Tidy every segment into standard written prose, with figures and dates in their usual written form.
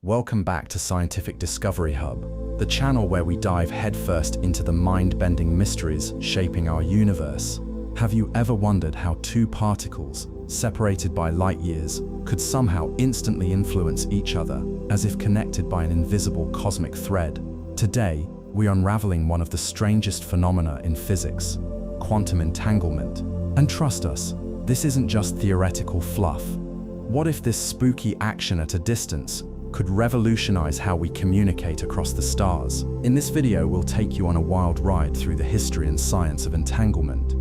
Welcome back to Scientific Discovery Hub, the channel where we dive headfirst into the mind-bending mysteries shaping our universe. Have you ever wondered how two particles, separated by light years, could somehow instantly influence each other, as if connected by an invisible cosmic thread? Today, we're unraveling one of the strangest phenomena in physics, quantum entanglement. And trust us, this isn't just theoretical fluff. What if this spooky action at a distance could revolutionize how we communicate across the stars? In this video, we'll take you on a wild ride through the history and science of entanglement,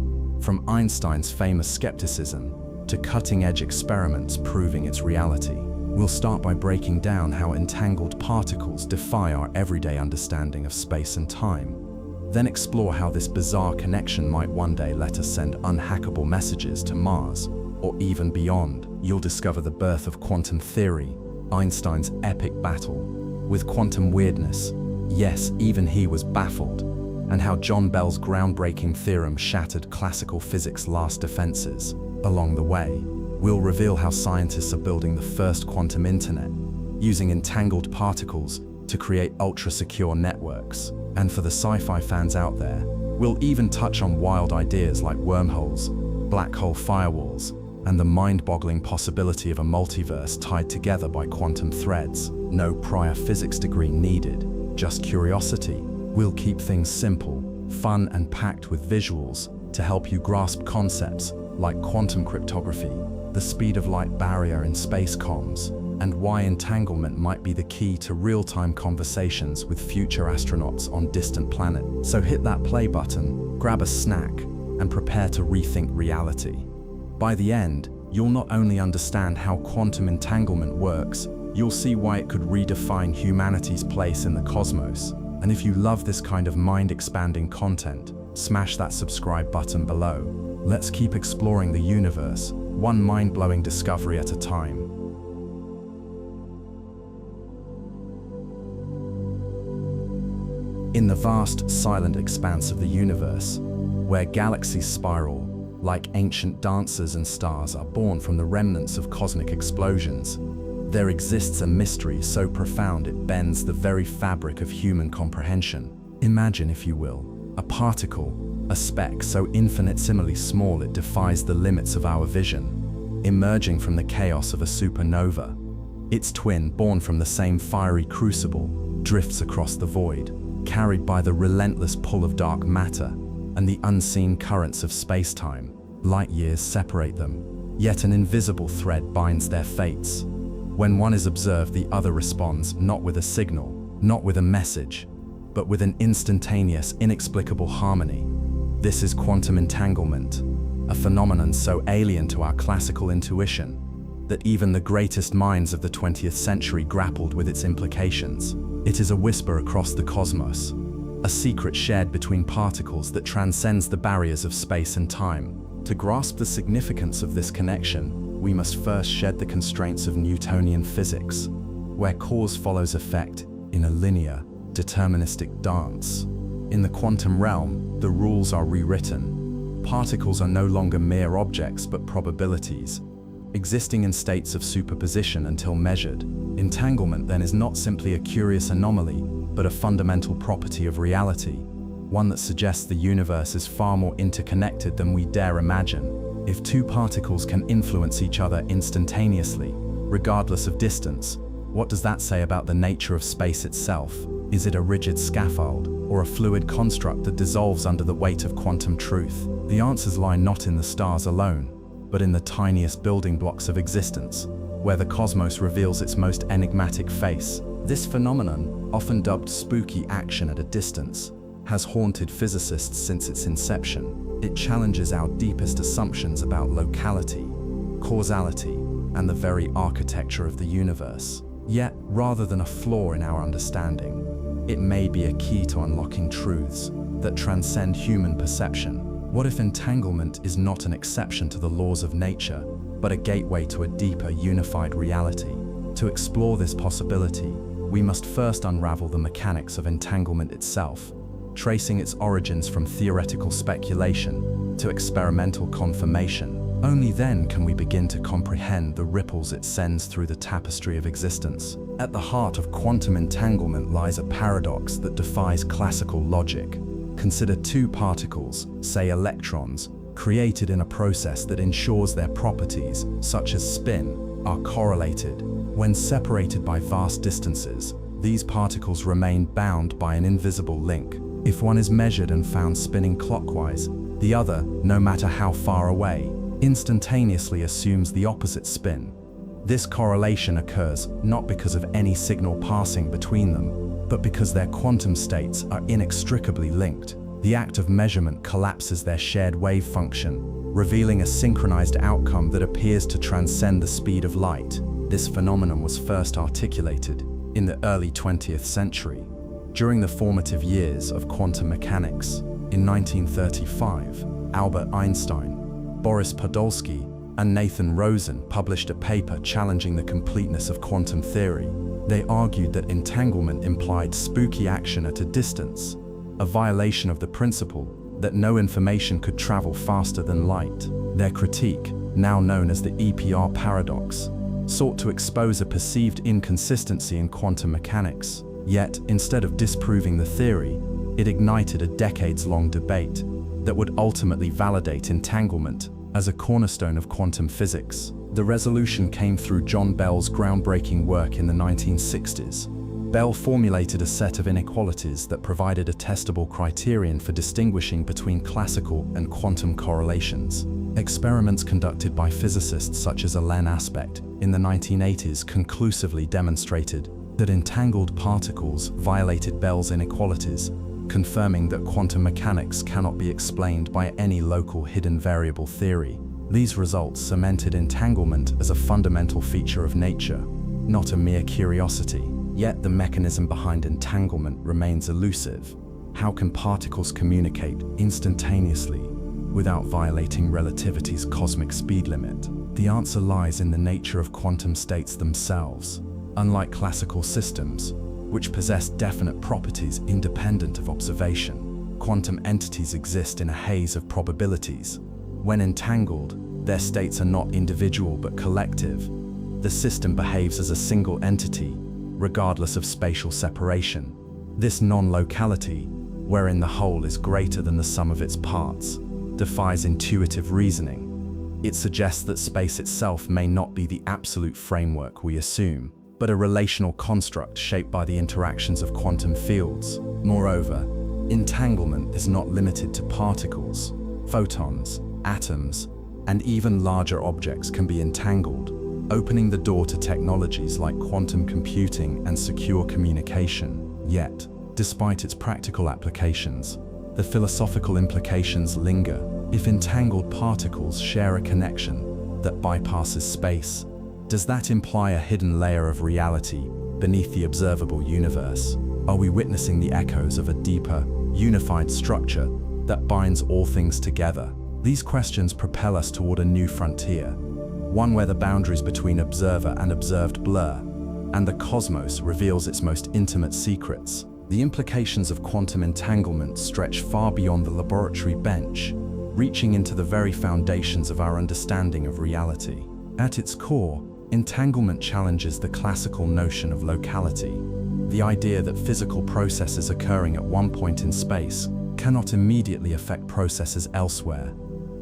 from Einstein's famous skepticism to cutting-edge experiments proving its reality. We'll start by breaking down how entangled particles defy our everyday understanding of space and time, then explore how this bizarre connection might one day let us send unhackable messages to Mars, or even beyond. You'll discover the birth of quantum theory, Einstein's epic battle with quantum weirdness. Yes, even he was baffled. And how John Bell's groundbreaking theorem shattered classical physics' last defenses. Along the way, we'll reveal how scientists are building the first quantum internet, using entangled particles to create ultra-secure networks. And for the sci-fi fans out there, we'll even touch on wild ideas like wormholes, black hole firewalls, and the mind-boggling possibility of a multiverse tied together by quantum threads. No prior physics degree needed, just curiosity. We'll keep things simple, fun, and packed with visuals to help you grasp concepts like quantum cryptography, the speed of light barrier in space comms, and why entanglement might be the key to real-time conversations with future astronauts on distant planets. So hit that play button, grab a snack, and prepare to rethink reality. By the end, you'll not only understand how quantum entanglement works, you'll see why it could redefine humanity's place in the cosmos. And if you love this kind of mind-expanding content, smash that subscribe button below. Let's keep exploring the universe, one mind-blowing discovery at a time. In the vast, silent expanse of the universe, where galaxies spiral, like ancient dancers, and stars are born from the remnants of cosmic explosions, there exists a mystery so profound it bends the very fabric of human comprehension. Imagine, if you will, a particle, a speck so infinitesimally small it defies the limits of our vision, emerging from the chaos of a supernova. Its twin, born from the same fiery crucible, drifts across the void, carried by the relentless pull of dark matter and the unseen currents of space-time. Light years separate them, yet an invisible thread binds their fates. When one is observed, the other responds, not with a signal, not with a message, but with an instantaneous, inexplicable harmony. This is quantum entanglement, a phenomenon so alien to our classical intuition that even the greatest minds of the 20th century grappled with its implications. It is a whisper across the cosmos, a secret shared between particles that transcends the barriers of space and time. To grasp the significance of this connection, we must first shed the constraints of Newtonian physics, where cause follows effect in a linear, deterministic dance. In the quantum realm, the rules are rewritten. Particles are no longer mere objects but probabilities, existing in states of superposition until measured. Entanglement then is not simply a curious anomaly, but a fundamental property of reality, one that suggests the universe is far more interconnected than we dare imagine. If two particles can influence each other instantaneously, regardless of distance, what does that say about the nature of space itself? Is it a rigid scaffold, or a fluid construct that dissolves under the weight of quantum truth? The answers lie not in the stars alone, but in the tiniest building blocks of existence, where the cosmos reveals its most enigmatic face. This phenomenon, often dubbed spooky action at a distance, has haunted physicists since its inception. It challenges our deepest assumptions about locality, causality, and the very architecture of the universe. Yet, rather than a flaw in our understanding, it may be a key to unlocking truths that transcend human perception. What if entanglement is not an exception to the laws of nature, but a gateway to a deeper, unified reality? To explore this possibility, we must first unravel the mechanics of entanglement itself, tracing its origins from theoretical speculation to experimental confirmation. Only then can we begin to comprehend the ripples it sends through the tapestry of existence. At the heart of quantum entanglement lies a paradox that defies classical logic. Consider two particles, say electrons, created in a process that ensures their properties, such as spin, are correlated. When separated by vast distances, these particles remain bound by an invisible link. If one is measured and found spinning clockwise, the other, no matter how far away, instantaneously assumes the opposite spin. This correlation occurs not because of any signal passing between them, but because their quantum states are inextricably linked. The act of measurement collapses their shared wave function, revealing a synchronized outcome that appears to transcend the speed of light. This phenomenon was first articulated in the early 20th century, during the formative years of quantum mechanics. In 1935, Albert Einstein, Boris Podolsky, and Nathan Rosen published a paper challenging the completeness of quantum theory. They argued that entanglement implied spooky action at a distance, a violation of the principle that no information could travel faster than light. Their critique, now known as the EPR paradox, sought to expose a perceived inconsistency in quantum mechanics. Yet, instead of disproving the theory, it ignited a decades-long debate that would ultimately validate entanglement as a cornerstone of quantum physics. The resolution came through John Bell's groundbreaking work in the 1960s. Bell formulated a set of inequalities that provided a testable criterion for distinguishing between classical and quantum correlations. Experiments conducted by physicists such as Alain Aspect in the 1980s conclusively demonstrated that entangled particles violated Bell's inequalities, confirming that quantum mechanics cannot be explained by any local hidden variable theory. These results cemented entanglement as a fundamental feature of nature, not a mere curiosity. Yet the mechanism behind entanglement remains elusive. How can particles communicate instantaneously without violating relativity's cosmic speed limit? The answer lies in the nature of quantum states themselves. Unlike classical systems, which possess definite properties independent of observation, quantum entities exist in a haze of probabilities. When entangled, their states are not individual but collective. The system behaves as a single entity, regardless of spatial separation. This non-locality, wherein the whole is greater than the sum of its parts, defies intuitive reasoning. It suggests that space itself may not be the absolute framework we assume, but a relational construct shaped by the interactions of quantum fields. Moreover, entanglement is not limited to particles. Photons, atoms, and even larger objects can be entangled, opening the door to technologies like quantum computing and secure communication. Yet, despite its practical applications, the philosophical implications linger. If entangled particles share a connection that bypasses space, does that imply a hidden layer of reality beneath the observable universe? Are we witnessing the echoes of a deeper, unified structure that binds all things together? These questions propel us toward a new frontier, one where the boundaries between observer and observed blur, and the cosmos reveals its most intimate secrets. The implications of quantum entanglement stretch far beyond the laboratory bench, reaching into the very foundations of our understanding of reality. At its core, entanglement challenges the classical notion of locality, the idea that physical processes occurring at one point in space cannot immediately affect processes elsewhere.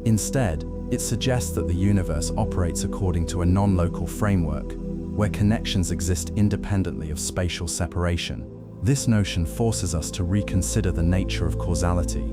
Instead, it suggests that the universe operates according to a non-local framework, where connections exist independently of spatial separation. This notion forces us to reconsider the nature of causality.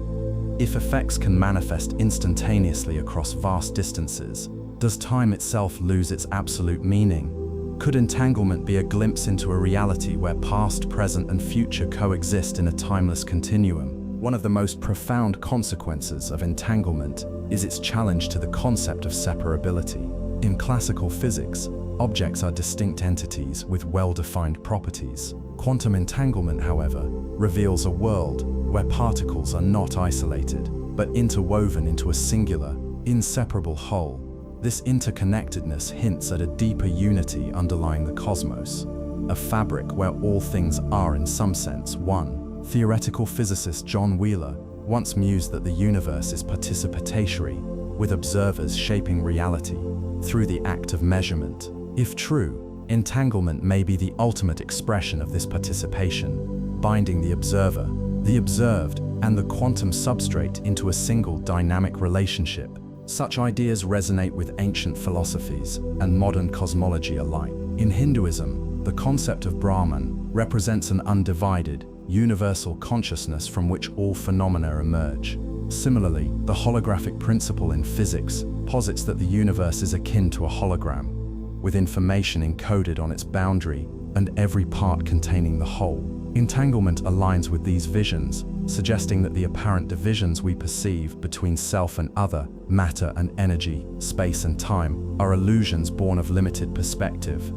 If effects can manifest instantaneously across vast distances, does time itself lose its absolute meaning? Could entanglement be a glimpse into a reality where past, present, and future coexist in a timeless continuum? One of the most profound consequences of entanglement is its challenge to the concept of separability. In classical physics, objects are distinct entities with well-defined properties. Quantum entanglement, however, reveals a world where particles are not isolated, but interwoven into a singular, inseparable whole. This interconnectedness hints at a deeper unity underlying the cosmos, a fabric where all things are in some sense one. Theoretical physicist John Wheeler once mused that the universe is participatory, with observers shaping reality through the act of measurement. If true, Entanglement may be the ultimate expression of this participation, binding the observer, the observed, and the quantum substrate into a single dynamic relationship. Such ideas resonate with ancient philosophies and modern cosmology alike. In Hinduism, the concept of Brahman represents an undivided, universal consciousness from which all phenomena emerge. Similarly, the holographic principle in physics posits that the universe is akin to a hologram, with information encoded on its boundary and every part containing the whole. Entanglement aligns with these visions, suggesting that the apparent divisions we perceive between self and other, matter and energy, space and time, are illusions born of limited perspective.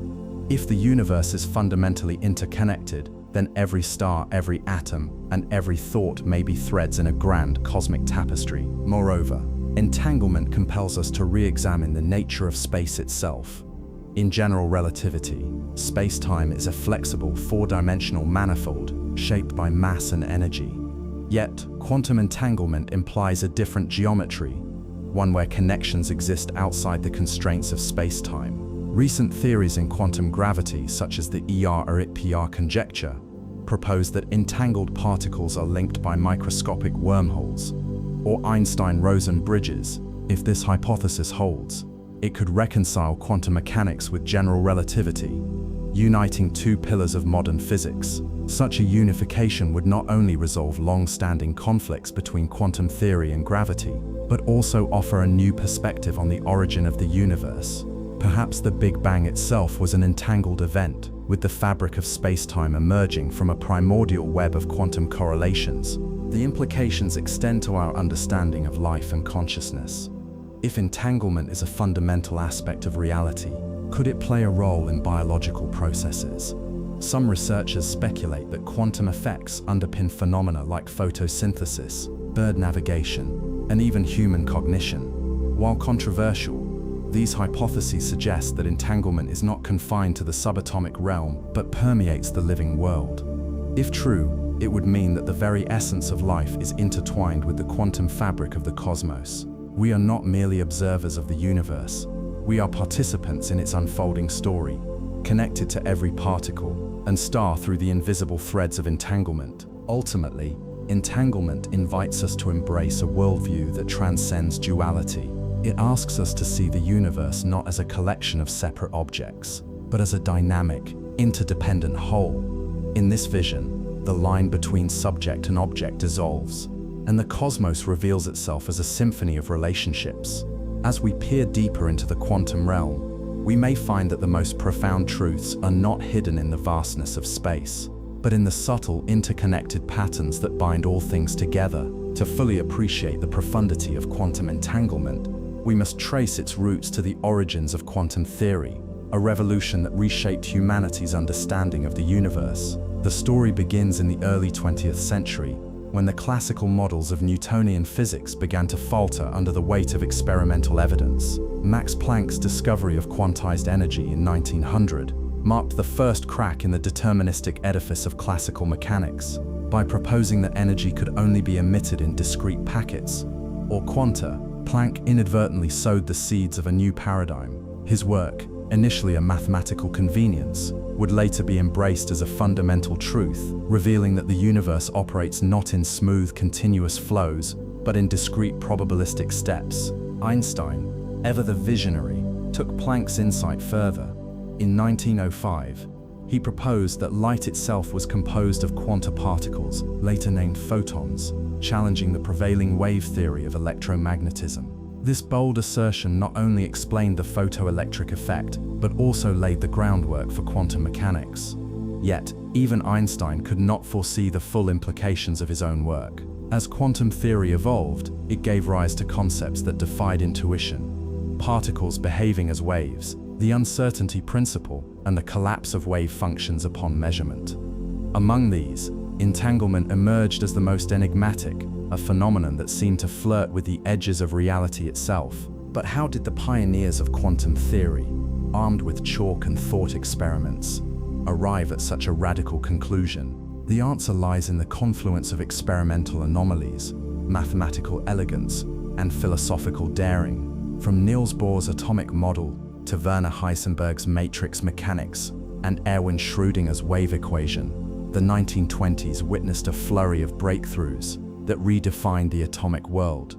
If the universe is fundamentally interconnected, then every star, every atom, and every thought may be threads in a grand cosmic tapestry. Moreover, entanglement compels us to re-examine the nature of space itself. In general relativity, space-time is a flexible, four-dimensional manifold shaped by mass and energy. Yet, quantum entanglement implies a different geometry, one where connections exist outside the constraints of space-time. Recent theories in quantum gravity, such as the ER-PR conjecture, propose that entangled particles are linked by microscopic wormholes, or Einstein-Rosen bridges. If this hypothesis holds, it could reconcile quantum mechanics with general relativity, uniting two pillars of modern physics. Such a unification would not only resolve long-standing conflicts between quantum theory and gravity, but also offer a new perspective on the origin of the universe. Perhaps the Big Bang itself was an entangled event, with the fabric of space-time emerging from a primordial web of quantum correlations. The implications extend to our understanding of life and consciousness. If entanglement is a fundamental aspect of reality, could it play a role in biological processes? Some researchers speculate that quantum effects underpin phenomena like photosynthesis, bird navigation, and even human cognition. While controversial, these hypotheses suggest that entanglement is not confined to the subatomic realm, but permeates the living world. If true, it would mean that the very essence of life is intertwined with the quantum fabric of the cosmos. We are not merely observers of the universe. We are participants in its unfolding story, connected to every particle and star through the invisible threads of entanglement. Ultimately, entanglement invites us to embrace a worldview that transcends duality. It asks us to see the universe not as a collection of separate objects, but as a dynamic, interdependent whole. In this vision, the line between subject and object dissolves, and the cosmos reveals itself as a symphony of relationships. As we peer deeper into the quantum realm, we may find that the most profound truths are not hidden in the vastness of space, but in the subtle, interconnected patterns that bind all things together. To fully appreciate the profundity of quantum entanglement, we must trace its roots to the origins of quantum theory, a revolution that reshaped humanity's understanding of the universe. The story begins in the early 20th century, when the classical models of Newtonian physics began to falter under the weight of experimental evidence. Max Planck's discovery of quantized energy in 1900 marked the first crack in the deterministic edifice of classical mechanics. By proposing that energy could only be emitted in discrete packets, or quanta, Planck inadvertently sowed the seeds of a new paradigm. His work, initially a mathematical convenience, would later be embraced as a fundamental truth, revealing that the universe operates not in smooth, continuous flows, but in discrete probabilistic steps. Einstein, ever the visionary, took Planck's insight further. In 1905, he proposed that light itself was composed of quanta particles, later named photons, challenging the prevailing wave theory of electromagnetism. This bold assertion not only explained the photoelectric effect, but also laid the groundwork for quantum mechanics. Yet, even Einstein could not foresee the full implications of his own work. As quantum theory evolved, it gave rise to concepts that defied intuition: particles behaving as waves, the uncertainty principle, and the collapse of wave functions upon measurement. Among these, entanglement emerged as the most enigmatic, a phenomenon that seemed to flirt with the edges of reality itself. But how did the pioneers of quantum theory, armed with chalk and thought experiments, arrive at such a radical conclusion? The answer lies in the confluence of experimental anomalies, mathematical elegance, and philosophical daring. From Niels Bohr's atomic model to Werner Heisenberg's matrix mechanics and Erwin Schrödinger's wave equation, the 1920s witnessed a flurry of breakthroughs that redefined the atomic world.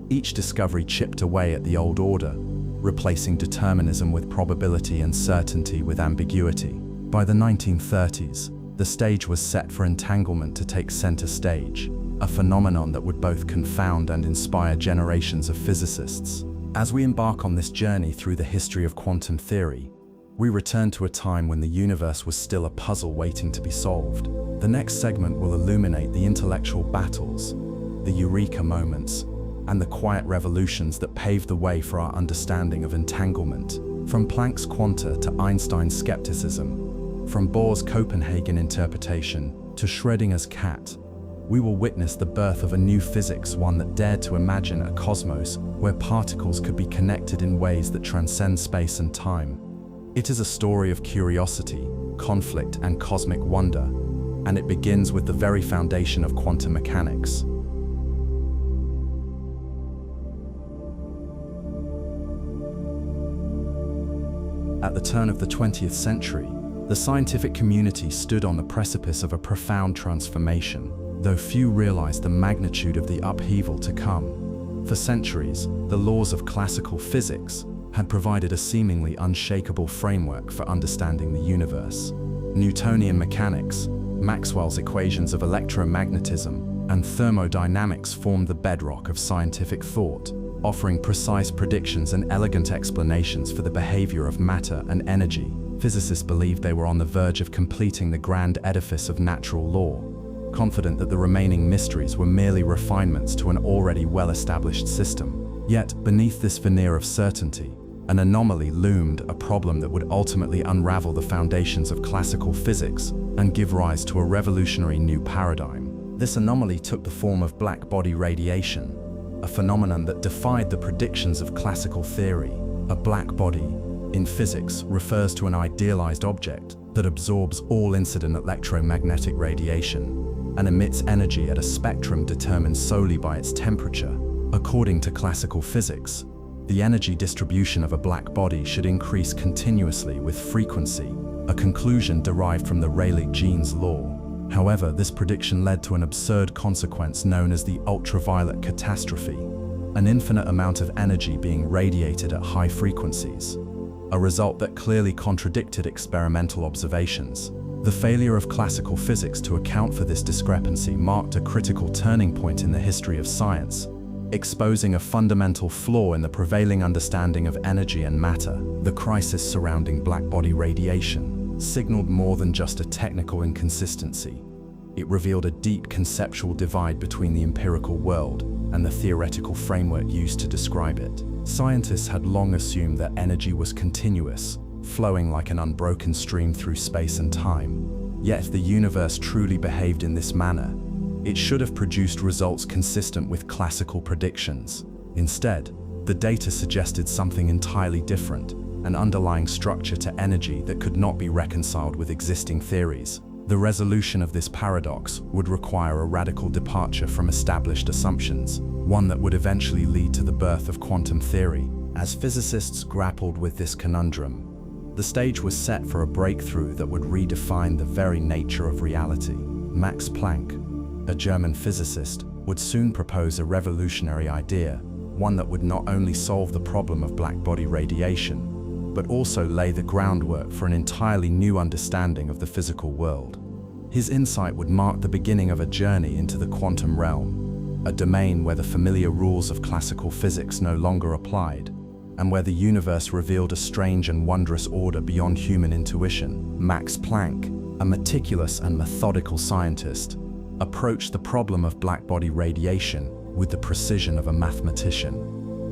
Each discovery chipped away at the old order, replacing determinism with probability and certainty with ambiguity. By the 1930s, the stage was set for entanglement to take center stage, a phenomenon that would both confound and inspire generations of physicists. As we embark on this journey through the history of quantum theory, we return to a time when the universe was still a puzzle waiting to be solved. The next segment will illuminate the intellectual battles, the eureka moments, and the quiet revolutions that paved the way for our understanding of entanglement. From Planck's quanta to Einstein's skepticism, from Bohr's Copenhagen interpretation to Schrödinger's cat, we will witness the birth of a new physics, one that dared to imagine a cosmos where particles could be connected in ways that transcend space and time. It is a story of curiosity, conflict, and cosmic wonder, and it begins with the very foundation of quantum mechanics. At the turn of the 20th century, the scientific community stood on the precipice of a profound transformation, though few realized the magnitude of the upheaval to come. For centuries, the laws of classical physics had provided a seemingly unshakable framework for understanding the universe. Newtonian mechanics, Maxwell's equations of electromagnetism, and thermodynamics formed the bedrock of scientific thought, offering precise predictions and elegant explanations for the behavior of matter and energy. Physicists believed they were on the verge of completing the grand edifice of natural law, confident that the remaining mysteries were merely refinements to an already well-established system. Yet, beneath this veneer of certainty, an anomaly loomed, a problem that would ultimately unravel the foundations of classical physics and give rise to a revolutionary new paradigm. This anomaly took the form of black body radiation, a phenomenon that defied the predictions of classical theory. A black body, in physics, refers to an idealized object that absorbs all incident electromagnetic radiation and emits energy at a spectrum determined solely by its temperature. According to classical physics, the energy distribution of a black body should increase continuously with frequency, a conclusion derived from the Rayleigh-Jeans law. However, this prediction led to an absurd consequence known as the ultraviolet catastrophe, an infinite amount of energy being radiated at high frequencies, a result that clearly contradicted experimental observations. The failure of classical physics to account for this discrepancy marked a critical turning point in the history of science, exposing a fundamental flaw in the prevailing understanding of energy and matter. The crisis surrounding blackbody radiation signaled more than just a technical inconsistency. It revealed a deep conceptual divide between the empirical world and the theoretical framework used to describe it. Scientists had long assumed that energy was continuous, flowing like an unbroken stream through space and time. Yet if the universe truly behaved in this manner, it should have produced results consistent with classical predictions. Instead, the data suggested something entirely different, an underlying structure to energy that could not be reconciled with existing theories. The resolution of this paradox would require a radical departure from established assumptions, one that would eventually lead to the birth of quantum theory. As physicists grappled with this conundrum, the stage was set for a breakthrough that would redefine the very nature of reality. Max Planck, a German physicist, would soon propose a revolutionary idea, one that would not only solve the problem of blackbody radiation, but also lay the groundwork for an entirely new understanding of the physical world. His insight would mark the beginning of a journey into the quantum realm, a domain where the familiar rules of classical physics no longer applied, and where the universe revealed a strange and wondrous order beyond human intuition. Max Planck, a meticulous and methodical scientist, approached the problem of blackbody radiation with the precision of a mathematician.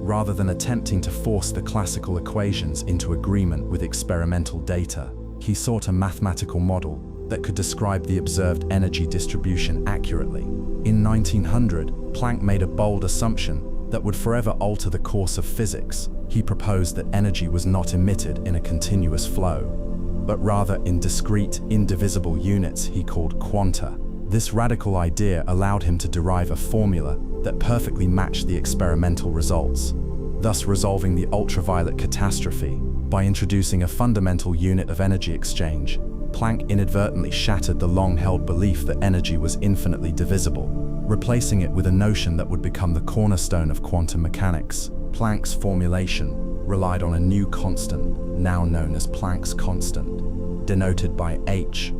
Rather than attempting to force the classical equations into agreement with experimental data, he sought a mathematical model that could describe the observed energy distribution accurately. In 1900, Planck made a bold assumption that would forever alter the course of physics. He proposed that energy was not emitted in a continuous flow, but rather in discrete, indivisible units he called quanta. This radical idea allowed him to derive a formula that perfectly matched the experimental results, thus resolving the ultraviolet catastrophe By introducing a fundamental unit of energy exchange, Planck inadvertently shattered the long-held belief that energy was infinitely divisible, replacing it with a notion that would become the cornerstone of quantum mechanics. Planck's formulation relied on a new constant, now known as Planck's constant, denoted by h,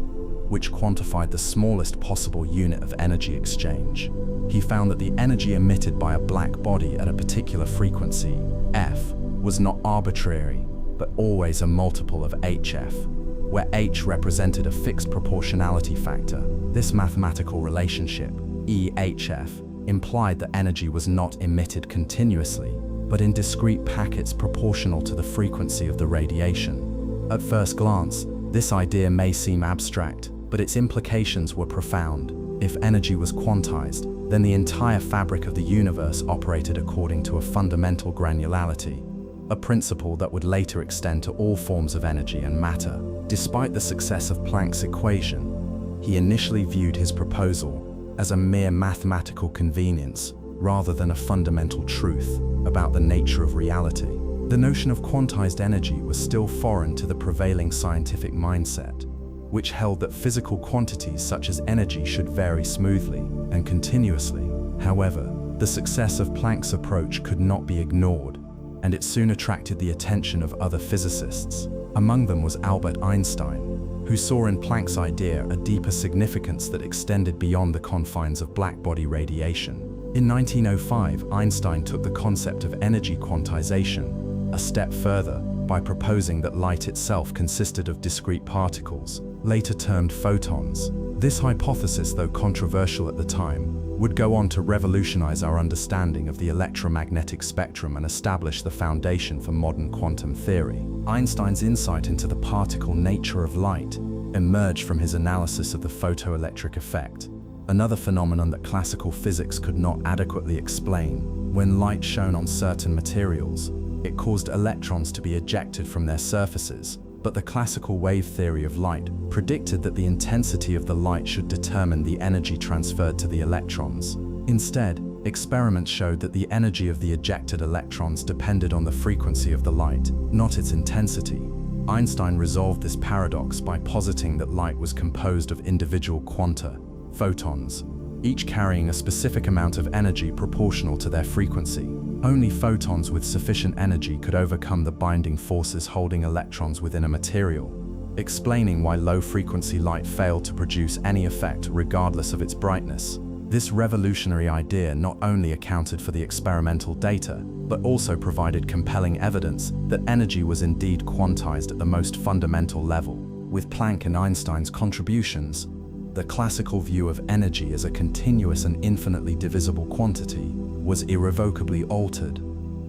which quantified the smallest possible unit of energy exchange. He found that the energy emitted by a black body at a particular frequency, f, was not arbitrary, but always a multiple of hf, where h represented a fixed proportionality factor. This mathematical relationship, EHF, implied that energy was not emitted continuously, but in discrete packets proportional to the frequency of the radiation. At first glance, this idea may seem abstract, but its implications were profound. If energy was quantized, then the entire fabric of the universe operated according to a fundamental granularity, a principle that would later extend to all forms of energy and matter. Despite the success of Planck's equation, he initially viewed his proposal as a mere mathematical convenience rather than a fundamental truth about the nature of reality. The notion of quantized energy was still foreign to the prevailing scientific mindset, which held that physical quantities such as energy should vary smoothly and continuously. However, the success of Planck's approach could not be ignored, and it soon attracted the attention of other physicists. Among them was Albert Einstein, who saw in Planck's idea a deeper significance that extended beyond the confines of blackbody radiation. In 1905, Einstein took the concept of energy quantization a step further by proposing that light itself consisted of discrete particles, later termed photons. This hypothesis, though controversial at the time, would go on to revolutionize our understanding of the electromagnetic spectrum and establish the foundation for modern quantum theory. Einstein's insight into the particle nature of light emerged from his analysis of the photoelectric effect, another phenomenon that classical physics could not adequately explain. When light shone on certain materials, it caused electrons to be ejected from their surfaces, but the classical wave theory of light predicted that the intensity of the light should determine the energy transferred to the electrons. Instead, experiments showed that the energy of the ejected electrons depended on the frequency of the light, not its intensity. Einstein resolved this paradox by positing that light was composed of individual quanta, photons, each carrying a specific amount of energy proportional to their frequency. Only photons with sufficient energy could overcome the binding forces holding electrons within a material, explaining why low-frequency light failed to produce any effect regardless of its brightness. This revolutionary idea not only accounted for the experimental data, but also provided compelling evidence that energy was indeed quantized at the most fundamental level. With Planck and Einstein's contributions, the classical view of energy as a continuous and infinitely divisible quantity was irrevocably altered.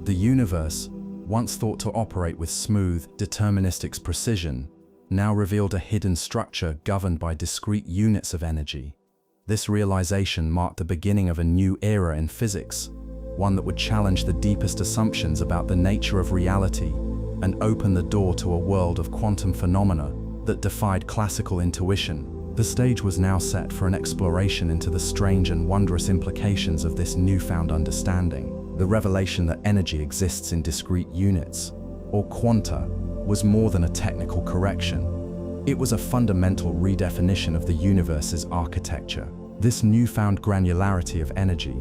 The universe, once thought to operate with smooth, deterministic precision, now revealed a hidden structure governed by discrete units of energy. This realization marked the beginning of a new era in physics, one that would challenge the deepest assumptions about the nature of reality and open the door to a world of quantum phenomena that defied classical intuition. The stage was now set for an exploration into the strange and wondrous implications of this newfound understanding. The revelation that energy exists in discrete units, or quanta, was more than a technical correction. It was a fundamental redefinition of the universe's architecture. This newfound granularity of energy,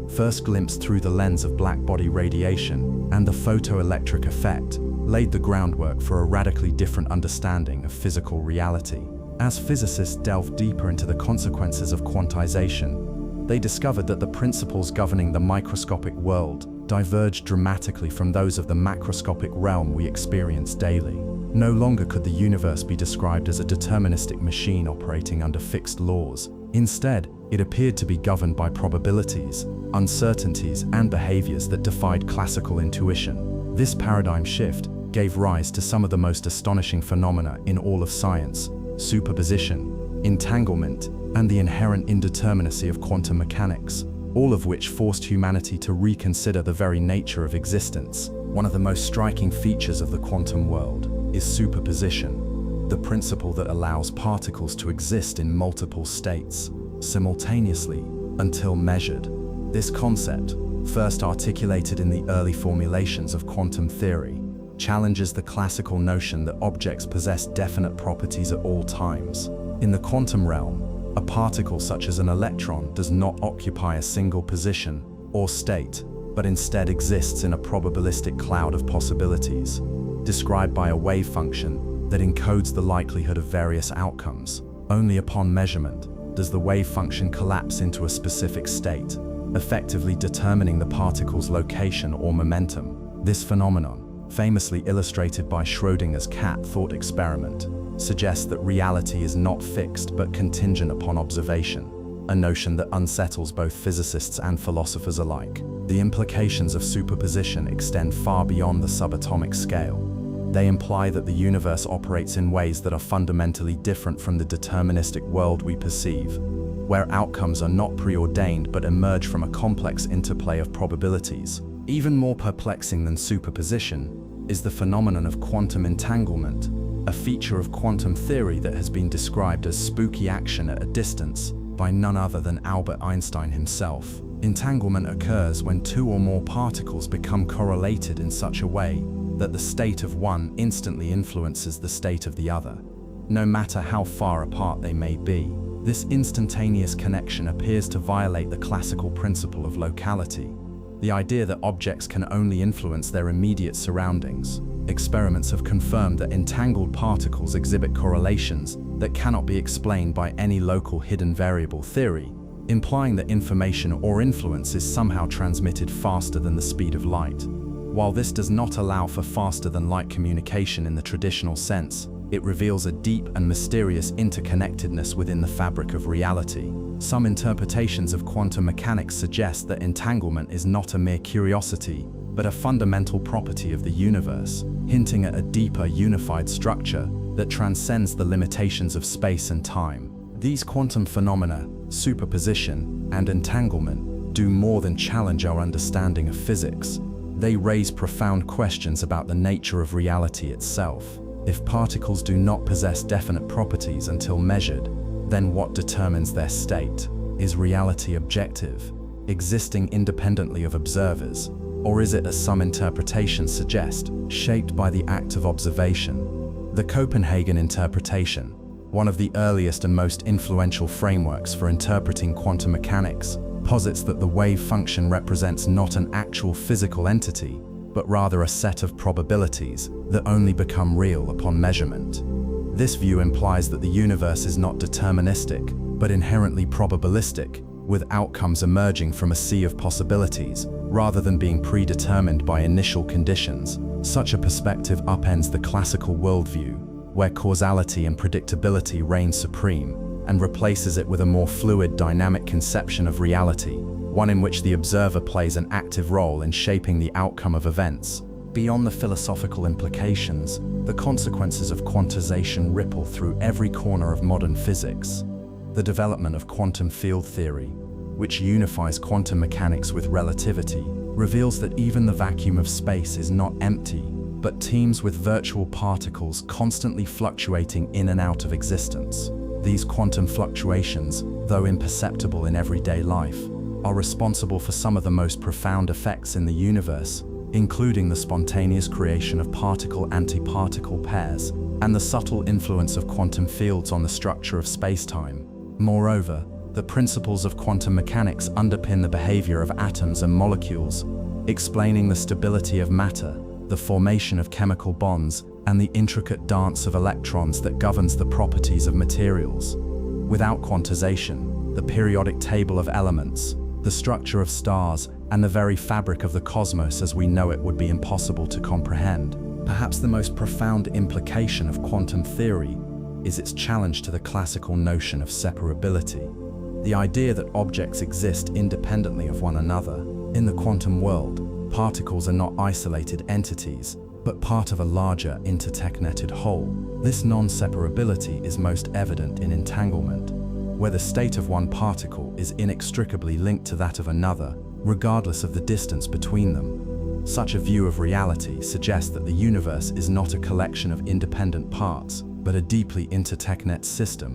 first glimpsed through the lens of blackbody radiation and the photoelectric effect, laid the groundwork for a radically different understanding of physical reality. As physicists delved deeper into the consequences of quantization, they discovered that the principles governing the microscopic world diverged dramatically from those of the macroscopic realm we experience daily. No longer could the universe be described as a deterministic machine operating under fixed laws. Instead, it appeared to be governed by probabilities, uncertainties, and behaviors that defied classical intuition. This paradigm shift gave rise to some of the most astonishing phenomena in all of science: superposition, entanglement, and the inherent indeterminacy of quantum mechanics, all of which forced humanity to reconsider the very nature of existence. One of the most striking features of the quantum world is superposition, the principle that allows particles to exist in multiple states simultaneously until measured. This concept, first articulated in the early formulations of quantum theory, challenges the classical notion that objects possess definite properties at all times. In the quantum realm, a particle such as an electron does not occupy a single position or state, but instead exists in a probabilistic cloud of possibilities, described by a wave function that encodes the likelihood of various outcomes. Only upon measurement does the wave function collapse into a specific state, effectively determining the particle's location or momentum. This phenomenon, famously illustrated by Schrödinger's cat thought experiment, suggests that reality is not fixed but contingent upon observation, a notion that unsettles both physicists and philosophers alike. The implications of superposition extend far beyond the subatomic scale. They imply that the universe operates in ways that are fundamentally different from the deterministic world we perceive, where outcomes are not preordained but emerge from a complex interplay of probabilities. Even more perplexing than superposition is the phenomenon of quantum entanglement, a feature of quantum theory that has been described as spooky action at a distance by none other than Albert Einstein himself. Entanglement occurs when two or more particles become correlated in such a way that the state of one instantly influences the state of the other, no matter how far apart they may be. This instantaneous connection appears to violate the classical principle of locality, the idea that objects can only influence their immediate surroundings. Experiments have confirmed that entangled particles exhibit correlations that cannot be explained by any local hidden variable theory, implying that information or influence is somehow transmitted faster than the speed of light. While this does not allow for faster-than-light communication in the traditional sense, it reveals a deep and mysterious interconnectedness within the fabric of reality. Some interpretations of quantum mechanics suggest that entanglement is not a mere curiosity, but a fundamental property of the universe, hinting at a deeper, unified structure that transcends the limitations of space and time. These quantum phenomena, superposition and entanglement, do more than challenge our understanding of physics. They raise profound questions about the nature of reality itself. If particles do not possess definite properties until measured, then what determines their state? Is reality objective, existing independently of observers, or is it, as some interpretations suggest, shaped by the act of observation? The Copenhagen interpretation, one of the earliest and most influential frameworks for interpreting quantum mechanics, posits that the wave function represents not an actual physical entity, but rather a set of probabilities that only become real upon measurement. This view implies that the universe is not deterministic, but inherently probabilistic, with outcomes emerging from a sea of possibilities, rather than being predetermined by initial conditions. Such a perspective upends the classical worldview, where causality and predictability reign supreme, and replaces it with a more fluid, dynamic conception of reality, one in which the observer plays an active role in shaping the outcome of events. Beyond the philosophical implications, the consequences of quantization ripple through every corner of modern physics. The development of quantum field theory, which unifies quantum mechanics with relativity, reveals that even the vacuum of space is not empty, but teems with virtual particles constantly fluctuating in and out of existence. These quantum fluctuations, though imperceptible in everyday life, are responsible for some of the most profound effects in the universe, including the spontaneous creation of particle-antiparticle pairs and the subtle influence of quantum fields on the structure of space-time. Moreover, the principles of quantum mechanics underpin the behavior of atoms and molecules, explaining the stability of matter, the formation of chemical bonds, and the intricate dance of electrons that governs the properties of materials. Without quantization, the periodic table of elements, the structure of stars, and the very fabric of the cosmos as we know it would be impossible to comprehend. Perhaps the most profound implication of quantum theory is its challenge to the classical notion of separability, the idea that objects exist independently of one another. In the quantum world, particles are not isolated entities, but part of a larger interconnected whole. This non-separability is most evident in entanglement, where the state of one particle is inextricably linked to that of another, regardless of the distance between them. Such a view of reality suggests that the universe is not a collection of independent parts, but a deeply interconnected system,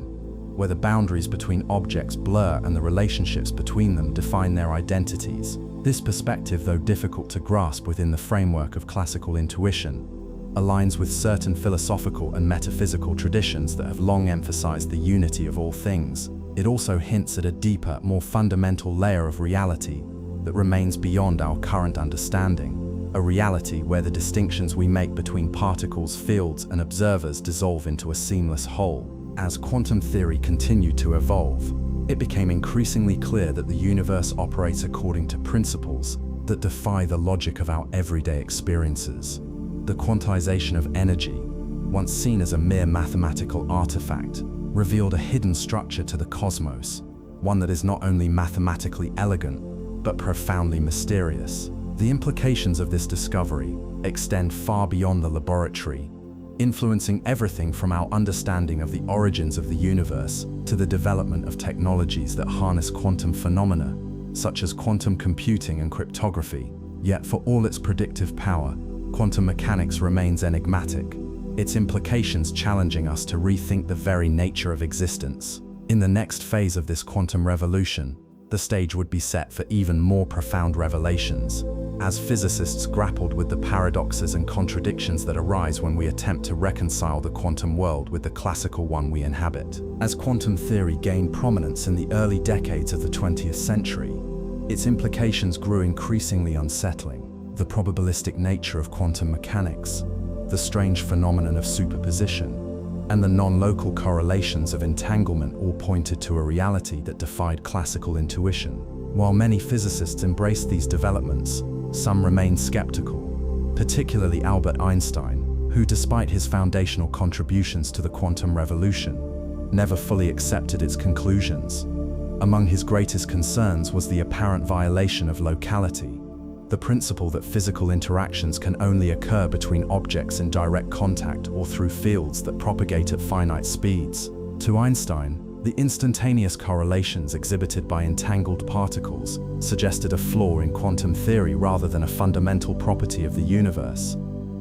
where the boundaries between objects blur and the relationships between them define their identities. This perspective, though difficult to grasp within the framework of classical intuition, aligns with certain philosophical and metaphysical traditions that have long emphasized the unity of all things. It also hints at a deeper, more fundamental layer of reality that remains beyond our current understanding, a reality where the distinctions we make between particles, fields, and observers dissolve into a seamless whole. As quantum theory continued to evolve, it became increasingly clear that the universe operates according to principles that defy the logic of our everyday experiences. The quantization of energy, once seen as a mere mathematical artifact, revealed a hidden structure to the cosmos, one that is not only mathematically elegant, but profoundly mysterious. The implications of this discovery extend far beyond the laboratory, influencing everything from our understanding of the origins of the universe to the development of technologies that harness quantum phenomena, such as quantum computing and cryptography. Yet for all its predictive power, quantum mechanics remains enigmatic, its implications challenging us to rethink the very nature of existence. In the next phase of this quantum revolution, the stage would be set for even more profound revelations, as physicists grappled with the paradoxes and contradictions that arise when we attempt to reconcile the quantum world with the classical one we inhabit. As quantum theory gained prominence in the early decades of the 20th century, its implications grew increasingly unsettling. The probabilistic nature of quantum mechanics, the strange phenomenon of superposition, and the non-local correlations of entanglement all pointed to a reality that defied classical intuition. While many physicists embraced these developments, some remained skeptical, particularly Albert Einstein, who, despite his foundational contributions to the quantum revolution, never fully accepted its conclusions. Among his greatest concerns was the apparent violation of locality, the principle that physical interactions can only occur between objects in direct contact or through fields that propagate at finite speeds. To Einstein, the instantaneous correlations exhibited by entangled particles suggested a flaw in quantum theory rather than a fundamental property of the universe.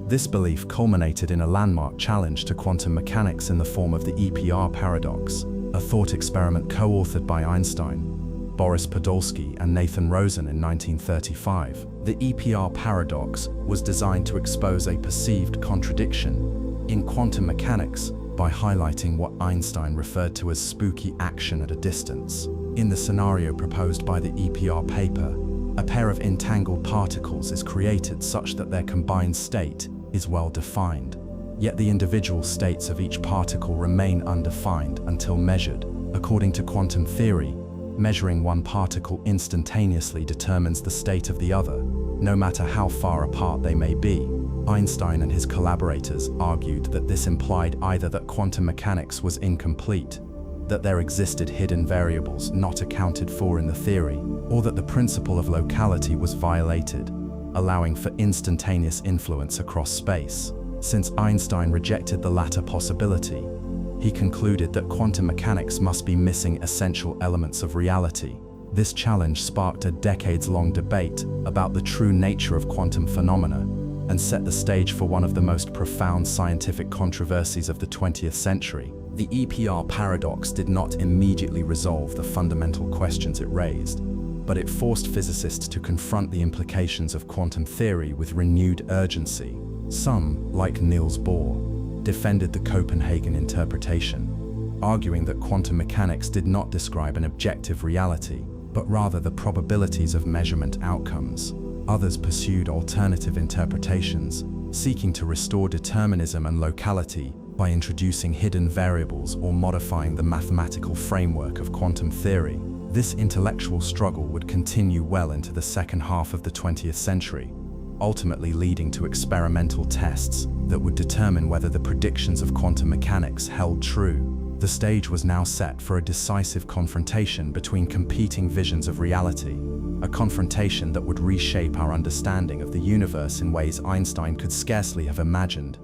This belief culminated in a landmark challenge to quantum mechanics in the form of the EPR paradox, a thought experiment co-authored by Einstein, Boris Podolsky, and Nathan Rosen in 1935. The EPR paradox was designed to expose a perceived contradiction in quantum mechanics by highlighting what Einstein referred to as spooky action at a distance. In the scenario proposed by the EPR paper, a pair of entangled particles is created such that their combined state is well defined. Yet the individual states of each particle remain undefined until measured. According to quantum theory, measuring one particle instantaneously determines the state of the other, no matter how far apart they may be. Einstein and his collaborators argued that this implied either that quantum mechanics was incomplete, that there existed hidden variables not accounted for in the theory, or that the principle of locality was violated, allowing for instantaneous influence across space. Since Einstein rejected the latter possibility, he concluded that quantum mechanics must be missing essential elements of reality. This challenge sparked a decades-long debate about the true nature of quantum phenomena and set the stage for one of the most profound scientific controversies of the 20th century. The EPR paradox did not immediately resolve the fundamental questions it raised, but it forced physicists to confront the implications of quantum theory with renewed urgency. Some, like Niels Bohr, defended the Copenhagen interpretation, arguing that quantum mechanics did not describe an objective reality, but rather the probabilities of measurement outcomes. Others pursued alternative interpretations, seeking to restore determinism and locality by introducing hidden variables or modifying the mathematical framework of quantum theory. This intellectual struggle would continue well into the second half of the 20th century, ultimately leading to experimental tests that would determine whether the predictions of quantum mechanics held true. The stage was now set for a decisive confrontation between competing visions of reality, a confrontation that would reshape our understanding of the universe in ways Einstein could scarcely have imagined.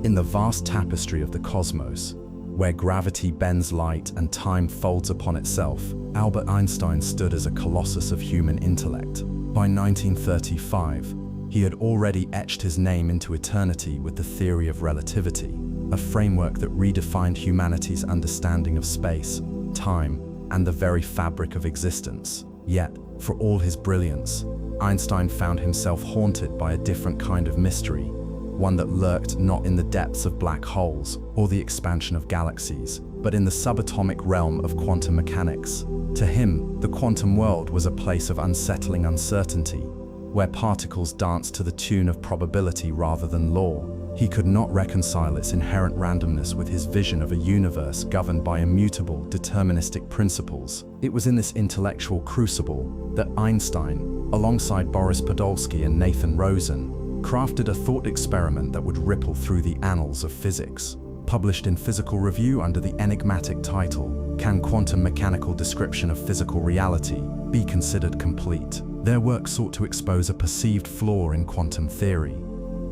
In the vast tapestry of the cosmos, where gravity bends light and time folds upon itself, Albert Einstein stood as a colossus of human intellect. By 1935, he had already etched his name into eternity with the theory of relativity, a framework that redefined humanity's understanding of space, time, and the very fabric of existence. Yet, For all his brilliance, Einstein found himself haunted by a different kind of mystery, one that lurked not in the depths of black holes or the expansion of galaxies, but in the subatomic realm of quantum mechanics. To him, the quantum world was a place of unsettling uncertainty, where particles danced to the tune of probability rather than law. He could not reconcile its inherent randomness with his vision of a universe governed by immutable, deterministic principles. It was in this intellectual crucible that Einstein, alongside Boris Podolsky and Nathan Rosen, crafted a thought experiment that would ripple through the annals of physics. Published in Physical Review under the enigmatic title, "Can Quantum Mechanical Description of Physical Reality Be Considered Complete?" Their work sought to expose a perceived flaw in quantum theory.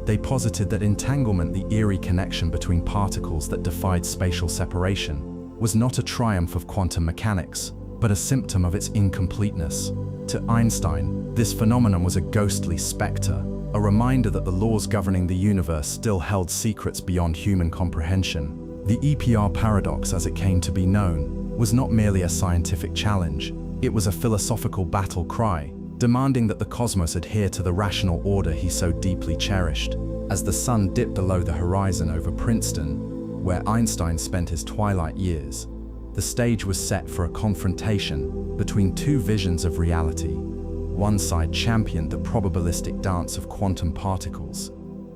They posited that entanglement, the eerie connection between particles that defied spatial separation, was not a triumph of quantum mechanics, but a symptom of its incompleteness. To Einstein, this phenomenon was a ghostly specter, a reminder that the laws governing the universe still held secrets beyond human comprehension. The EPR paradox, as it came to be known, was not merely a scientific challenge, it was a philosophical battle cry, demanding that the cosmos adhere to the rational order he so deeply cherished. As the sun dipped below the horizon over Princeton, where Einstein spent his twilight years, the stage was set for a confrontation between two visions of reality. One side championed the probabilistic dance of quantum particles.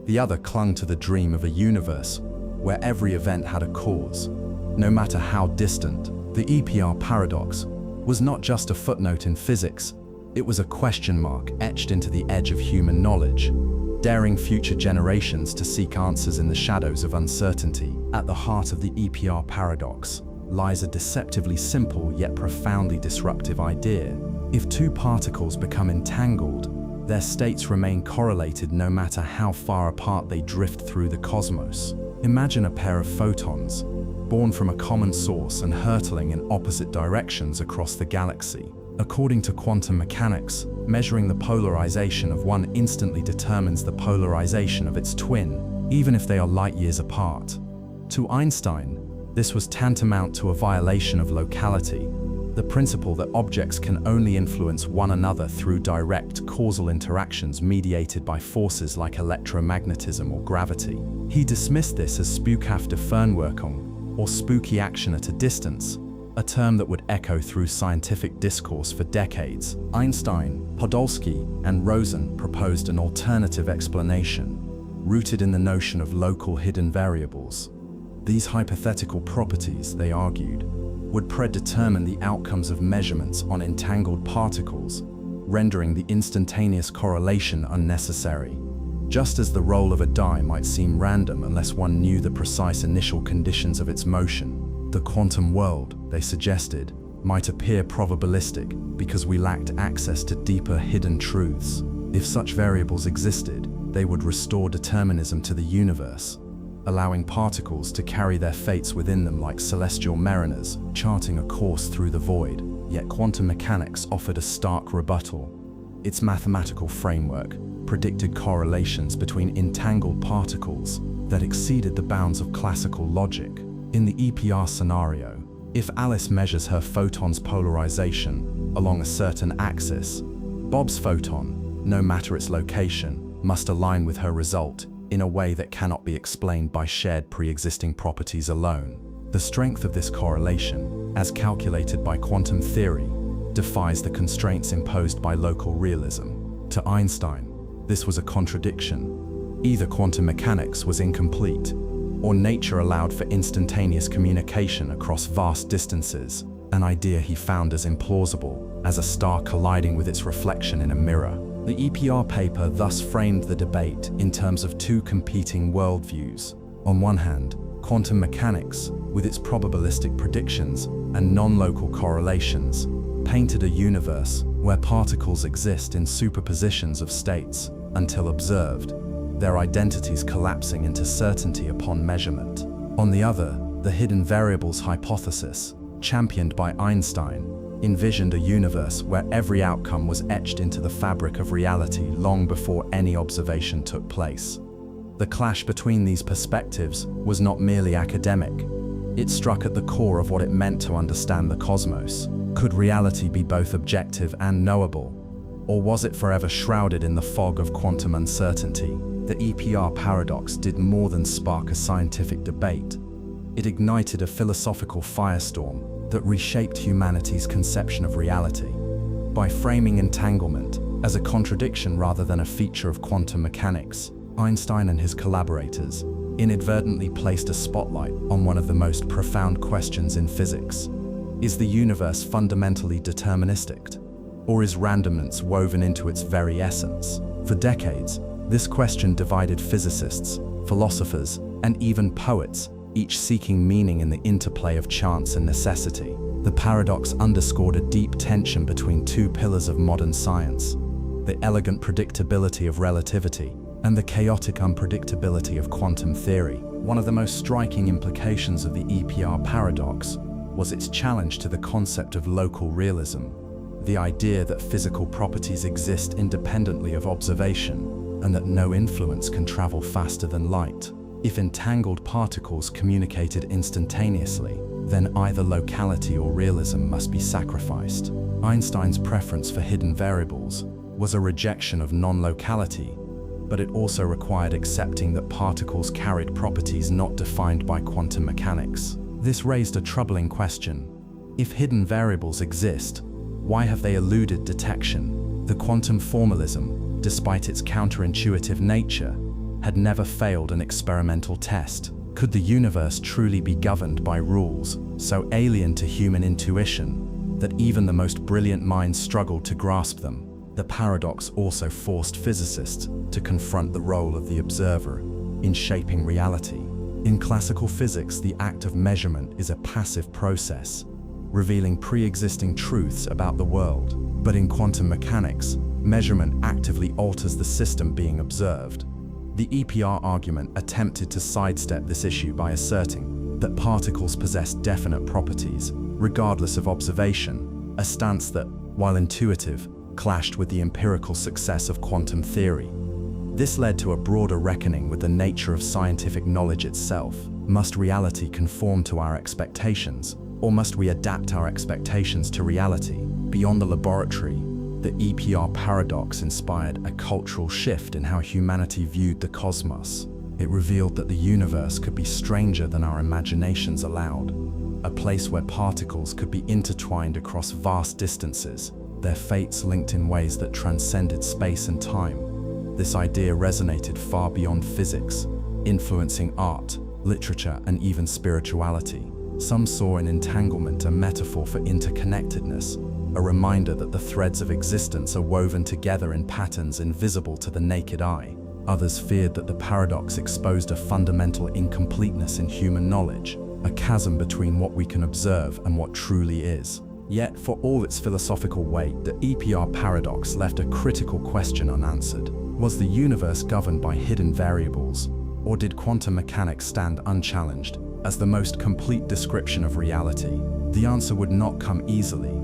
The other clung to the dream of a universe where every event had a cause, no matter how distant. The EPR paradox was not just a footnote in physics, it was a question mark etched into the edge of human knowledge, daring future generations to seek answers in the shadows of uncertainty. At the heart of the EPR paradox lies a deceptively simple yet profoundly disruptive idea. If two particles become entangled, their states remain correlated no matter how far apart they drift through the cosmos. Imagine a pair of photons, born from a common source and hurtling in opposite directions across the galaxy. According to quantum mechanics, measuring the polarization of one instantly determines the polarization of its twin, even if they are light years apart. To Einstein, this was tantamount to a violation of locality, the principle that objects can only influence one another through direct causal interactions mediated by forces like electromagnetism or gravity. He dismissed this as spookhafte Fernwirkung, or spooky action at a distance, a term that would echo through scientific discourse for decades. Einstein, Podolsky, and Rosen proposed an alternative explanation, rooted in the notion of local hidden variables. These hypothetical properties, they argued, would predetermine the outcomes of measurements on entangled particles, rendering the instantaneous correlation unnecessary. Just as the roll of a die might seem random unless one knew the precise initial conditions of its motion, the quantum world, they suggested, might appear probabilistic because we lacked access to deeper hidden truths. If such variables existed, they would restore determinism to the universe, allowing particles to carry their fates within them like celestial mariners, charting a course through the void. Yet quantum mechanics offered a stark rebuttal. Its mathematical framework predicted correlations between entangled particles that exceeded the bounds of classical logic. In the EPR scenario, if Alice measures her photon's polarization along a certain axis, Bob's photon, no matter its location, must align with her result in a way that cannot be explained by shared pre-existing properties alone. The strength of this correlation, as calculated by quantum theory, defies the constraints imposed by local realism. To Einstein, this was a contradiction. Either quantum mechanics was incomplete, or nature allowed for instantaneous communication across vast distances, an idea he found as implausible as a star colliding with its reflection in a mirror. The EPR paper thus framed the debate in terms of two competing worldviews. On one hand, quantum mechanics, with its probabilistic predictions and non-local correlations, painted a universe where particles exist in superpositions of states until observed, their identities collapsing into certainty upon measurement. On the other, the hidden variables hypothesis, championed by Einstein, envisioned a universe where every outcome was etched into the fabric of reality long before any observation took place. The clash between these perspectives was not merely academic. It struck at the core of what it meant to understand the cosmos. Could reality be both objective and knowable? Or was it forever shrouded in the fog of quantum uncertainty? The EPR paradox did more than spark a scientific debate. It ignited a philosophical firestorm that reshaped humanity's conception of reality. By framing entanglement as a contradiction rather than a feature of quantum mechanics, Einstein and his collaborators inadvertently placed a spotlight on one of the most profound questions in physics. Is the universe fundamentally deterministic? Or is randomness woven into its very essence? For decades, this question divided physicists, philosophers, and even poets, each seeking meaning in the interplay of chance and necessity. The paradox underscored a deep tension between two pillars of modern science: the elegant predictability of relativity and the chaotic unpredictability of quantum theory. One of the most striking implications of the EPR paradox was its challenge to the concept of local realism, the idea that physical properties exist independently of observation and that no influence can travel faster than light. If entangled particles communicated instantaneously, then either locality or realism must be sacrificed. Einstein's preference for hidden variables was a rejection of non-locality, but it also required accepting that particles carried properties not defined by quantum mechanics. This raised a troubling question. If hidden variables exist, why have they eluded detection? The quantum formalism, despite its counterintuitive nature, had never failed an experimental test. Could the universe truly be governed by rules so alien to human intuition that even the most brilliant minds struggled to grasp them? The paradox also forced physicists to confront the role of the observer in shaping reality. In classical physics, the act of measurement is a passive process, revealing pre-existing truths about the world. But in quantum mechanics, measurement actively alters the system being observed. The EPR argument attempted to sidestep this issue by asserting that particles possess definite properties, regardless of observation, a stance that, while intuitive, clashed with the empirical success of quantum theory. This led to a broader reckoning with the nature of scientific knowledge itself. Must reality conform to our expectations, or must we adapt our expectations to reality? Beyond the laboratory, the EPR paradox inspired a cultural shift in how humanity viewed the cosmos. It revealed that the universe could be stranger than our imaginations allowed, a place where particles could be intertwined across vast distances, their fates linked in ways that transcended space and time. This idea resonated far beyond physics, influencing art, literature, and even spirituality. Some saw in entanglement a metaphor for interconnectedness, a reminder that the threads of existence are woven together in patterns invisible to the naked eye. Others feared that the paradox exposed a fundamental incompleteness in human knowledge, a chasm between what we can observe and what truly is. Yet, for all its philosophical weight, the EPR paradox left a critical question unanswered. Was the universe governed by hidden variables, or did quantum mechanics stand unchallenged as the most complete description of reality? The answer would not come easily.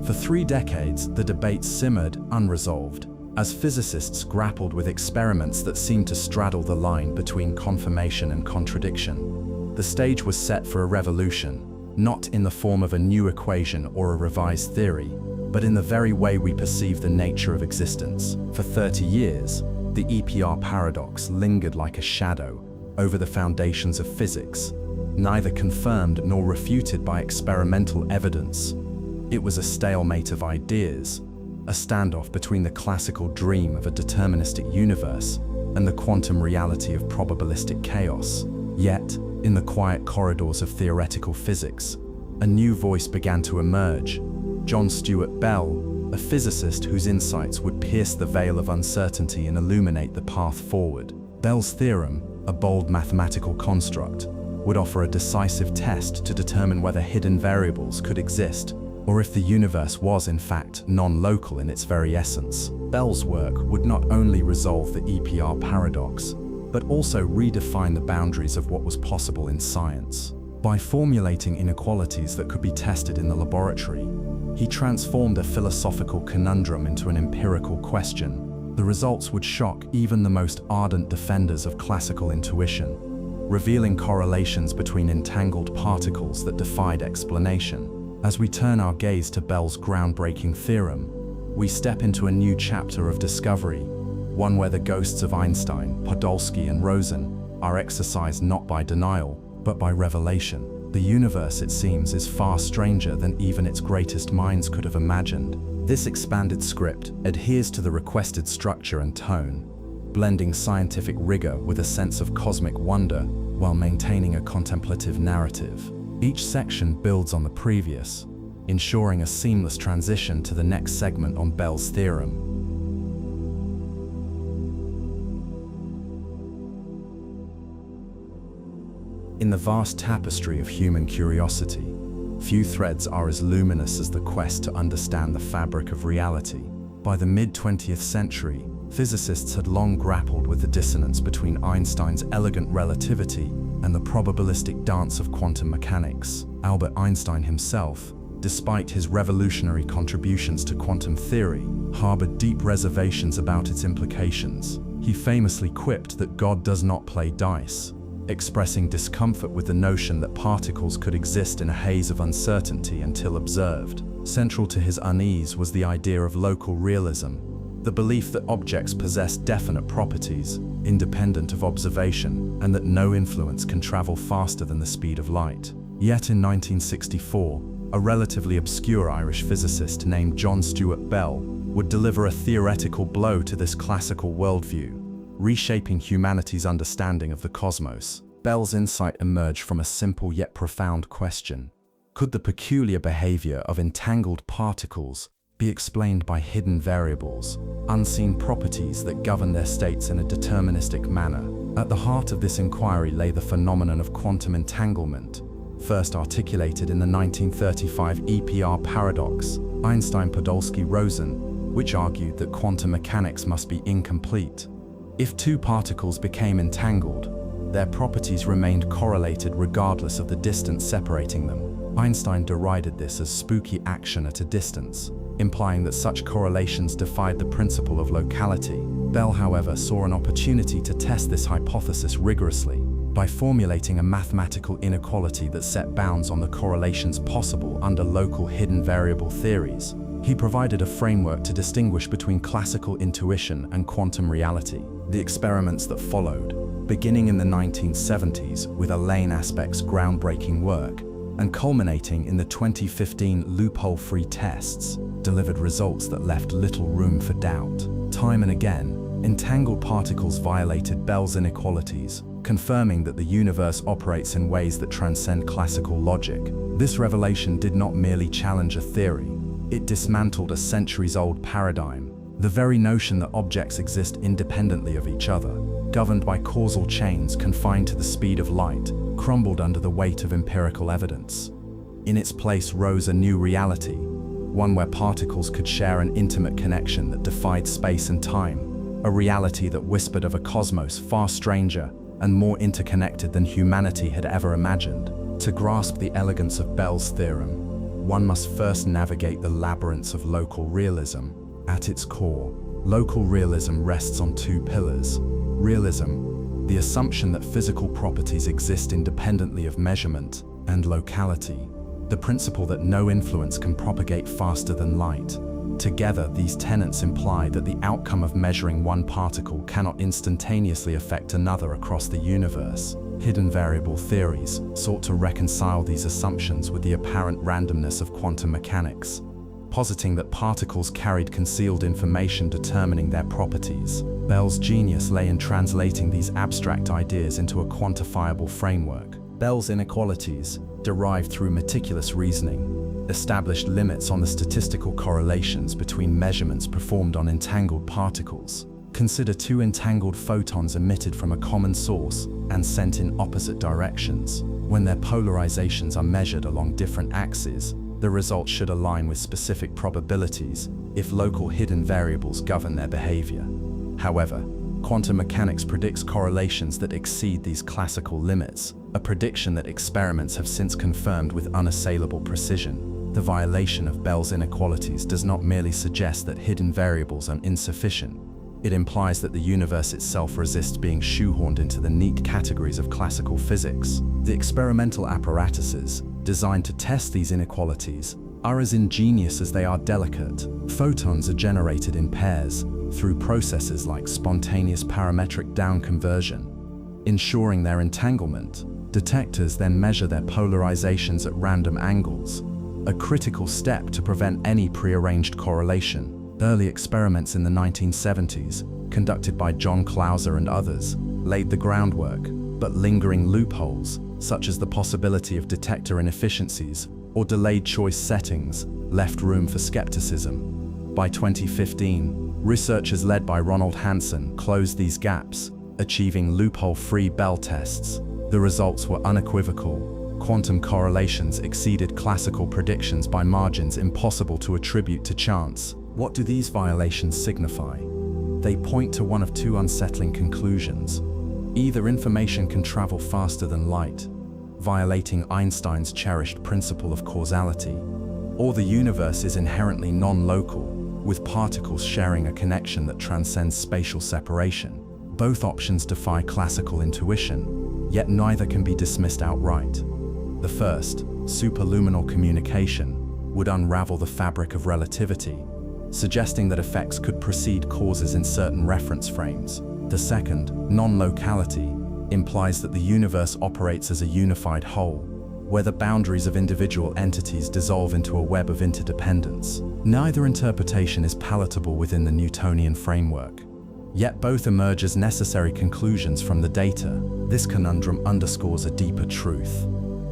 For 3 decades, the debate simmered unresolved, as physicists grappled with experiments that seemed to straddle the line between confirmation and contradiction. The stage was set for a revolution, not in the form of a new equation or a revised theory, but in the very way we perceive the nature of existence. For 30 years, the EPR paradox lingered like a shadow over the foundations of physics, neither confirmed nor refuted by experimental evidence. It was a stalemate of ideas, a standoff between the classical dream of a deterministic universe and the quantum reality of probabilistic chaos. Yet, in the quiet corridors of theoretical physics, a new voice began to emerge. John Stuart Bell, a physicist whose insights would pierce the veil of uncertainty and illuminate the path forward. Bell's theorem, a bold mathematical construct, would offer a decisive test to determine whether hidden variables could exist, or if the universe was in fact non-local in its very essence. Bell's work would not only resolve the EPR paradox, but also redefine the boundaries of what was possible in science. By formulating inequalities that could be tested in the laboratory, he transformed a philosophical conundrum into an empirical question. The results would shock even the most ardent defenders of classical intuition, revealing correlations between entangled particles that defied explanation. As we turn our gaze to Bell's groundbreaking theorem, we step into a new chapter of discovery, one where the ghosts of Einstein, Podolsky, and Rosen are exorcised not by denial, but by revelation. The universe, it seems, is far stranger than even its greatest minds could have imagined. This expanded script adheres to the requested structure and tone, blending scientific rigor with a sense of cosmic wonder while maintaining a contemplative narrative. Each section builds on the previous, ensuring a seamless transition to the next segment on Bell's theorem. In the vast tapestry of human curiosity, few threads are as luminous as the quest to understand the fabric of reality. By the mid-20th century, physicists had long grappled with the dissonance between Einstein's elegant relativity and the probabilistic dance of quantum mechanics. Albert Einstein himself, despite his revolutionary contributions to quantum theory, harbored deep reservations about its implications. He famously quipped that God does not play dice, expressing discomfort with the notion that particles could exist in a haze of uncertainty until observed. Central to his unease was the idea of local realism, the belief that objects possess definite properties, independent of observation, and that no influence can travel faster than the speed of light. Yet in 1964, a relatively obscure Irish physicist named John Stuart Bell would deliver a theoretical blow to this classical worldview, reshaping humanity's understanding of the cosmos. Bell's insight emerged from a simple yet profound question. Could the peculiar behavior of entangled particles be explained by hidden variables, unseen properties that govern their states in a deterministic manner? At the heart of this inquiry lay the phenomenon of quantum entanglement, first articulated in the 1935 EPR paradox, Einstein-Podolsky-Rosen, which argued that quantum mechanics must be incomplete. If two particles became entangled, their properties remained correlated regardless of the distance separating them. Einstein derided this as spooky action at a distance, implying that such correlations defied the principle of locality. Bell, however, saw an opportunity to test this hypothesis rigorously by formulating a mathematical inequality that set bounds on the correlations possible under local hidden variable theories. He provided a framework to distinguish between classical intuition and quantum reality. The experiments that followed, beginning in the 1970s with Elaine Aspect's groundbreaking work and culminating in the 2015 loophole-free tests, delivered results that left little room for doubt. Time and again, entangled particles violated Bell's inequalities, confirming that the universe operates in ways that transcend classical logic. This revelation did not merely challenge a theory, it dismantled a centuries-old paradigm. The very notion that objects exist independently of each other, governed by causal chains confined to the speed of light, crumbled under the weight of empirical evidence. In its place rose a new reality, one where particles could share an intimate connection that defied space and time, a reality that whispered of a cosmos far stranger and more interconnected than humanity had ever imagined. To grasp the elegance of Bell's theorem, one must first navigate the labyrinths of local realism. At its core, local realism rests on two pillars. Realism, the assumption that physical properties exist independently of measurement, and locality, the principle that no influence can propagate faster than light. Together, these tenets imply that the outcome of measuring one particle cannot instantaneously affect another across the universe. Hidden variable theories sought to reconcile these assumptions with the apparent randomness of quantum mechanics, positing that particles carried concealed information determining their properties. Bell's genius lay in translating these abstract ideas into a quantifiable framework. Bell's inequalities, derived through meticulous reasoning, established limits on the statistical correlations between measurements performed on entangled particles. Consider two entangled photons emitted from a common source and sent in opposite directions. When their polarizations are measured along different axes, the results should align with specific probabilities if local hidden variables govern their behavior. However, quantum mechanics predicts correlations that exceed these classical limits, a prediction that experiments have since confirmed with unassailable precision. The violation of Bell's inequalities does not merely suggest that hidden variables are insufficient. It implies that the universe itself resists being shoehorned into the neat categories of classical physics. The experimental apparatuses, designed to test these inequalities are as ingenious as they are delicate. Photons are generated in pairs through processes like spontaneous parametric down conversion, ensuring their entanglement. Detectors then measure their polarizations at random angles, a critical step to prevent any prearranged correlation. Early experiments in the 1970s, conducted by John Clauser and others, laid the groundwork, but lingering loopholes, such as the possibility of detector inefficiencies or delayed choice settings, left room for skepticism. By 2015, researchers led by Ronald Hansen closed these gaps, achieving loophole-free Bell tests. The results were unequivocal. Quantum correlations exceeded classical predictions by margins impossible to attribute to chance. What do these violations signify? They point to one of two unsettling conclusions. Either information can travel faster than light, violating Einstein's cherished principle of causality, or the universe is inherently non-local, with particles sharing a connection that transcends spatial separation. Both options defy classical intuition, yet neither can be dismissed outright. The first, superluminal communication, would unravel the fabric of relativity, suggesting that effects could precede causes in certain reference frames. The second, non-locality, implies that the universe operates as a unified whole, where the boundaries of individual entities dissolve into a web of interdependence. Neither interpretation is palatable within the Newtonian framework, yet both emerge as necessary conclusions from the data. This conundrum underscores a deeper truth.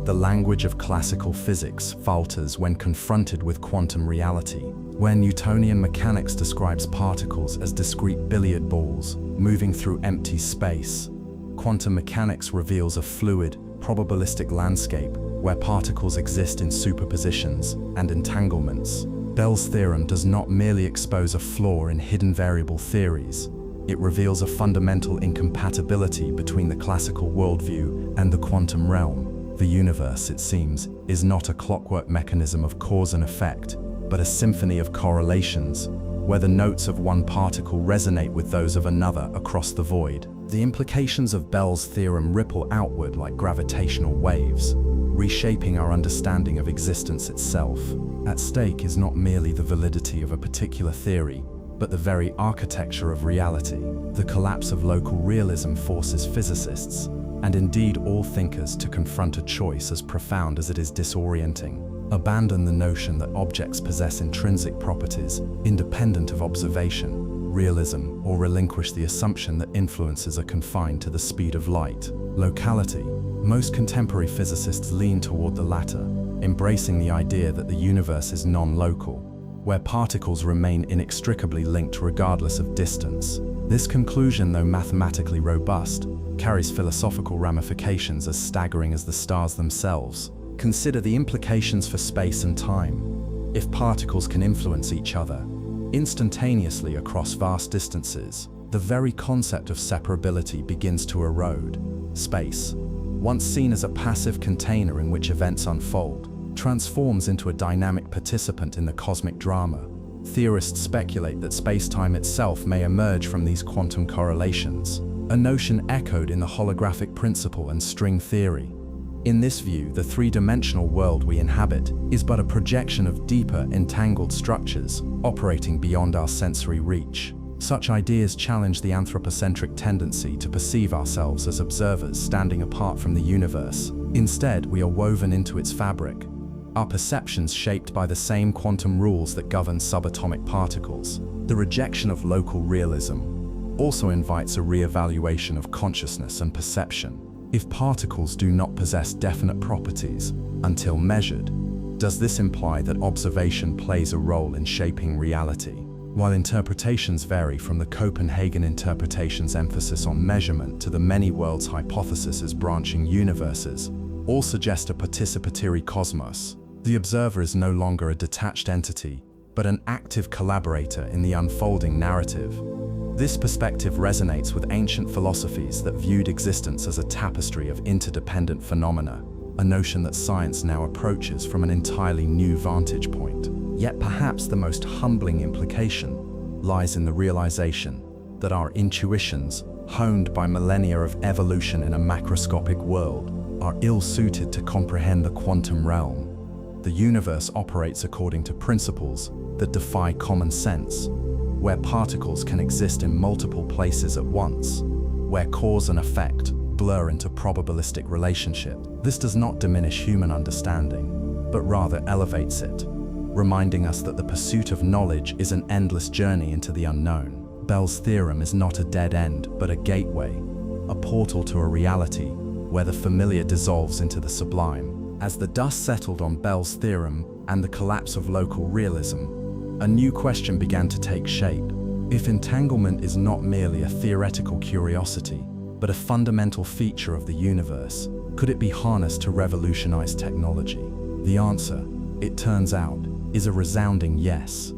The language of classical physics falters when confronted with quantum reality. Where Newtonian mechanics describes particles as discrete billiard balls moving through empty space, quantum mechanics reveals a fluid, probabilistic landscape where particles exist in superpositions and entanglements. Bell's theorem does not merely expose a flaw in hidden variable theories. It reveals a fundamental incompatibility between the classical worldview and the quantum realm. The universe, it seems, is not a clockwork mechanism of cause and effect, but a symphony of correlations, where the notes of one particle resonate with those of another across the void. The implications of Bell's theorem ripple outward like gravitational waves, reshaping our understanding of existence itself. At stake is not merely the validity of a particular theory, but the very architecture of reality. The collapse of local realism forces physicists, and indeed all thinkers, to confront a choice as profound as it is disorienting. Abandon the notion that objects possess intrinsic properties independent of observation, realism, or relinquish the assumption that influences are confined to the speed of light. Locality. Most contemporary physicists lean toward the latter, embracing the idea that the universe is non-local, where particles remain inextricably linked regardless of distance. This conclusion, though mathematically robust, carries philosophical ramifications as staggering as the stars themselves. Consider the implications for space and time. If particles can influence each other instantaneously across vast distances, the very concept of separability begins to erode. Space, once seen as a passive container in which events unfold, transforms into a dynamic participant in the cosmic drama. Theorists speculate that space-time itself may emerge from these quantum correlations, a notion echoed in the holographic principle and string theory. In this view, the three-dimensional world we inhabit is but a projection of deeper, entangled structures operating beyond our sensory reach. Such ideas challenge the anthropocentric tendency to perceive ourselves as observers standing apart from the universe. Instead, we are woven into its fabric, our perceptions shaped by the same quantum rules that govern subatomic particles. The rejection of local realism also invites a re-evaluation of consciousness and perception. If particles do not possess definite properties until measured, does this imply that observation plays a role in shaping reality? While interpretations vary from the Copenhagen interpretation's emphasis on measurement to the many worlds hypothesis as branching universes, all suggest a participatory cosmos. The observer is no longer a detached entity, but an active collaborator in the unfolding narrative. This perspective resonates with ancient philosophies that viewed existence as a tapestry of interdependent phenomena, a notion that science now approaches from an entirely new vantage point. Yet perhaps the most humbling implication lies in the realization that our intuitions, honed by millennia of evolution in a macroscopic world, are ill-suited to comprehend the quantum realm. The universe operates according to principles that defy common sense, where particles can exist in multiple places at once, where cause and effect blur into probabilistic relationship. This does not diminish human understanding, but rather elevates it, reminding us that the pursuit of knowledge is an endless journey into the unknown. Bell's theorem is not a dead end, but a gateway, a portal to a reality where the familiar dissolves into the sublime. As the dust settled on Bell's theorem and the collapse of local realism, a new question began to take shape. If entanglement is not merely a theoretical curiosity, but a fundamental feature of the universe, could it be harnessed to revolutionize technology? The answer, it turns out, is a resounding yes.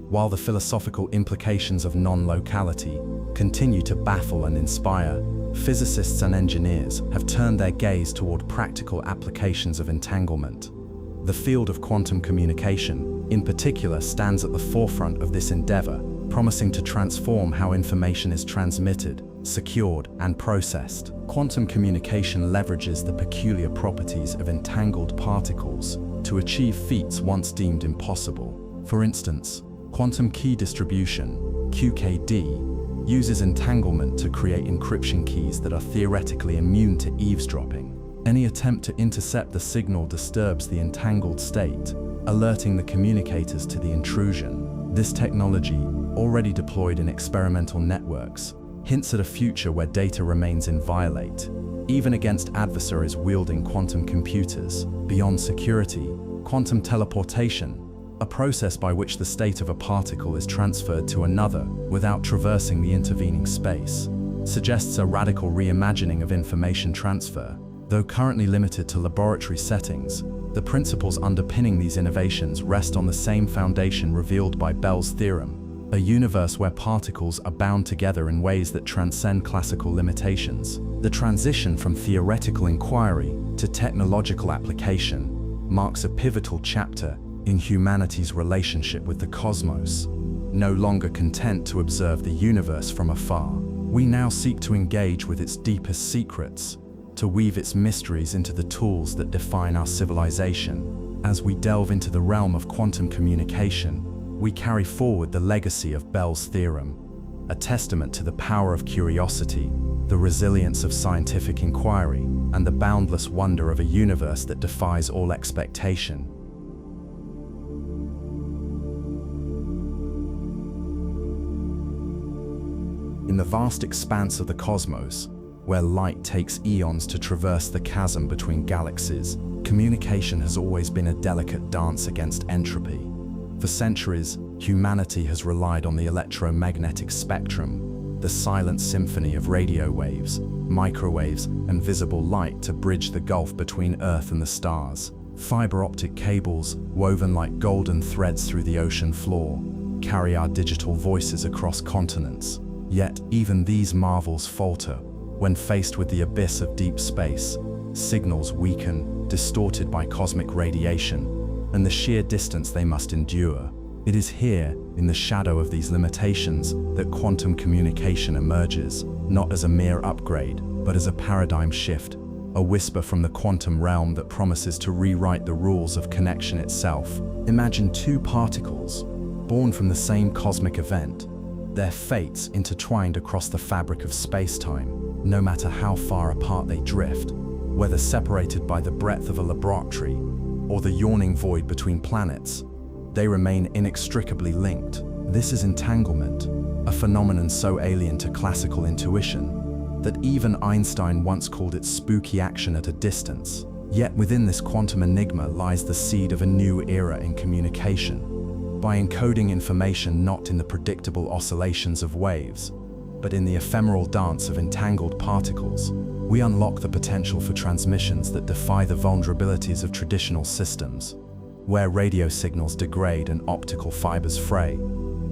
While the philosophical implications of non-locality continue to baffle and inspire, physicists and engineers have turned their gaze toward practical applications of entanglement. The field of quantum communication, in particular, stands at the forefront of this endeavor, promising to transform how information is transmitted, secured, and processed. Quantum communication leverages the peculiar properties of entangled particles to achieve feats once deemed impossible. For instance, quantum key distribution, QKD, uses entanglement to create encryption keys that are theoretically immune to eavesdropping. Any attempt to intercept the signal disturbs the entangled state, alerting the communicators to the intrusion. This technology, already deployed in experimental networks, hints at a future where data remains inviolate, even against adversaries wielding quantum computers. Beyond security, quantum teleportation, a process by which the state of a particle is transferred to another without traversing the intervening space, suggests a radical reimagining of information transfer. Though currently limited to laboratory settings, the principles underpinning these innovations rest on the same foundation revealed by Bell's theorem, a universe where particles are bound together in ways that transcend classical limitations. The transition from theoretical inquiry to technological application marks a pivotal chapter in humanity's relationship with the cosmos. No longer content to observe the universe from afar, we now seek to engage with its deepest secrets, to weave its mysteries into the tools that define our civilization. As we delve into the realm of quantum communication, we carry forward the legacy of Bell's theorem, a testament to the power of curiosity, the resilience of scientific inquiry, and the boundless wonder of a universe that defies all expectation. In the vast expanse of the cosmos, where light takes eons to traverse the chasm between galaxies, communication has always been a delicate dance against entropy. For centuries, humanity has relied on the electromagnetic spectrum, the silent symphony of radio waves, microwaves, and visible light to bridge the gulf between Earth and the stars. Fiber optic cables, woven like golden threads through the ocean floor, carry our digital voices across continents. Yet, even these marvels falter when faced with the abyss of deep space. Signals weaken, distorted by cosmic radiation, and the sheer distance they must endure. It is here, in the shadow of these limitations, that quantum communication emerges, not as a mere upgrade, but as a paradigm shift, a whisper from the quantum realm that promises to rewrite the rules of connection itself. Imagine two particles, born from the same cosmic event, their fates intertwined across the fabric of space-time. No matter how far apart they drift, whether separated by the breadth of a laboratory or the yawning void between planets, they remain inextricably linked. This is entanglement, a phenomenon so alien to classical intuition that even Einstein once called it spooky action at a distance. Yet within this quantum enigma lies the seed of a new era in communication. By encoding information not in the predictable oscillations of waves, but in the ephemeral dance of entangled particles, we unlock the potential for transmissions that defy the vulnerabilities of traditional systems. Where radio signals degrade and optical fibers fray,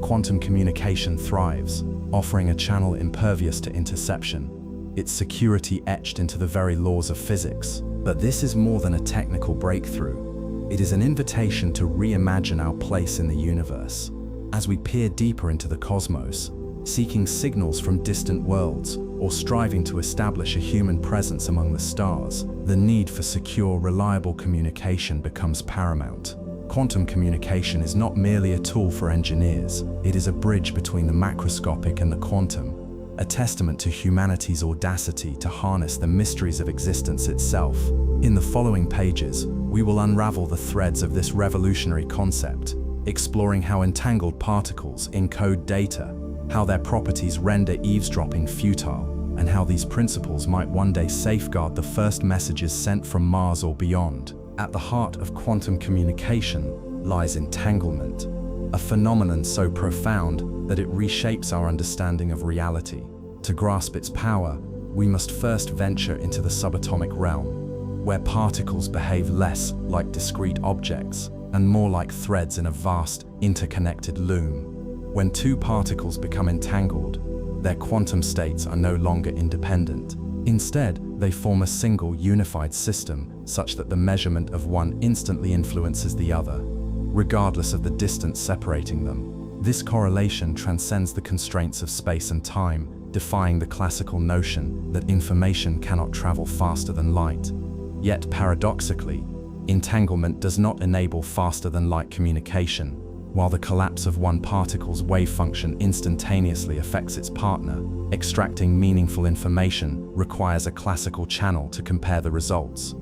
quantum communication thrives, offering a channel impervious to interception, its security etched into the very laws of physics. But this is more than a technical breakthrough. It is an invitation to reimagine our place in the universe. As we peer deeper into the cosmos, seeking signals from distant worlds, or striving to establish a human presence among the stars, the need for secure, reliable communication becomes paramount. Quantum communication is not merely a tool for engineers, it is a bridge between the macroscopic and the quantum, a testament to humanity's audacity to harness the mysteries of existence itself. In the following pages, we will unravel the threads of this revolutionary concept, exploring how entangled particles encode data, how their properties render eavesdropping futile, and how these principles might one day safeguard the first messages sent from Mars or beyond. At the heart of quantum communication lies entanglement, a phenomenon so profound that it reshapes our understanding of reality. To grasp its power, we must first venture into the subatomic realm, where particles behave less like discrete objects and more like threads in a vast, interconnected loom. When two particles become entangled, their quantum states are no longer independent. Instead, they form a single, unified system, such that the measurement of one instantly influences the other, regardless of the distance separating them. This correlation transcends the constraints of space and time, defying the classical notion that information cannot travel faster than light. Yet, paradoxically, entanglement does not enable faster-than-light communication. While the collapse of one particle's wave function instantaneously affects its partner, extracting meaningful information requires a classical channel to compare the results,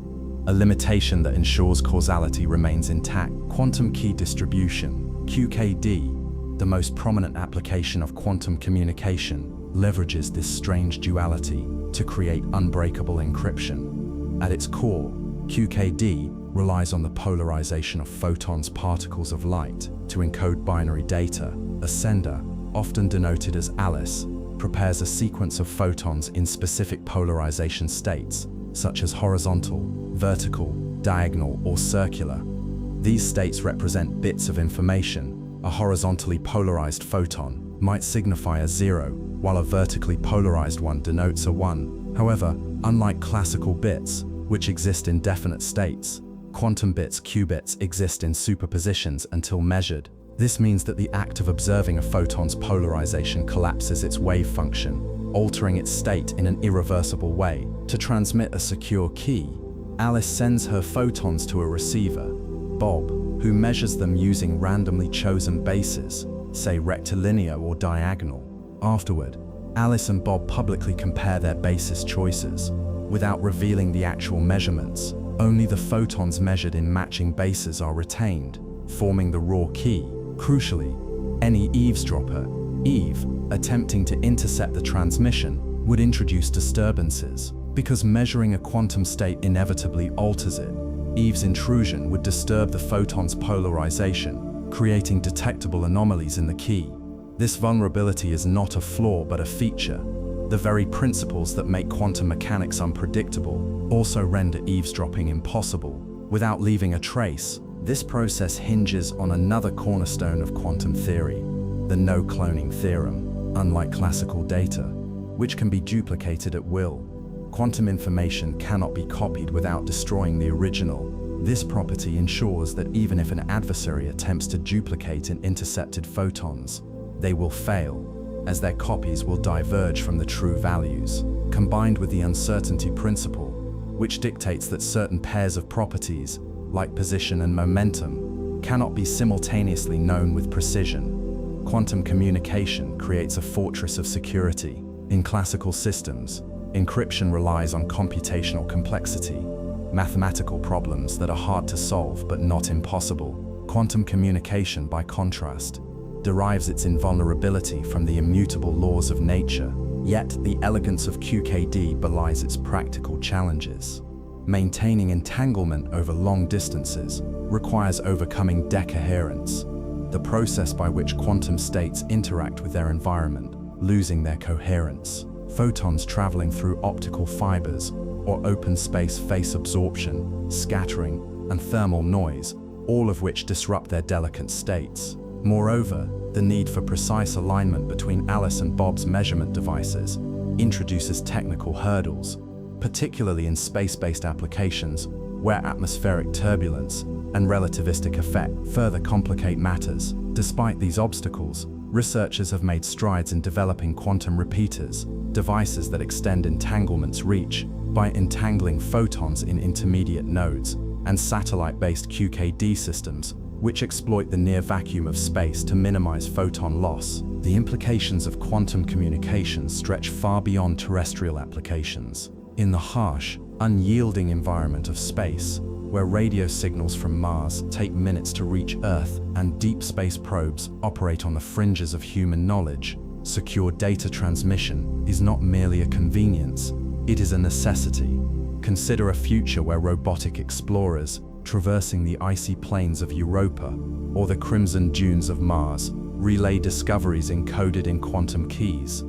a limitation that ensures causality remains intact. Quantum key distribution, QKD, the most prominent application of quantum communication, leverages this strange duality to create unbreakable encryption. At its core, QKD relies on the polarization of photons, particles of light, to encode binary data. A sender, often denoted as Alice, prepares a sequence of photons in specific polarization states, such as horizontal, vertical, diagonal, or circular. These states represent bits of information. A horizontally polarized photon might signify a 0, while a vertically polarized one denotes a 1. However, unlike classical bits, which exist in definite states, quantum bits, qubits, exist in superpositions until measured. This means that the act of observing a photon's polarization collapses its wave function, altering its state in an irreversible way. To transmit a secure key, Alice sends her photons to a receiver, Bob, who measures them using randomly chosen bases, say rectilinear or diagonal. Afterward, Alice and Bob publicly compare their basis choices, without revealing the actual measurements. Only the photons measured in matching bases are retained, forming the raw key. Crucially, any eavesdropper, Eve, attempting to intercept the transmission would introduce disturbances. Because measuring a quantum state inevitably alters it, Eve's intrusion would disturb the photon's polarization, creating detectable anomalies in the key. This vulnerability is not a flaw but a feature. The very principles that make quantum mechanics unpredictable also render eavesdropping impossible. Without leaving a trace, this process hinges on another cornerstone of quantum theory, the no-cloning theorem. Unlike classical data, which can be duplicated at will, quantum information cannot be copied without destroying the original. This property ensures that even if an adversary attempts to duplicate an intercepted photons, they will fail, as their copies will diverge from the true values. Combined with the uncertainty principle, which dictates that certain pairs of properties, like position and momentum, cannot be simultaneously known with precision, quantum communication creates a fortress of security. In classical systems, encryption relies on computational complexity, mathematical problems that are hard to solve but not impossible. Quantum communication, by contrast, derives its invulnerability from the immutable laws of nature, yet the elegance of QKD belies its practical challenges. Maintaining entanglement over long distances requires overcoming decoherence, the process by which quantum states interact with their environment, losing their coherence. Photons traveling through optical fibers or open space face absorption, scattering, and thermal noise, all of which disrupt their delicate states. Moreover, the need for precise alignment between Alice and Bob's measurement devices introduces technical hurdles, particularly in space-based applications where atmospheric turbulence and relativistic effect further complicate matters. Despite these obstacles, researchers have made strides in developing quantum repeaters, devices that extend entanglement's reach by entangling photons in intermediate nodes, and satellite-based QKD systems, which exploit the near vacuum of space to minimize photon loss. The implications of quantum communication stretch far beyond terrestrial applications. In the harsh, unyielding environment of space, where radio signals from Mars take minutes to reach Earth and deep space probes operate on the fringes of human knowledge, secure data transmission is not merely a convenience, it is a necessity. Consider a future where robotic explorers, traversing the icy plains of Europa or the crimson dunes of Mars, relay discoveries encoded in quantum keys.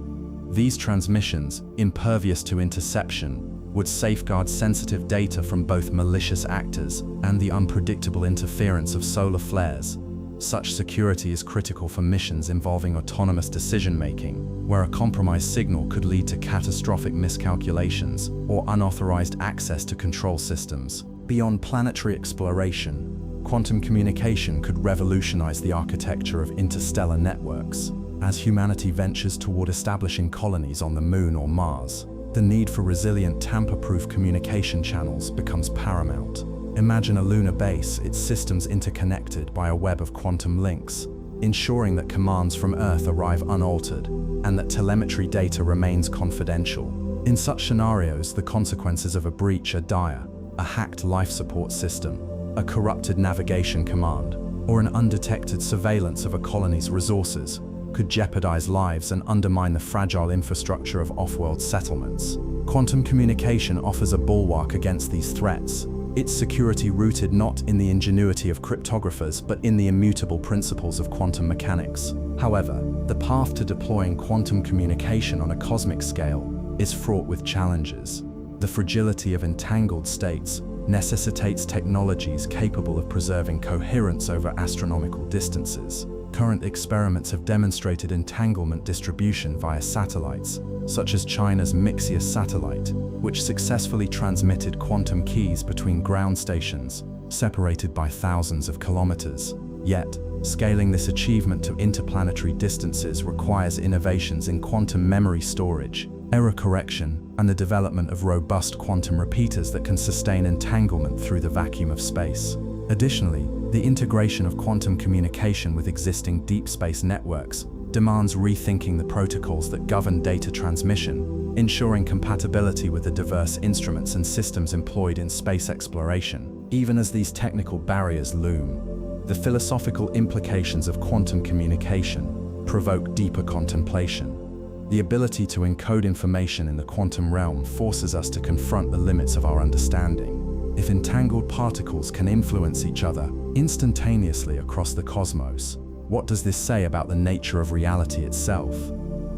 These transmissions, impervious to interception, would safeguard sensitive data from both malicious actors and the unpredictable interference of solar flares. Such security is critical for missions involving autonomous decision-making, where a compromised signal could lead to catastrophic miscalculations or unauthorized access to control systems. Beyond planetary exploration, quantum communication could revolutionize the architecture of interstellar networks. As humanity ventures toward establishing colonies on the Moon or Mars, the need for resilient, tamper-proof communication channels becomes paramount. Imagine a lunar base, its systems interconnected by a web of quantum links, ensuring that commands from Earth arrive unaltered and that telemetry data remains confidential. In such scenarios, the consequences of a breach are dire. A hacked life support system, a corrupted navigation command, or an undetected surveillance of a colony's resources could jeopardize lives and undermine the fragile infrastructure of off-world settlements. Quantum communication offers a bulwark against these threats, its security rooted not in the ingenuity of cryptographers but in the immutable principles of quantum mechanics. However, the path to deploying quantum communication on a cosmic scale is fraught with challenges. The fragility of entangled states necessitates technologies capable of preserving coherence over astronomical distances. Current experiments have demonstrated entanglement distribution via satellites, such as China's Mixius satellite, which successfully transmitted quantum keys between ground stations, separated by thousands of kilometers. Yet, scaling this achievement to interplanetary distances requires innovations in quantum memory storage, error correction, and the development of robust quantum repeaters that can sustain entanglement through the vacuum of space. Additionally, the integration of quantum communication with existing deep space networks demands rethinking the protocols that govern data transmission, ensuring compatibility with the diverse instruments and systems employed in space exploration. Even as these technical barriers loom, the philosophical implications of quantum communication provoke deeper contemplation. The ability to encode information in the quantum realm forces us to confront the limits of our understanding. If entangled particles can influence each other instantaneously across the cosmos, what does this say about the nature of reality itself?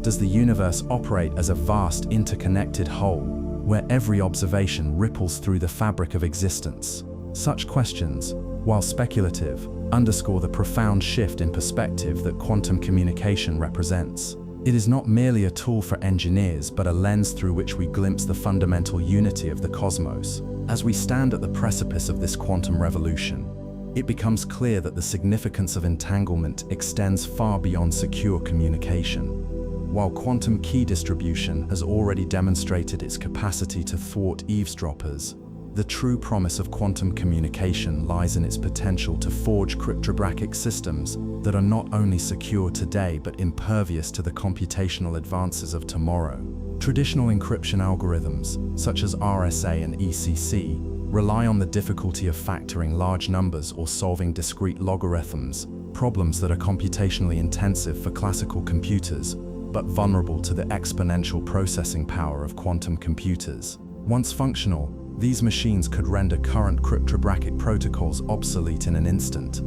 Does the universe operate as a vast interconnected whole, where every observation ripples through the fabric of existence? Such questions, while speculative, underscore the profound shift in perspective that quantum communication represents. It is not merely a tool for engineers, but a lens through which we glimpse the fundamental unity of the cosmos. As we stand at the precipice of this quantum revolution, it becomes clear that the significance of entanglement extends far beyond secure communication. While quantum key distribution has already demonstrated its capacity to thwart eavesdroppers, the true promise of quantum communication lies in its potential to forge cryptographic systems that are not only secure today but impervious to the computational advances of tomorrow. Traditional encryption algorithms, such as RSA and ECC, rely on the difficulty of factoring large numbers or solving discrete logarithms, problems that are computationally intensive for classical computers, but vulnerable to the exponential processing power of quantum computers. Once functional, these machines could render current cryptographic protocols obsolete in an instant,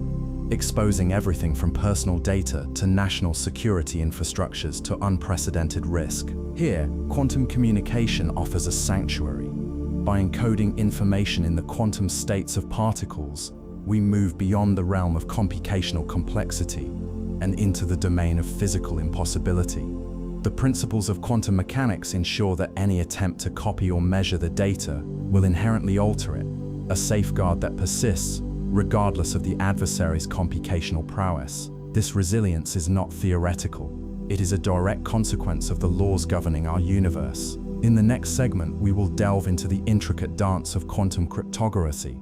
exposing everything from personal data to national security infrastructures to unprecedented risk. Here, quantum communication offers a sanctuary. By encoding information in the quantum states of particles, we move beyond the realm of computational complexity and into the domain of physical impossibility. The principles of quantum mechanics ensure that any attempt to copy or measure the data will inherently alter it, a safeguard that persists regardless of the adversary's computational prowess. This resilience is not theoretical, It is a direct consequence of the laws governing our universe. In the next segment, we will delve into the intricate dance of quantum cryptography,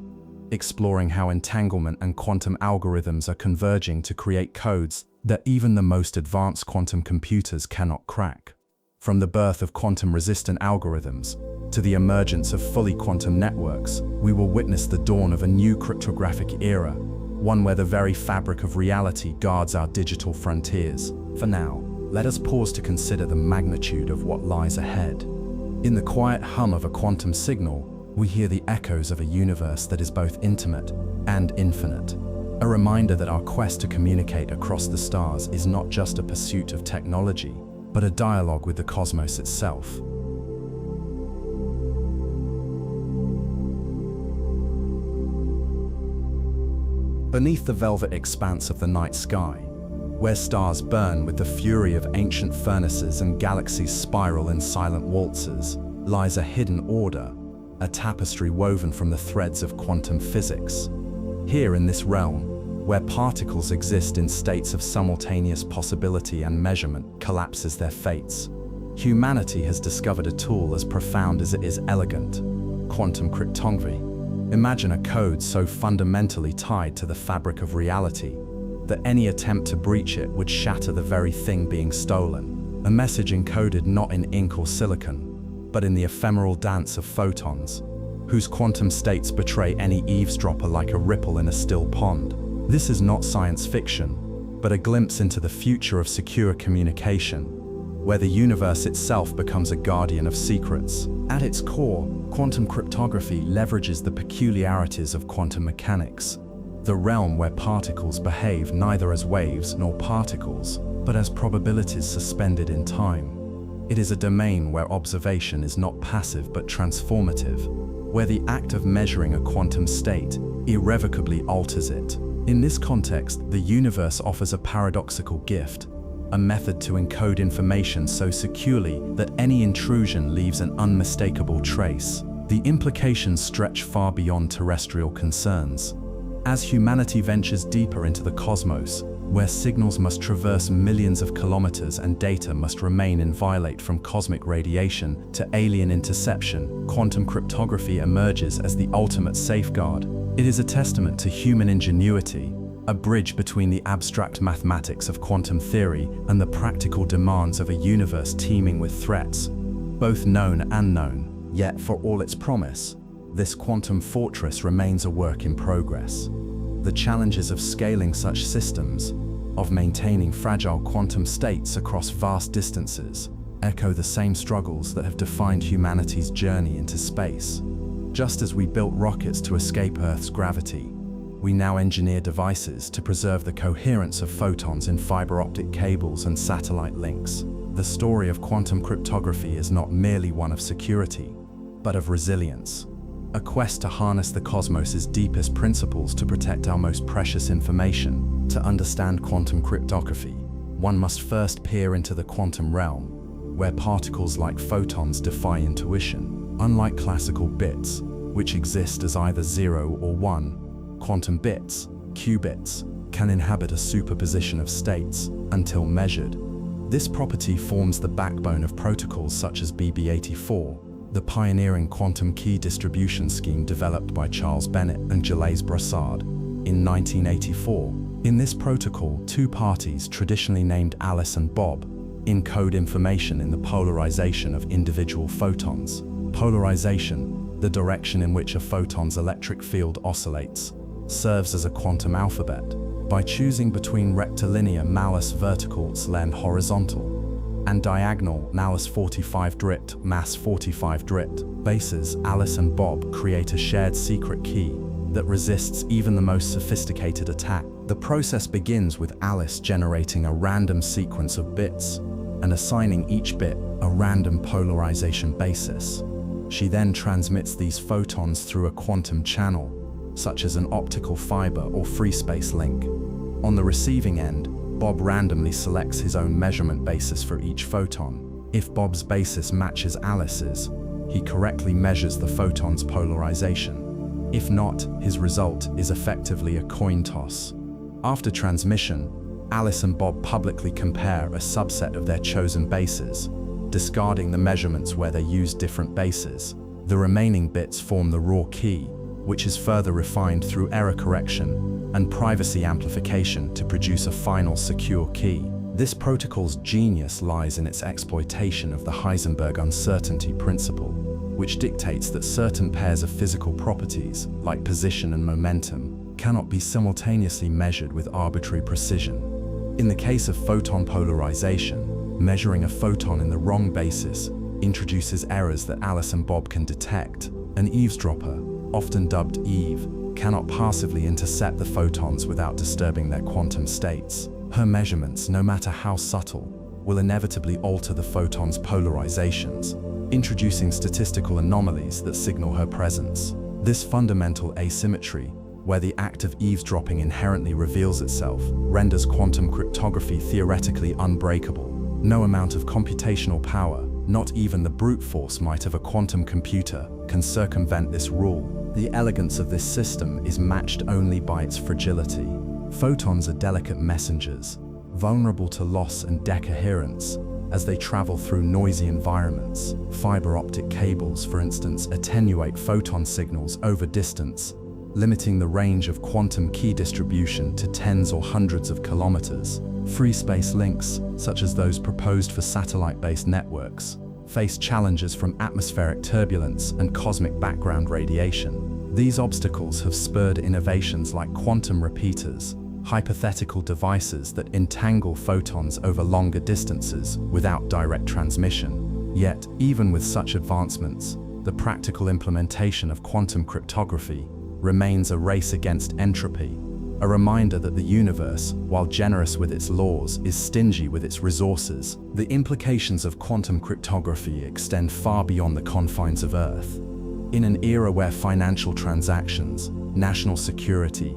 exploring how entanglement and quantum algorithms are converging to create codes that even the most advanced quantum computers cannot crack. From the birth of quantum-resistant algorithms to the emergence of fully quantum networks, we will witness the dawn of a new cryptographic era, one where the very fabric of reality guards our digital frontiers. For now, let us pause to consider the magnitude of what lies ahead. In the quiet hum of a quantum signal, we hear the echoes of a universe that is both intimate and infinite. A reminder that our quest to communicate across the stars is not just a pursuit of technology, but a dialogue with the cosmos itself. Beneath the velvet expanse of the night sky, where stars burn with the fury of ancient furnaces and galaxies spiral in silent waltzes, lies a hidden order, a tapestry woven from the threads of quantum physics. Here in this realm, where particles exist in states of simultaneous possibility and measurement collapses their fates, humanity has discovered a tool as profound as it is elegant: quantum cryptography. Imagine a code so fundamentally tied to the fabric of reality that any attempt to breach it would shatter the very thing being stolen. A message encoded not in ink or silicon, but in the ephemeral dance of photons, whose quantum states betray any eavesdropper like a ripple in a still pond. This is not science fiction, but a glimpse into the future of secure communication, where the universe itself becomes a guardian of secrets. At its core, quantum cryptography leverages the peculiarities of quantum mechanics, the realm where particles behave neither as waves nor particles, but as probabilities suspended in time. It is a domain where observation is not passive but transformative, where the act of measuring a quantum state irrevocably alters it. In this context, the universe offers a paradoxical gift, a method to encode information so securely that any intrusion leaves an unmistakable trace. The implications stretch far beyond terrestrial concerns. As humanity ventures deeper into the cosmos, where signals must traverse millions of kilometers and data must remain inviolate from cosmic radiation to alien interception, quantum cryptography emerges as the ultimate safeguard. It is a testament to human ingenuity, a bridge between the abstract mathematics of quantum theory and the practical demands of a universe teeming with threats, both known and unknown. Yet, for all its promise, this quantum fortress remains a work in progress. The challenges of scaling such systems, of maintaining fragile quantum states across vast distances, echo the same struggles that have defined humanity's journey into space. Just as we built rockets to escape Earth's gravity, we now engineer devices to preserve the coherence of photons in fiber optic cables and satellite links. The story of quantum cryptography is not merely one of security, but of resilience. A quest to harness the cosmos's deepest principles to protect our most precious information. To understand quantum cryptography, one must first peer into the quantum realm, where particles like photons defy intuition. Unlike classical bits, which exist as either 0 or 1, quantum bits, qubits, can inhabit a superposition of states until measured. This property forms the backbone of protocols such as BB84, the pioneering quantum key distribution scheme developed by Charles Bennett and Gilles Brassard in 1984. In this protocol, two parties, traditionally named Alice and Bob, encode information in the polarization of individual photons. Polarization, the direction in which a photon's electric field oscillates, serves as a quantum alphabet. By choosing between rectilinear malus verticals lend horizontal and diagonal malus 45 drift mass 45 drift bases, Alice and Bob create a shared secret key that resists even the most sophisticated attack. The process begins with Alice generating a random sequence of bits and assigning each bit a random polarization basis. She then transmits these photons through a quantum channel, such as an optical fiber or free space link. On the receiving end, Bob randomly selects his own measurement basis for each photon. If Bob's basis matches Alice's, he correctly measures the photon's polarization. If not, his result is effectively a coin toss. After transmission, Alice and Bob publicly compare a subset of their chosen bases, discarding the measurements where they use different bases. The remaining bits form the raw key, which is further refined through error correction and privacy amplification to produce a final secure key. This protocol's genius lies in its exploitation of the Heisenberg uncertainty principle, which dictates that certain pairs of physical properties, like position and momentum, cannot be simultaneously measured with arbitrary precision. In the case of photon polarization, measuring a photon in the wrong basis introduces errors that Alice and Bob can detect. An eavesdropper, often dubbed Eve, cannot passively intercept the photons without disturbing their quantum states. Her measurements, no matter how subtle, will inevitably alter the photon's polarizations, introducing statistical anomalies that signal her presence. This fundamental asymmetry, where the act of eavesdropping inherently reveals itself, renders quantum cryptography theoretically unbreakable. No amount of computational power, not even the brute force might of a quantum computer, can circumvent this rule. The elegance of this system is matched only by its fragility. Photons are delicate messengers, vulnerable to loss and decoherence as they travel through noisy environments. Fiber optic cables, for instance, attenuate photon signals over distance, limiting the range of quantum key distribution to tens or hundreds of kilometers. Free space links, such as those proposed for satellite-based networks, face challenges from atmospheric turbulence and cosmic background radiation. These obstacles have spurred innovations like quantum repeaters, hypothetical devices that entangle photons over longer distances without direct transmission. Yet, even with such advancements, the practical implementation of quantum cryptography remains a race against entropy, a reminder that the universe, while generous with its laws, is stingy with its resources. The implications of quantum cryptography extend far beyond the confines of Earth. In an era where financial transactions, national security,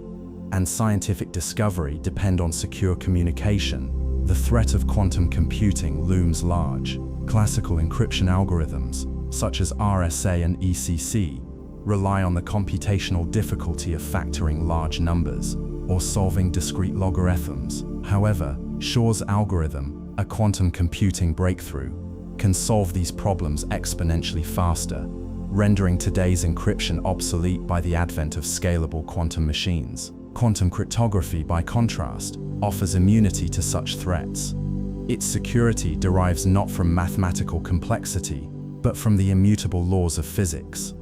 and scientific discovery depend on secure communication, the threat of quantum computing looms large. Classical encryption algorithms, such as RSA and ECC, rely on the computational difficulty of factoring large numbers or solving discrete logarithms. However, Shor's algorithm, a quantum computing breakthrough, can solve these problems exponentially faster, rendering today's encryption obsolete by the advent of scalable quantum machines. Quantum cryptography, by contrast, offers immunity to such threats. Its security derives not from mathematical complexity, but from the immutable laws of physics.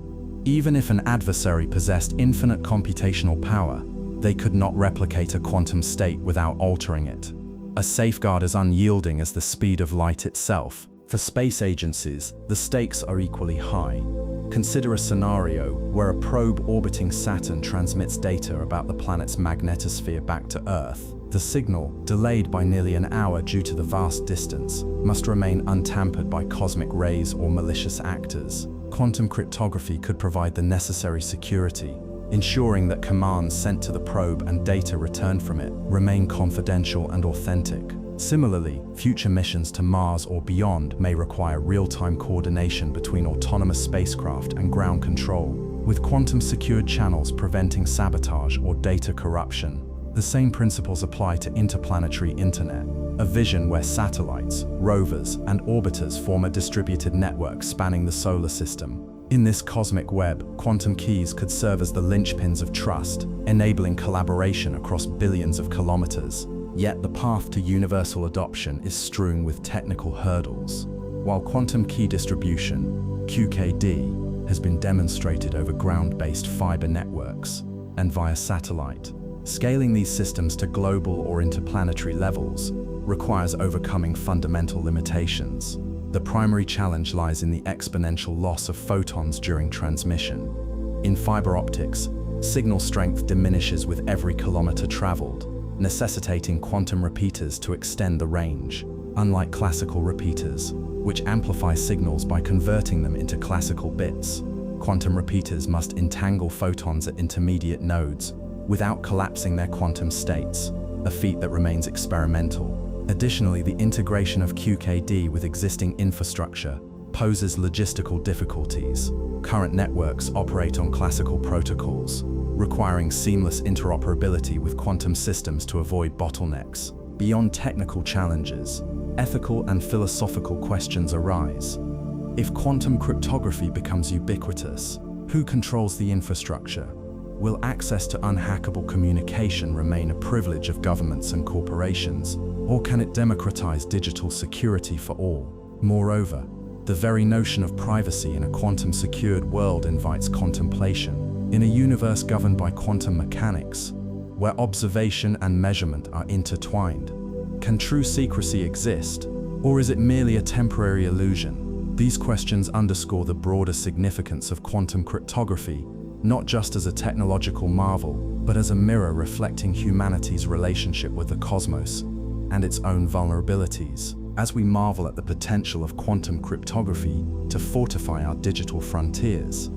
Even if an adversary possessed infinite computational power, they could not replicate a quantum state without altering it. A safeguard as unyielding as the speed of light itself. For space agencies, the stakes are equally high. Consider a scenario where a probe orbiting Saturn transmits data about the planet's magnetosphere back to Earth. The signal, delayed by nearly an hour due to the vast distance, must remain untampered by cosmic rays or malicious actors. Quantum cryptography could provide the necessary security, ensuring that commands sent to the probe and data returned from it remain confidential and authentic. Similarly, future missions to Mars or beyond may require real-time coordination between autonomous spacecraft and ground control, with quantum-secured channels preventing sabotage or data corruption. The same principles apply to interplanetary internet, a vision where satellites, rovers, and orbiters form a distributed network spanning the solar system. In this cosmic web, quantum keys could serve as the linchpins of trust, enabling collaboration across billions of kilometers. Yet the path to universal adoption is strewn with technical hurdles. While quantum key distribution, QKD, has been demonstrated over ground-based fiber networks and via satellite, scaling these systems to global or interplanetary levels requires overcoming fundamental limitations. The primary challenge lies in the exponential loss of photons during transmission. In fiber optics, signal strength diminishes with every kilometer traveled, necessitating quantum repeaters to extend the range. Unlike classical repeaters, which amplify signals by converting them into classical bits, quantum repeaters must entangle photons at intermediate nodes without collapsing their quantum states, a feat that remains experimental. Additionally, the integration of QKD with existing infrastructure poses logistical difficulties. Current networks operate on classical protocols, requiring seamless interoperability with quantum systems to avoid bottlenecks. Beyond technical challenges, ethical and philosophical questions arise. If quantum cryptography becomes ubiquitous, who controls the infrastructure? Will access to unhackable communication remain a privilege of governments and corporations, or can it democratize digital security for all? Moreover, the very notion of privacy in a quantum-secured world invites contemplation. In a universe governed by quantum mechanics, where observation and measurement are intertwined, can true secrecy exist, or is it merely a temporary illusion? These questions underscore the broader significance of quantum cryptography, not just as a technological marvel, but as a mirror reflecting humanity's relationship with the cosmos and its own vulnerabilities. As we marvel at the potential of quantum cryptography to fortify our digital frontiers,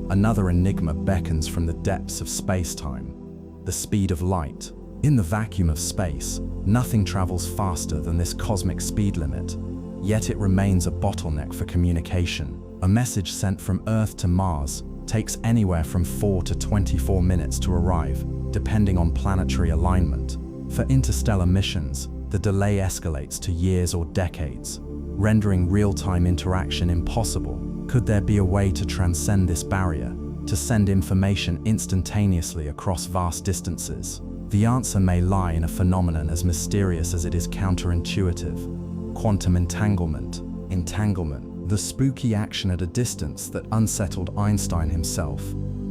another enigma beckons from the depths of space-time: the speed of light. In the vacuum of space, nothing travels faster than this cosmic speed limit, yet it remains a bottleneck for communication. A message sent from Earth to Mars takes anywhere from 4 to 24 minutes to arrive, depending on planetary alignment. For interstellar missions, the delay escalates to years or decades, rendering real-time interaction impossible. Could there be a way to transcend this barrier, to send information instantaneously across vast distances? The answer may lie in a phenomenon as mysterious as it is counterintuitive: quantum entanglement. Entanglement, the spooky action at a distance that unsettled Einstein himself,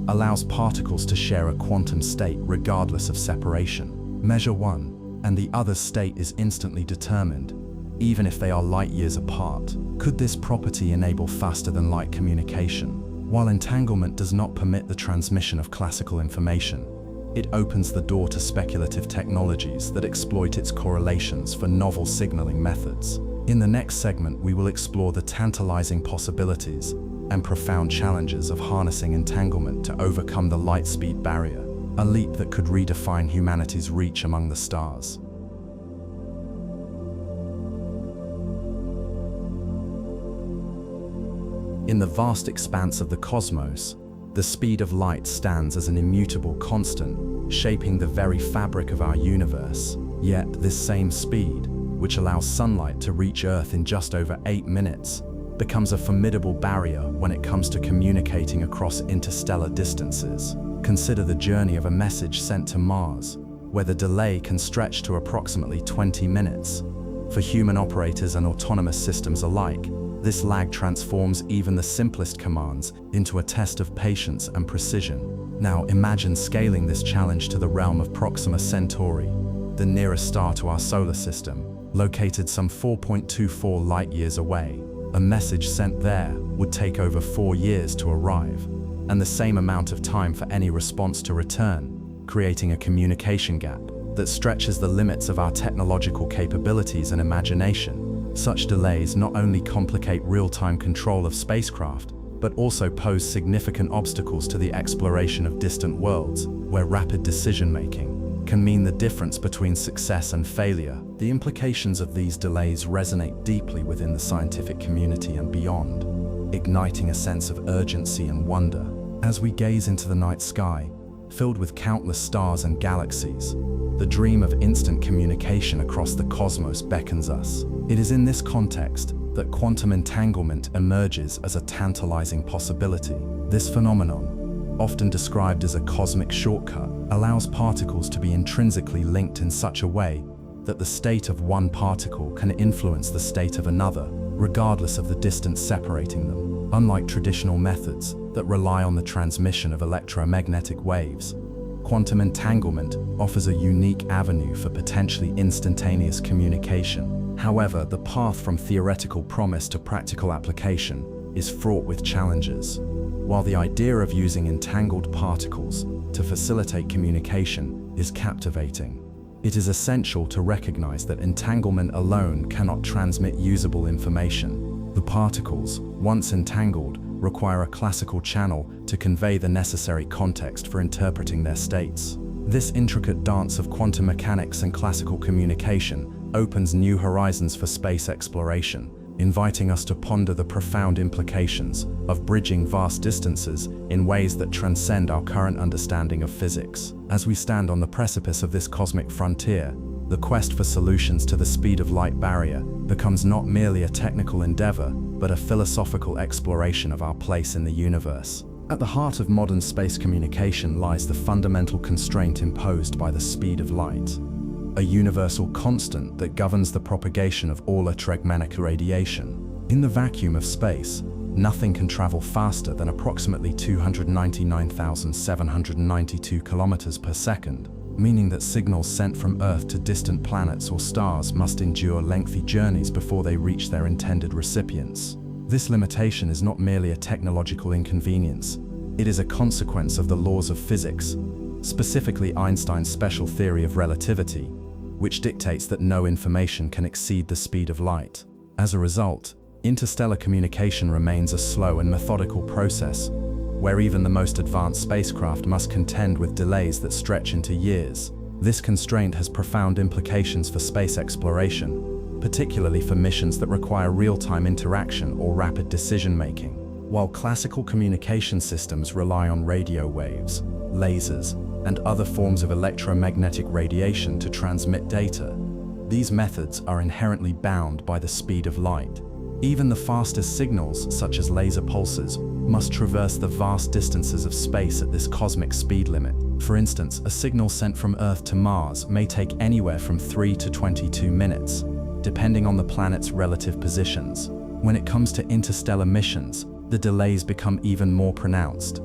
allows particles to share a quantum state regardless of separation. Measure one, and the other's state is instantly determined, even if they are light years apart. Could this property enable faster-than-light communication? While entanglement does not permit the transmission of classical information, it opens the door to speculative technologies that exploit its correlations for novel signaling methods. In the next segment, we will explore the tantalizing possibilities and profound challenges of harnessing entanglement to overcome the light-speed barrier, a leap that could redefine humanity's reach among the stars. In the vast expanse of the cosmos, the speed of light stands as an immutable constant, shaping the very fabric of our universe. Yet this same speed, which allows sunlight to reach Earth in just over 8 minutes, becomes a formidable barrier when it comes to communicating across interstellar distances. Consider the journey of a message sent to Mars, where the delay can stretch to approximately 20 minutes. For human operators and autonomous systems alike, this lag transforms even the simplest commands into a test of patience and precision. Now imagine scaling this challenge to the realm of Proxima Centauri, the nearest star to our solar system, located some 4.24 light-years away. A message sent there would take over 4 years to arrive, and the same amount of time for any response to return, creating a communication gap that stretches the limits of our technological capabilities and imagination. Such delays not only complicate real-time control of spacecraft, but also pose significant obstacles to the exploration of distant worlds, where rapid decision-making can mean the difference between success and failure. The implications of these delays resonate deeply within the scientific community and beyond, igniting a sense of urgency and wonder. As we gaze into the night sky, filled with countless stars and galaxies, the dream of instant communication across the cosmos beckons us. It is in this context that quantum entanglement emerges as a tantalizing possibility. This phenomenon, often described as a cosmic shortcut, allows particles to be intrinsically linked in such a way that the state of one particle can influence the state of another, regardless of the distance separating them. Unlike traditional methods that rely on the transmission of electromagnetic waves, quantum entanglement offers a unique avenue for potentially instantaneous communication. However, the path from theoretical promise to practical application is fraught with challenges. While the idea of using entangled particles to facilitate communication is captivating, it is essential to recognize that entanglement alone cannot transmit usable information. The particles, once entangled, require a classical channel to convey the necessary context for interpreting their states. This intricate dance of quantum mechanics and classical communication opens new horizons for space exploration, inviting us to ponder the profound implications of bridging vast distances in ways that transcend our current understanding of physics. As we stand on the precipice of this cosmic frontier, the quest for solutions to the speed of light barrier becomes not merely a technical endeavor, but a philosophical exploration of our place in the universe. At the heart of modern space communication lies the fundamental constraint imposed by the speed of light, a universal constant that governs the propagation of all electromagnetic radiation. In the vacuum of space, nothing can travel faster than approximately 299,792 kilometers per second, meaning that signals sent from Earth to distant planets or stars must endure lengthy journeys before they reach their intended recipients. This limitation is not merely a technological inconvenience, it is a consequence of the laws of physics, specifically Einstein's special theory of relativity, which dictates that no information can exceed the speed of light. As a result, interstellar communication remains a slow and methodical process, where even the most advanced spacecraft must contend with delays that stretch into years. This constraint has profound implications for space exploration, particularly for missions that require real-time interaction or rapid decision-making. While classical communication systems rely on radio waves, lasers, and other forms of electromagnetic radiation to transmit data, these methods are inherently bound by the speed of light. Even the fastest signals, such as laser pulses, must traverse the vast distances of space at this cosmic speed limit. For instance, a signal sent from Earth to Mars may take anywhere from 3 to 22 minutes, depending on the planet's relative positions. When it comes to interstellar missions, the delays become even more pronounced.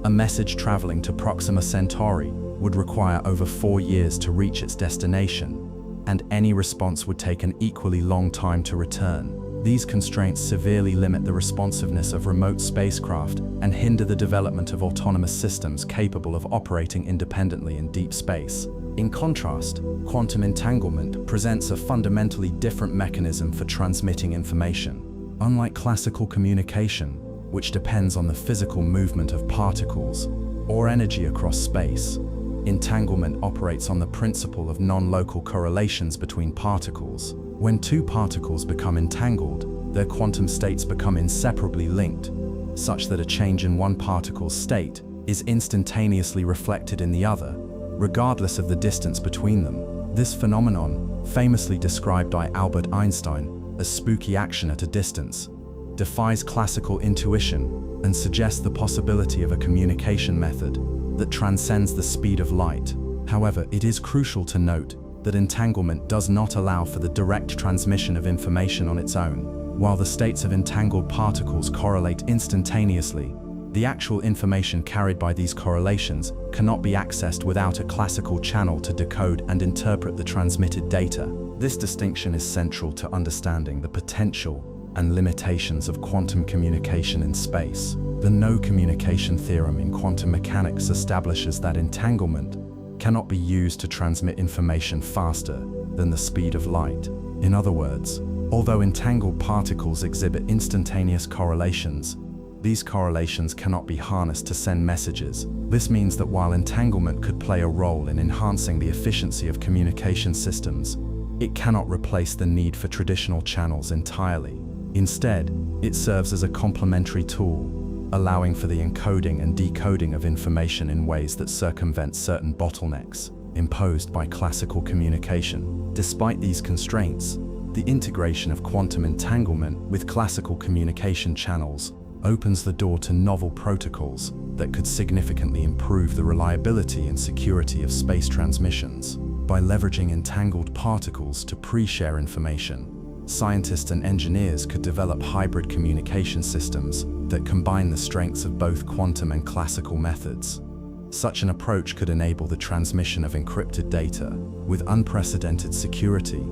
A message traveling to Proxima Centauri would require over 4 years to reach its destination, and any response would take an equally long time to return. These constraints severely limit the responsiveness of remote spacecraft and hinder the development of autonomous systems capable of operating independently in deep space. In contrast, quantum entanglement presents a fundamentally different mechanism for transmitting information. Unlike classical communication, which depends on the physical movement of particles or energy across space, entanglement operates on the principle of non-local correlations between particles. When two particles become entangled, their quantum states become inseparably linked, such that a change in one particle's state is instantaneously reflected in the other, regardless of the distance between them. This phenomenon, famously described by Albert Einstein as spooky action at a distance, defies classical intuition and suggests the possibility of a communication method that transcends the speed of light. However, it is crucial to note that entanglement does not allow for the direct transmission of information on its own. While the states of entangled particles correlate instantaneously, the actual information carried by these correlations cannot be accessed without a classical channel to decode and interpret the transmitted data. This distinction is central to understanding the potential and limitations of quantum communication in space. The no-communication theorem in quantum mechanics establishes that entanglement cannot be used to transmit information faster than the speed of light. In other words, although entangled particles exhibit instantaneous correlations, these correlations cannot be harnessed to send messages. This means that while entanglement could play a role in enhancing the efficiency of communication systems, it cannot replace the need for traditional channels entirely. Instead, it serves as a complementary tool, allowing for the encoding and decoding of information in ways that circumvent certain bottlenecks imposed by classical communication. Despite these constraints, the integration of quantum entanglement with classical communication channels opens the door to novel protocols that could significantly improve the reliability and security of space transmissions. By leveraging entangled particles to pre-share information, scientists and engineers could develop hybrid communication systems that combine the strengths of both quantum and classical methods. Such an approach could enable the transmission of encrypted data with unprecedented security,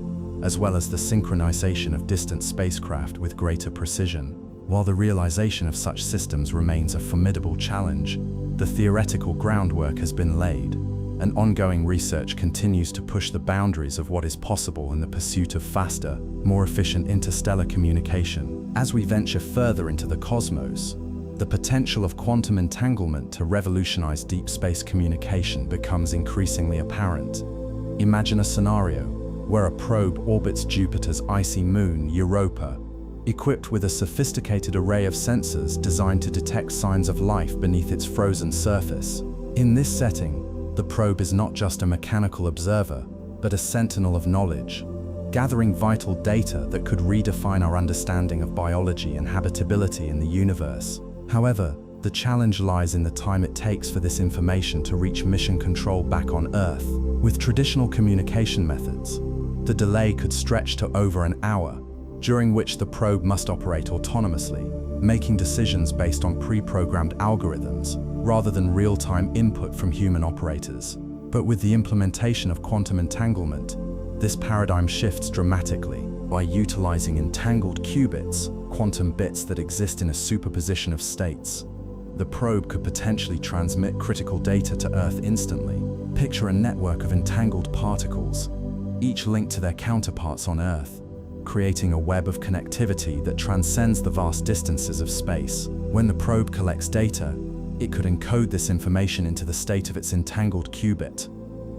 as well as the synchronization of distant spacecraft with greater precision. While the realization of such systems remains a formidable challenge, the theoretical groundwork has been laid, and ongoing research continues to push the boundaries of what is possible in the pursuit of faster, more efficient interstellar communication. As we venture further into the cosmos, the potential of quantum entanglement to revolutionize deep space communication becomes increasingly apparent. Imagine a scenario where a probe orbits Jupiter's icy moon, Europa, equipped with a sophisticated array of sensors designed to detect signs of life beneath its frozen surface. In this setting, the probe is not just a mechanical observer, but a sentinel of knowledge, gathering vital data that could redefine our understanding of biology and habitability in the universe. However, the challenge lies in the time it takes for this information to reach mission control back on Earth. With traditional communication methods, the delay could stretch to over an hour, during which the probe must operate autonomously, making decisions based on pre-programmed algorithms rather than real-time input from human operators. But with the implementation of quantum entanglement, this paradigm shifts dramatically. By utilizing entangled qubits, quantum bits that exist in a superposition of states, the probe could potentially transmit critical data to Earth instantly. Picture a network of entangled particles, each linked to their counterparts on Earth, creating a web of connectivity that transcends the vast distances of space. When the probe collects data, it could encode this information into the state of its entangled qubit.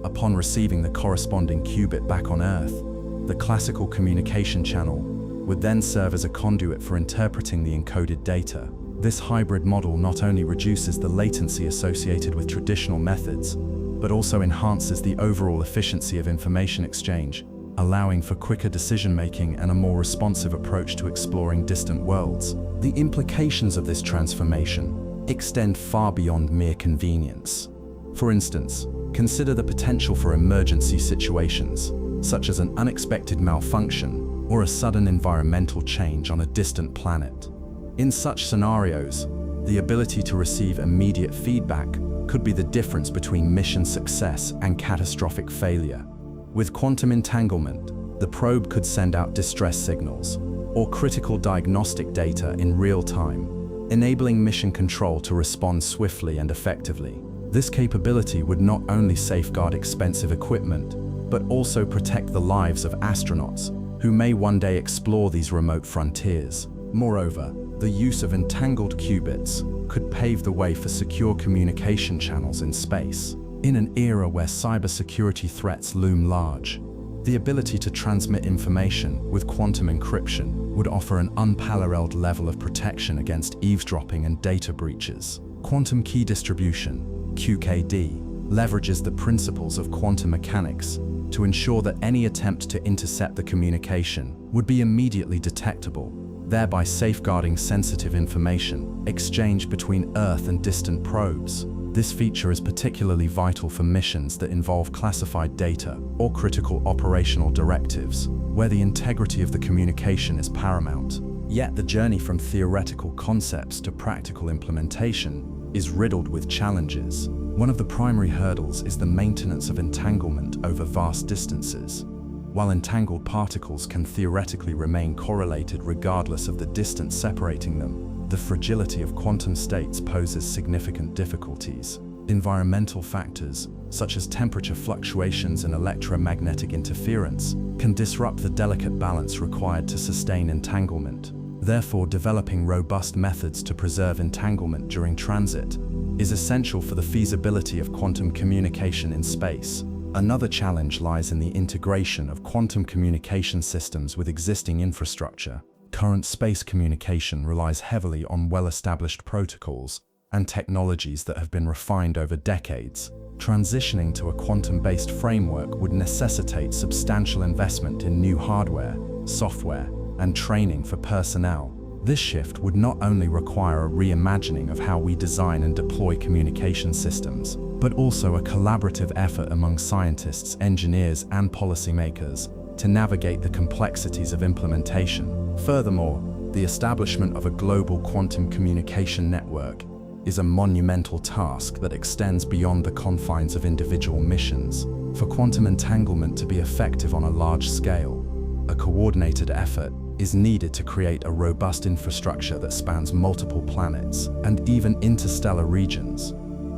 Upon receiving the corresponding qubit back on Earth, the classical communication channel would then serve as a conduit for interpreting the encoded data. This hybrid model not only reduces the latency associated with traditional methods, but also enhances the overall efficiency of information exchange, allowing for quicker decision-making and a more responsive approach to exploring distant worlds. The implications of this transformation extend far beyond mere convenience. For instance, consider the potential for emergency situations, such as an unexpected malfunction or a sudden environmental change on a distant planet. In such scenarios, the ability to receive immediate feedback could be the difference between mission success and catastrophic failure. With quantum entanglement, the probe could send out distress signals or critical diagnostic data in real time, enabling mission control to respond swiftly and effectively. This capability would not only safeguard expensive equipment, but also protect the lives of astronauts who may one day explore these remote frontiers. Moreover, the use of entangled qubits could pave the way for secure communication channels in space. In an era where cybersecurity threats loom large, the ability to transmit information with quantum encryption would offer an unparalleled level of protection against eavesdropping and data breaches. Quantum key distribution, QKD, leverages the principles of quantum mechanics to ensure that any attempt to intercept the communication would be immediately detectable, thereby safeguarding sensitive information exchanged between Earth and distant probes. This feature is particularly vital for missions that involve classified data or critical operational directives, where the integrity of the communication is paramount. Yet the journey from theoretical concepts to practical implementation is riddled with challenges. One of the primary hurdles is the maintenance of entanglement over vast distances. While entangled particles can theoretically remain correlated regardless of the distance separating them, the fragility of quantum states poses significant difficulties. Environmental factors, such as temperature fluctuations and electromagnetic interference, can disrupt the delicate balance required to sustain entanglement. Therefore, developing robust methods to preserve entanglement during transit is essential for the feasibility of quantum communication in space. Another challenge lies in the integration of quantum communication systems with existing infrastructure. Current space communication relies heavily on well-established protocols and technologies that have been refined over decades. Transitioning to a quantum-based framework would necessitate substantial investment in new hardware, software, and training for personnel. This shift would not only require a reimagining of how we design and deploy communication systems, but also a collaborative effort among scientists, engineers, and policymakers to navigate the complexities of implementation. Furthermore, the establishment of a global quantum communication network is a monumental task that extends beyond the confines of individual missions. For quantum entanglement to be effective on a large scale, a coordinated effort is needed to create a robust infrastructure that spans multiple planets and even interstellar regions.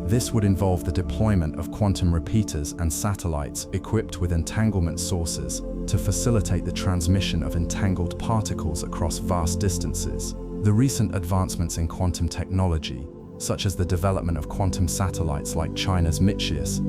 This would involve the deployment of quantum repeaters and satellites equipped with entanglement sources to facilitate the transmission of entangled particles across vast distances. The recent advancements in quantum technology, such as the development of quantum satellites like China's Mitchius,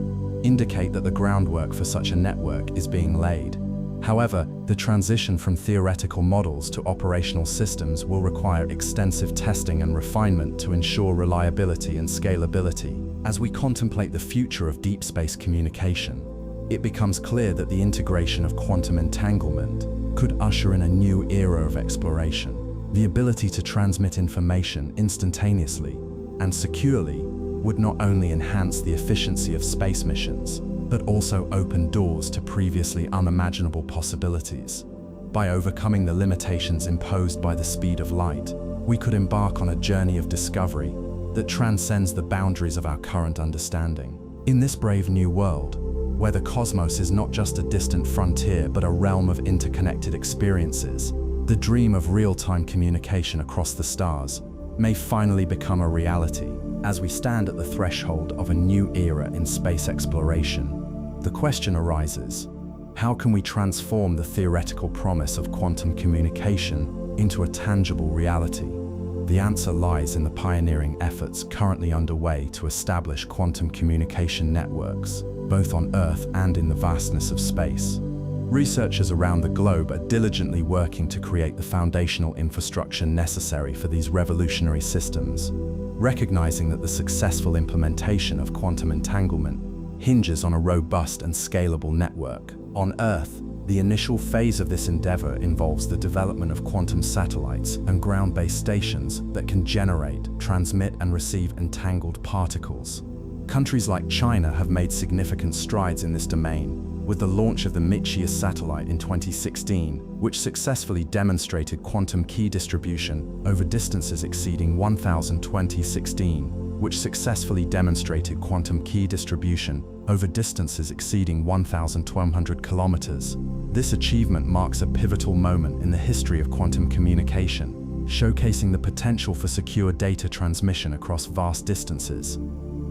indicate that the groundwork for such a network is being laid. However, the transition from theoretical models to operational systems will require extensive testing and refinement to ensure reliability and scalability. As we contemplate the future of deep space communication, it becomes clear that the integration of quantum entanglement could usher in a new era of exploration. The ability to transmit information instantaneously and securely would not only enhance the efficiency of space missions, but also open doors to previously unimaginable possibilities. By overcoming the limitations imposed by the speed of light, we could embark on a journey of discovery that transcends the boundaries of our current understanding. In this brave new world, where the cosmos is not just a distant frontier but a realm of interconnected experiences, the dream of real-time communication across the stars may finally become a reality. As we stand at the threshold of a new era in space exploration, the question arises: how can we transform the theoretical promise of quantum communication into a tangible reality? The answer lies in the pioneering efforts currently underway to establish quantum communication networks, both on Earth and in the vastness of space. Researchers around the globe are diligently working to create the foundational infrastructure necessary for these revolutionary systems, recognizing that the successful implementation of quantum entanglement hinges on a robust and scalable network. On Earth, the initial phase of this endeavor involves the development of quantum satellites and ground-based stations that can generate, transmit, and receive entangled particles. Countries like China have made significant strides in this domain, with the launch of the Michius satellite in 2016, which successfully demonstrated quantum key distribution over distances exceeding 2016, which successfully demonstrated quantum key distribution over distances exceeding 1,200 kilometers. This achievement marks a pivotal moment in the history of quantum communication, showcasing the potential for secure data transmission across vast distances.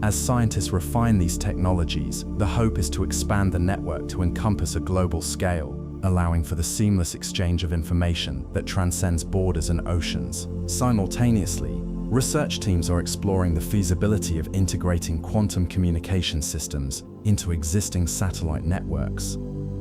As scientists refine these technologies, the hope is to expand the network to encompass a global scale, allowing for the seamless exchange of information that transcends borders and oceans. Simultaneously, research teams are exploring the feasibility of integrating quantum communication systems into existing satellite networks,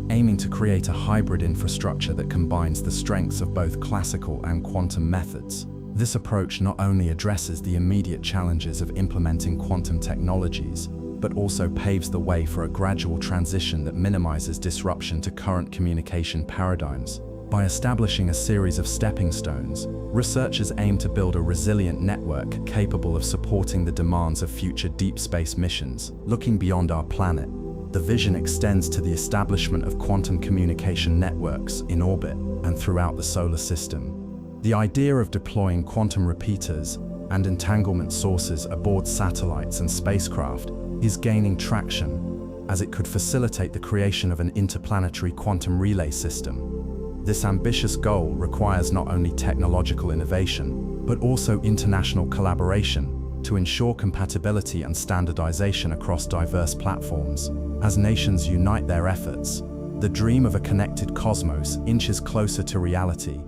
aiming to create a hybrid infrastructure that combines the strengths of both classical and quantum methods. This approach not only addresses the immediate challenges of implementing quantum technologies, but also paves the way for a gradual transition that minimizes disruption to current communication paradigms. By establishing a series of stepping stones, researchers aim to build a resilient network capable of supporting the demands of future deep space missions. Looking beyond our planet, the vision extends to the establishment of quantum communication networks in orbit and throughout the solar system. The idea of deploying quantum repeaters and entanglement sources aboard satellites and spacecraft is gaining traction, as it could facilitate the creation of an interplanetary quantum relay system. This ambitious goal requires not only technological innovation, but also international collaboration to ensure compatibility and standardization across diverse platforms. As nations unite their efforts, the dream of a connected cosmos inches closer to reality,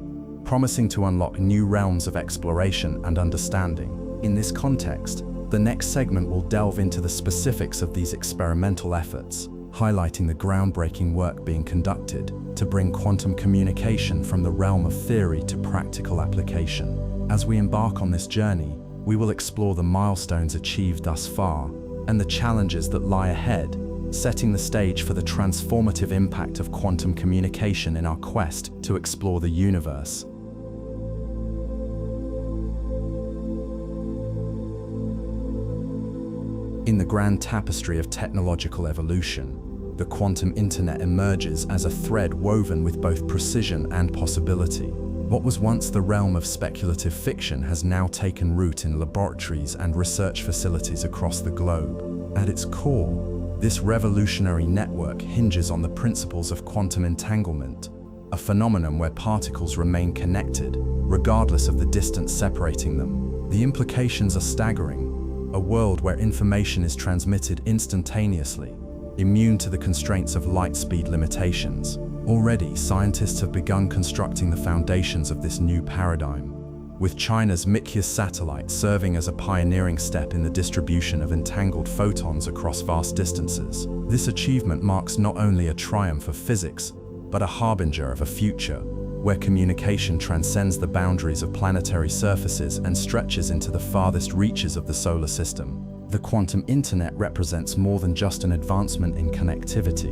promising to unlock new realms of exploration and understanding. In this context, the next segment will delve into the specifics of these experimental efforts, highlighting the groundbreaking work being conducted to bring quantum communication from the realm of theory to practical application. As we embark on this journey, we will explore the milestones achieved thus far and the challenges that lie ahead, setting the stage for the transformative impact of quantum communication in our quest to explore the universe. In the grand tapestry of technological evolution, the quantum internet emerges as a thread woven with both precision and possibility. What was once the realm of speculative fiction has now taken root in laboratories and research facilities across the globe. At its core, this revolutionary network hinges on the principles of quantum entanglement, a phenomenon where particles remain connected, regardless of the distance separating them. The implications are staggering. A world where information is transmitted instantaneously, immune to the constraints of light speed limitations. Already, scientists have begun constructing the foundations of this new paradigm, with China's Michius satellite serving as a pioneering step in the distribution of entangled photons across vast distances. This achievement marks not only a triumph of physics, but a harbinger of a future where communication transcends the boundaries of planetary surfaces and stretches into the farthest reaches of the solar system. The quantum internet represents more than just an advancement in connectivity.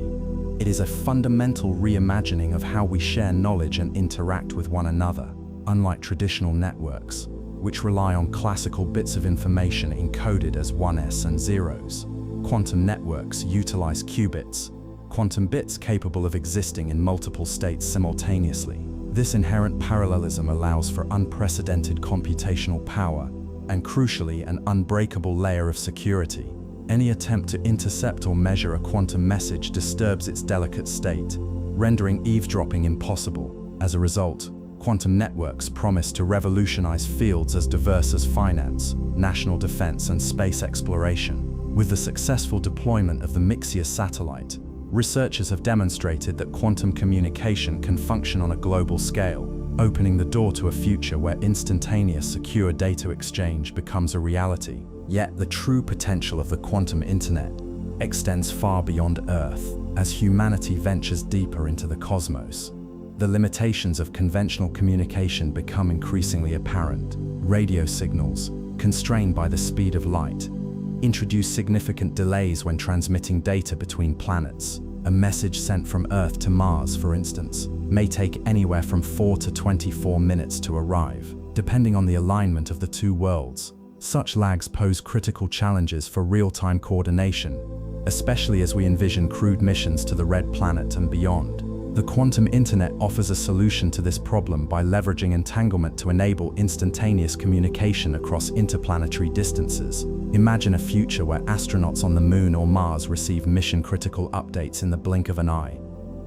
is a fundamental reimagining of how we share knowledge and interact with one another. Unlike traditional networks, which rely on classical bits of information encoded as 1s and 0s, quantum networks utilize qubits, quantum bits capable of existing in multiple states simultaneously. This inherent parallelism allows for unprecedented computational power and, crucially, an unbreakable layer of security. Any attempt to intercept or measure a quantum message disturbs its delicate state, rendering eavesdropping impossible. As a result, quantum networks promise to revolutionize fields as diverse as finance, national defense, and space exploration. With the successful deployment of the Mixia satellite, researchers have demonstrated that quantum communication can function on a global scale, opening the door to a future where instantaneous secure data exchange becomes a reality. Yet the true potential of the quantum internet extends far beyond Earth. As humanity ventures deeper into the cosmos, the limitations of conventional communication become increasingly apparent. Radio signals, constrained by the speed of light, introduce significant delays when transmitting data between planets. A message sent from Earth to Mars, for instance, may take anywhere from 4 to 24 minutes to arrive, depending on the alignment of the two worlds. Such lags pose critical challenges for real-time coordination, especially as we envision crewed missions to the Red Planet and beyond. The quantum internet offers a solution to this problem by leveraging entanglement to enable instantaneous communication across interplanetary distances. Imagine a future where astronauts on the Moon or Mars receive mission-critical updates in the blink of an eye,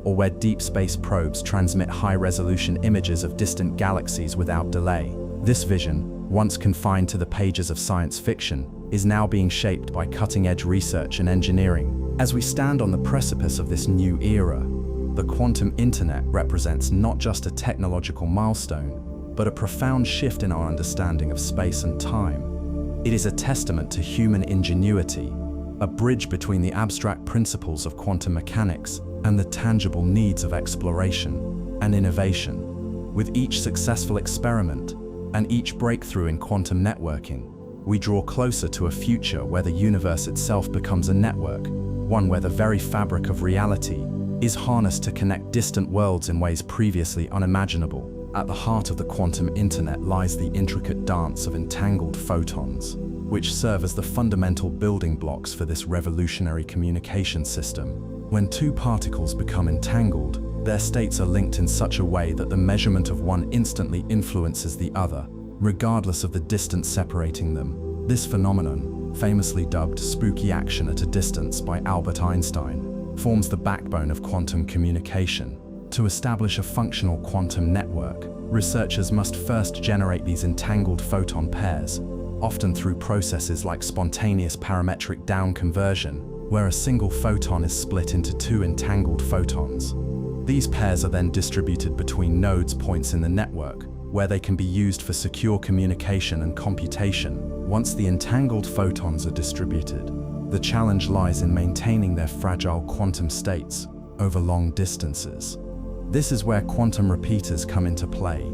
or where deep space probes transmit high-resolution images of distant galaxies without delay. This vision, once confined to the pages of science fiction, is now being shaped by cutting-edge research and engineering. As we stand on the precipice of this new era, the quantum internet represents not just a technological milestone, but a profound shift in our understanding of space and time. It is a testament to human ingenuity, a bridge between the abstract principles of quantum mechanics and the tangible needs of exploration and innovation. With each successful experiment and each breakthrough in quantum networking, we draw closer to a future where the universe itself becomes a network, one where the very fabric of reality is harnessed to connect distant worlds in ways previously unimaginable. At the heart of the quantum internet lies the intricate dance of entangled photons, which serve as the fundamental building blocks for this revolutionary communication system. When two particles become entangled, their states are linked in such a way that the measurement of one instantly influences the other, regardless of the distance separating them. This phenomenon, famously dubbed spooky action at a distance by Albert Einstein, forms the backbone of quantum communication. To establish a functional quantum network, researchers must first generate these entangled photon pairs, often through processes like spontaneous parametric down conversion, where a single photon is split into two entangled photons. These pairs are then distributed between nodes points in the network, where they can be used for secure communication and computation. Once the entangled photons are distributed, the challenge lies in maintaining their fragile quantum states over long distances. This is where quantum repeaters come into play.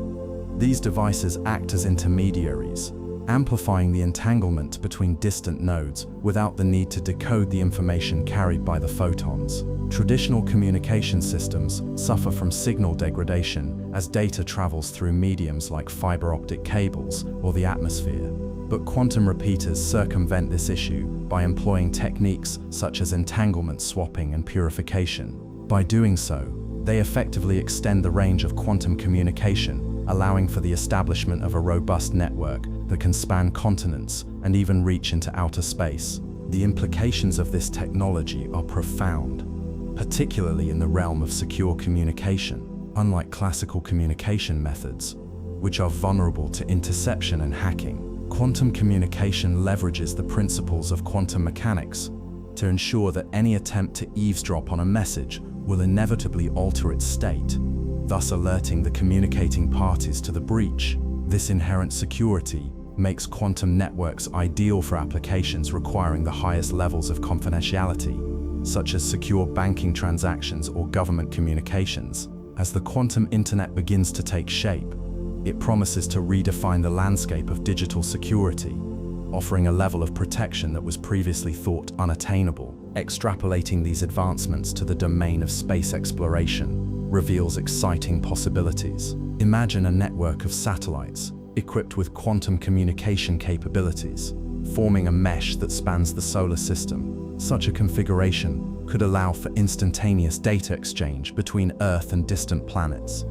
These devices act as intermediaries, amplifying the entanglement between distant nodes without the need to decode the information carried by the photons. Traditional communication systems suffer from signal degradation as data travels through mediums like fiber optic cables or the atmosphere. But quantum repeaters circumvent this issue by employing techniques such as entanglement swapping and purification. By doing so, they effectively extend the range of quantum communication, allowing for the establishment of a robust network that can span continents and even reach into outer space. The implications of this technology are profound, particularly in the realm of secure communication. Unlike classical communication methods, which are vulnerable to interception and hacking, quantum communication leverages the principles of quantum mechanics to ensure that any attempt to eavesdrop on a message will inevitably alter its state, thus alerting the communicating parties to the breach. This inherent security makes quantum networks ideal for applications requiring the highest levels of confidentiality, such as secure banking transactions or government communications. As the quantum internet begins to take shape, it promises to redefine the landscape of digital security, offering a level of protection that was previously thought unattainable. Extrapolating these advancements to the domain of space exploration reveals exciting possibilities. Imagine a network of satellites equipped with quantum communication capabilities, forming a mesh that spans the solar system. Such a configuration could allow for instantaneous data exchange between Earth and distant planets,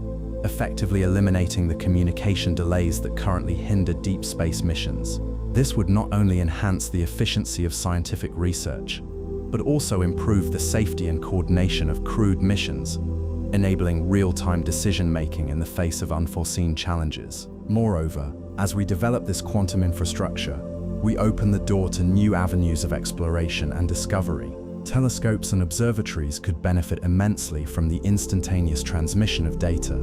effectively eliminating the communication delays that currently hinder deep space missions. This would not only enhance the efficiency of scientific research, but also improve the safety and coordination of crewed missions, enabling real-time decision-making in the face of unforeseen challenges. Moreover, as we develop this quantum infrastructure, we open the door to new avenues of exploration and discovery. Telescopes and observatories could benefit immensely from the instantaneous transmission of data,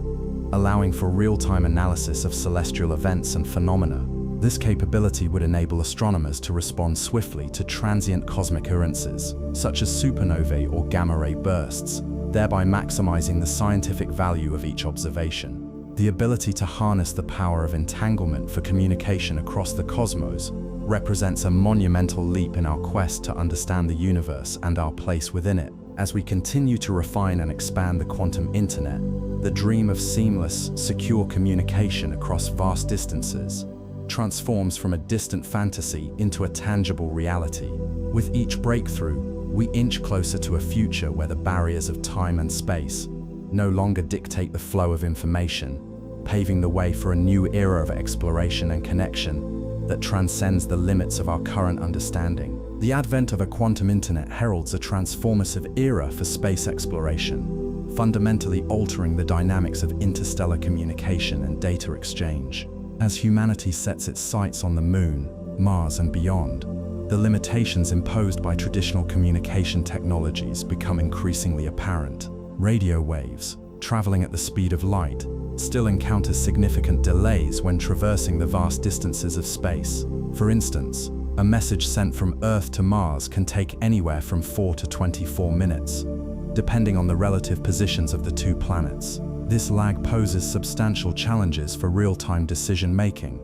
allowing for real-time analysis of celestial events and phenomena. This capability would enable astronomers to respond swiftly to transient cosmic occurrences, such as supernovae or gamma-ray bursts, thereby maximizing the scientific value of each observation. The ability to harness the power of entanglement for communication across the cosmos represents a monumental leap in our quest to understand the universe and our place within it. As we continue to refine and expand the quantum internet, the dream of seamless, secure communication across vast distances transforms from a distant fantasy into a tangible reality. With each breakthrough, we inch closer to a future where the barriers of time and space no longer dictate the flow of information, paving the way for a new era of exploration and connection that transcends the limits of our current understanding. The advent of a quantum internet heralds a transformative era for space exploration, fundamentally altering the dynamics of interstellar communication and data exchange. As humanity sets its sights on the Moon, Mars, and beyond, the limitations imposed by traditional communication technologies become increasingly apparent. Radio waves, traveling at the speed of light, still encounter significant delays when traversing the vast distances of space. For instance, a message sent from Earth to Mars can take anywhere from 4 to 24 minutes, depending on the relative positions of the two planets. This lag poses substantial challenges for real-time decision-making,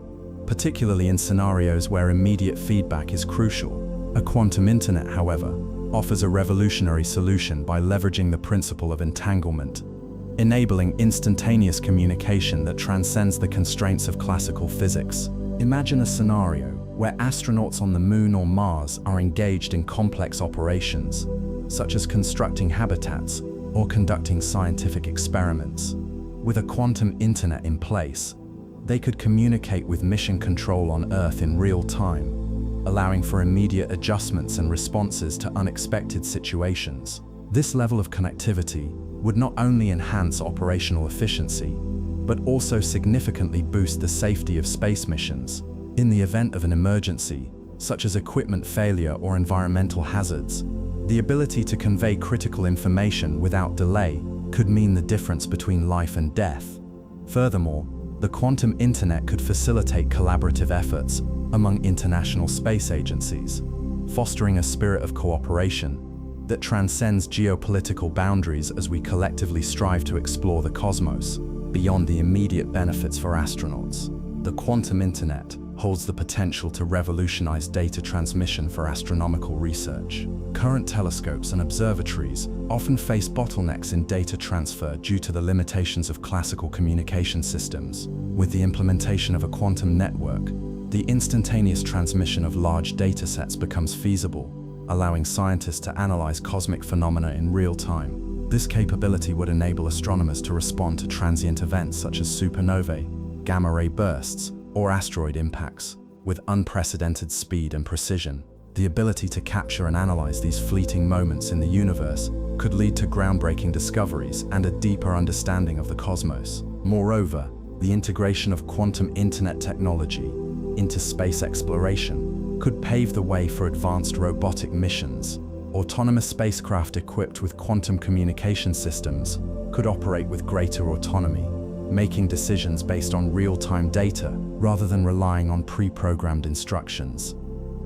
particularly in scenarios where immediate feedback is crucial. A quantum internet, however, offers a revolutionary solution by leveraging the principle of entanglement, enabling instantaneous communication that transcends the constraints of classical physics. Imagine a scenario where astronauts on the Moon or Mars are engaged in complex operations, such as constructing habitats or conducting scientific experiments. With a quantum internet in place, they could communicate with mission control on Earth in real time, allowing for immediate adjustments and responses to unexpected situations. This level of connectivity would not only enhance operational efficiency, but also significantly boost the safety of space missions. In the event of an emergency, such as equipment failure or environmental hazards, the ability to convey critical information without delay could mean the difference between life and death. Furthermore, the quantum internet could facilitate collaborative efforts among international space agencies, fostering a spirit of cooperation that transcends geopolitical boundaries as we collectively strive to explore the cosmos beyond the immediate benefits for astronauts. The quantum internet holds the potential to revolutionize data transmission for astronomical research. Current telescopes and observatories often face bottlenecks in data transfer due to the limitations of classical communication systems. With the implementation of a quantum network, the instantaneous transmission of large datasets becomes feasible, allowing scientists to analyze cosmic phenomena in real time. This capability would enable astronomers to respond to transient events such as supernovae, gamma-ray bursts, or asteroid impacts with unprecedented speed and precision. The ability to capture and analyze these fleeting moments in the universe could lead to groundbreaking discoveries and a deeper understanding of the cosmos. Moreover, the integration of quantum internet technology into space exploration could pave the way for advanced robotic missions. Autonomous spacecraft equipped with quantum communication systems could operate with greater autonomy, making decisions based on real-time data rather than relying on pre-programmed instructions.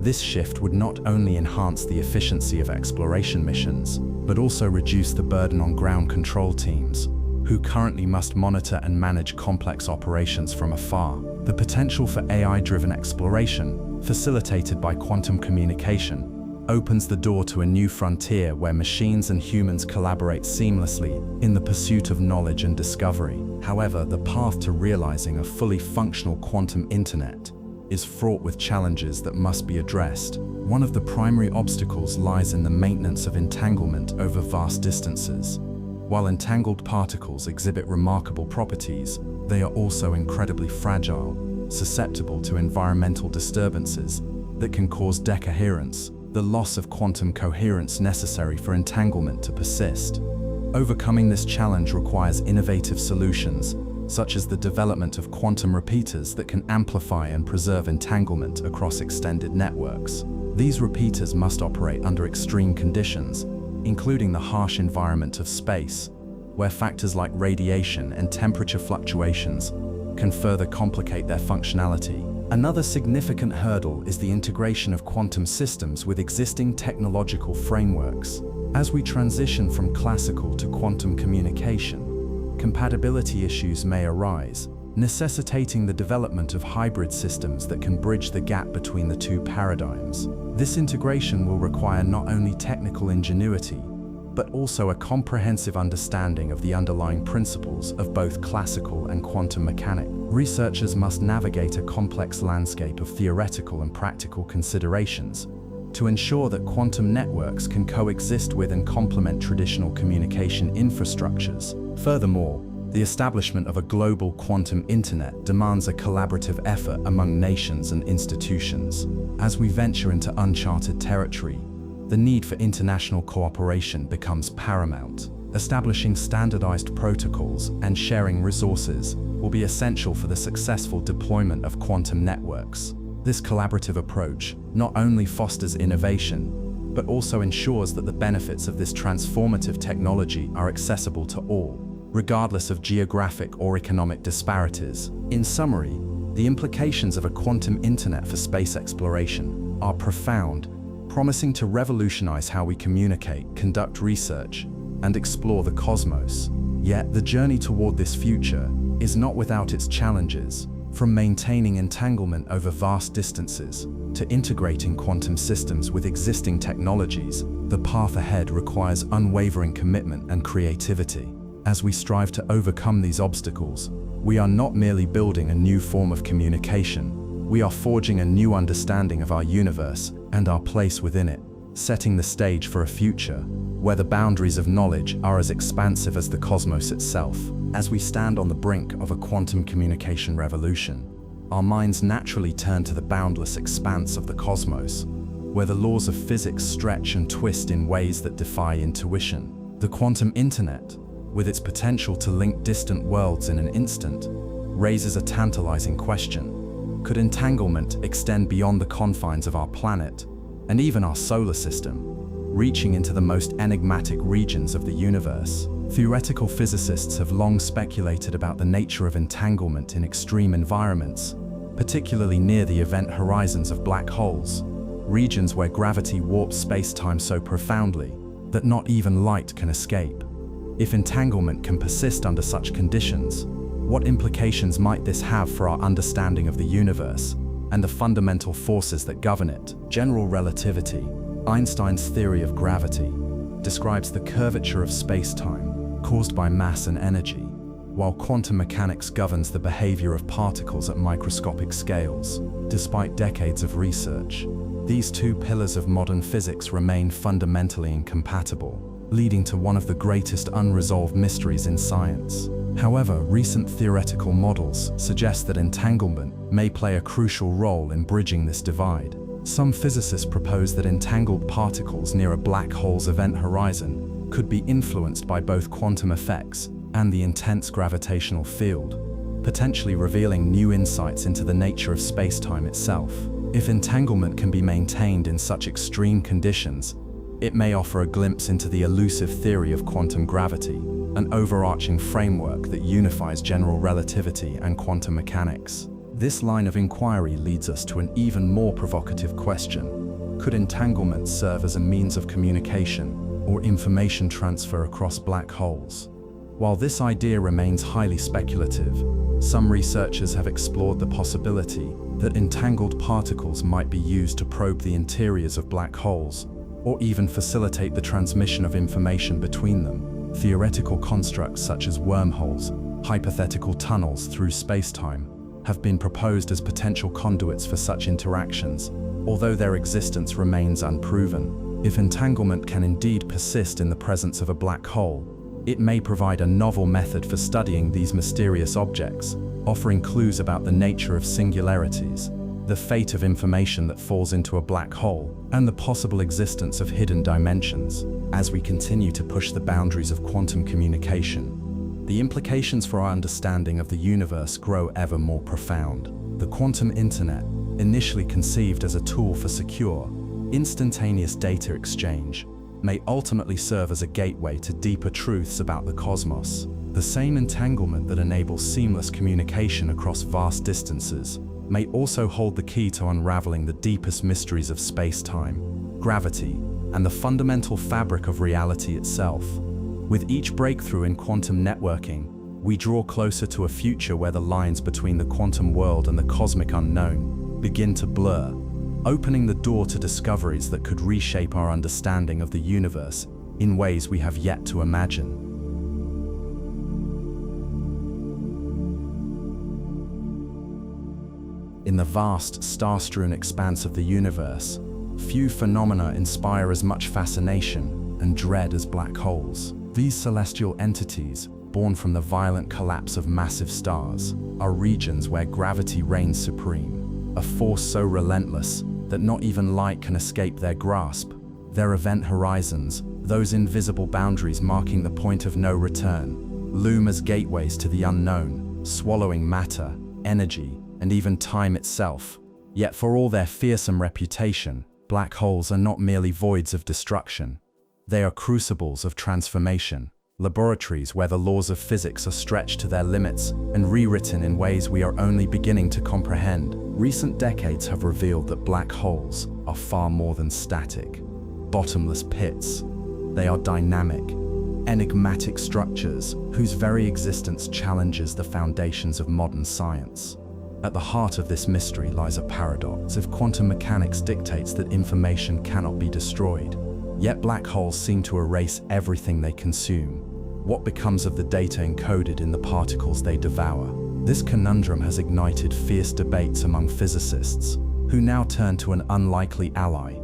This shift would not only enhance the efficiency of exploration missions, but also reduce the burden on ground control teams, who currently must monitor and manage complex operations from afar. The potential for AI-driven exploration, facilitated by quantum communication, opens the door to a new frontier where machines and humans collaborate seamlessly in the pursuit of knowledge and discovery. However, the path to realizing a fully functional quantum internet is fraught with challenges that must be addressed. One of the primary obstacles lies in the maintenance of entanglement over vast distances. While entangled particles exhibit remarkable properties, they are also incredibly fragile, susceptible to environmental disturbances that can cause decoherence, the loss of quantum coherence necessary for entanglement to persist. Overcoming this challenge requires innovative solutions, such as the development of quantum repeaters that can amplify and preserve entanglement across extended networks. These repeaters must operate under extreme conditions, including the harsh environment of space, where factors like radiation and temperature fluctuations can further complicate their functionality. Another significant hurdle is the integration of quantum systems with existing technological frameworks. As we transition from classical to quantum communication, compatibility issues may arise, necessitating the development of hybrid systems that can bridge the gap between the two paradigms. This integration will require not only technical ingenuity, but also a comprehensive understanding of the underlying principles of both classical and quantum mechanics. Researchers must navigate a complex landscape of theoretical and practical considerations to ensure that quantum networks can coexist with and complement traditional communication infrastructures. Furthermore, the establishment of a global quantum internet demands a collaborative effort among nations and institutions. As we venture into uncharted territory, the need for international cooperation becomes paramount. Establishing standardized protocols and sharing resources will be essential for the successful deployment of quantum networks. This collaborative approach not only fosters innovation, but also ensures that the benefits of this transformative technology are accessible to all, regardless of geographic or economic disparities. In summary, the implications of a quantum internet for space exploration are profound, promising to revolutionize how we communicate, conduct research, and explore the cosmos. Yet, the journey toward this future is not without its challenges. From maintaining entanglement over vast distances to integrating quantum systems with existing technologies, the path ahead requires unwavering commitment and creativity. As we strive to overcome these obstacles, we are not merely building a new form of communication, we are forging a new understanding of our universe and our place within it, setting the stage for a future where the boundaries of knowledge are as expansive as the cosmos itself. As we stand on the brink of a quantum communication revolution, our minds naturally turn to the boundless expanse of the cosmos, where the laws of physics stretch and twist in ways that defy intuition. The quantum internet, with its potential to link distant worlds in an instant, raises a tantalizing question. Could entanglement extend beyond the confines of our planet and even our solar system, reaching into the most enigmatic regions of the universe? Theoretical physicists have long speculated about the nature of entanglement in extreme environments, particularly near the event horizons of black holes, regions where gravity warps space-time so profoundly that not even light can escape. If entanglement can persist under such conditions, what implications might this have for our understanding of the universe and the fundamental forces that govern it? General relativity, Einstein's theory of gravity, describes the curvature of space-time caused by mass and energy, while quantum mechanics governs the behavior of particles at microscopic scales. Despite decades of research, these two pillars of modern physics remain fundamentally incompatible, leading to one of the greatest unresolved mysteries in science. However, recent theoretical models suggest that entanglement may play a crucial role in bridging this divide. Some physicists propose that entangled particles near a black hole's event horizon could be influenced by both quantum effects and the intense gravitational field, potentially revealing new insights into the nature of space-time itself. If entanglement can be maintained in such extreme conditions, it may offer a glimpse into the elusive theory of quantum gravity, an overarching framework that unifies general relativity and quantum mechanics. This line of inquiry leads us to an even more provocative question. Could entanglement serve as a means of communication or information transfer across black holes? While this idea remains highly speculative, some researchers have explored the possibility that entangled particles might be used to probe the interiors of black holes, or even facilitate the transmission of information between them. Theoretical constructs such as wormholes, hypothetical tunnels through space-time, have been proposed as potential conduits for such interactions, although their existence remains unproven. If entanglement can indeed persist in the presence of a black hole, it may provide a novel method for studying these mysterious objects, offering clues about the nature of singularities, the fate of information that falls into a black hole, and the possible existence of hidden dimensions. As we continue to push the boundaries of quantum communication, the implications for our understanding of the universe grow ever more profound. The quantum internet, initially conceived as a tool for secure, instantaneous data exchange, may ultimately serve as a gateway to deeper truths about the cosmos. The same entanglement that enables seamless communication across vast distances may also hold the key to unraveling the deepest mysteries of space-time, gravity, and the fundamental fabric of reality itself. With each breakthrough in quantum networking, we draw closer to a future where the lines between the quantum world and the cosmic unknown begin to blur, opening the door to discoveries that could reshape our understanding of the universe in ways we have yet to imagine. In the vast, star-strewn expanse of the universe, few phenomena inspire as much fascination and dread as black holes. These celestial entities, born from the violent collapse of massive stars, are regions where gravity reigns supreme, a force so relentless that not even light can escape their grasp. Their event horizons, those invisible boundaries marking the point of no return, loom as gateways to the unknown, swallowing matter, energy, and even time itself. Yet for all their fearsome reputation, black holes are not merely voids of destruction. They are crucibles of transformation, laboratories where the laws of physics are stretched to their limits and rewritten in ways we are only beginning to comprehend. Recent decades have revealed that black holes are far more than static, bottomless pits. They are dynamic, enigmatic structures whose very existence challenges the foundations of modern science. At the heart of this mystery lies a paradox. If quantum mechanics dictates that information cannot be destroyed, yet black holes seem to erase everything they consume, what becomes of the data encoded in the particles they devour? This conundrum has ignited fierce debates among physicists, who now turn to an unlikely ally,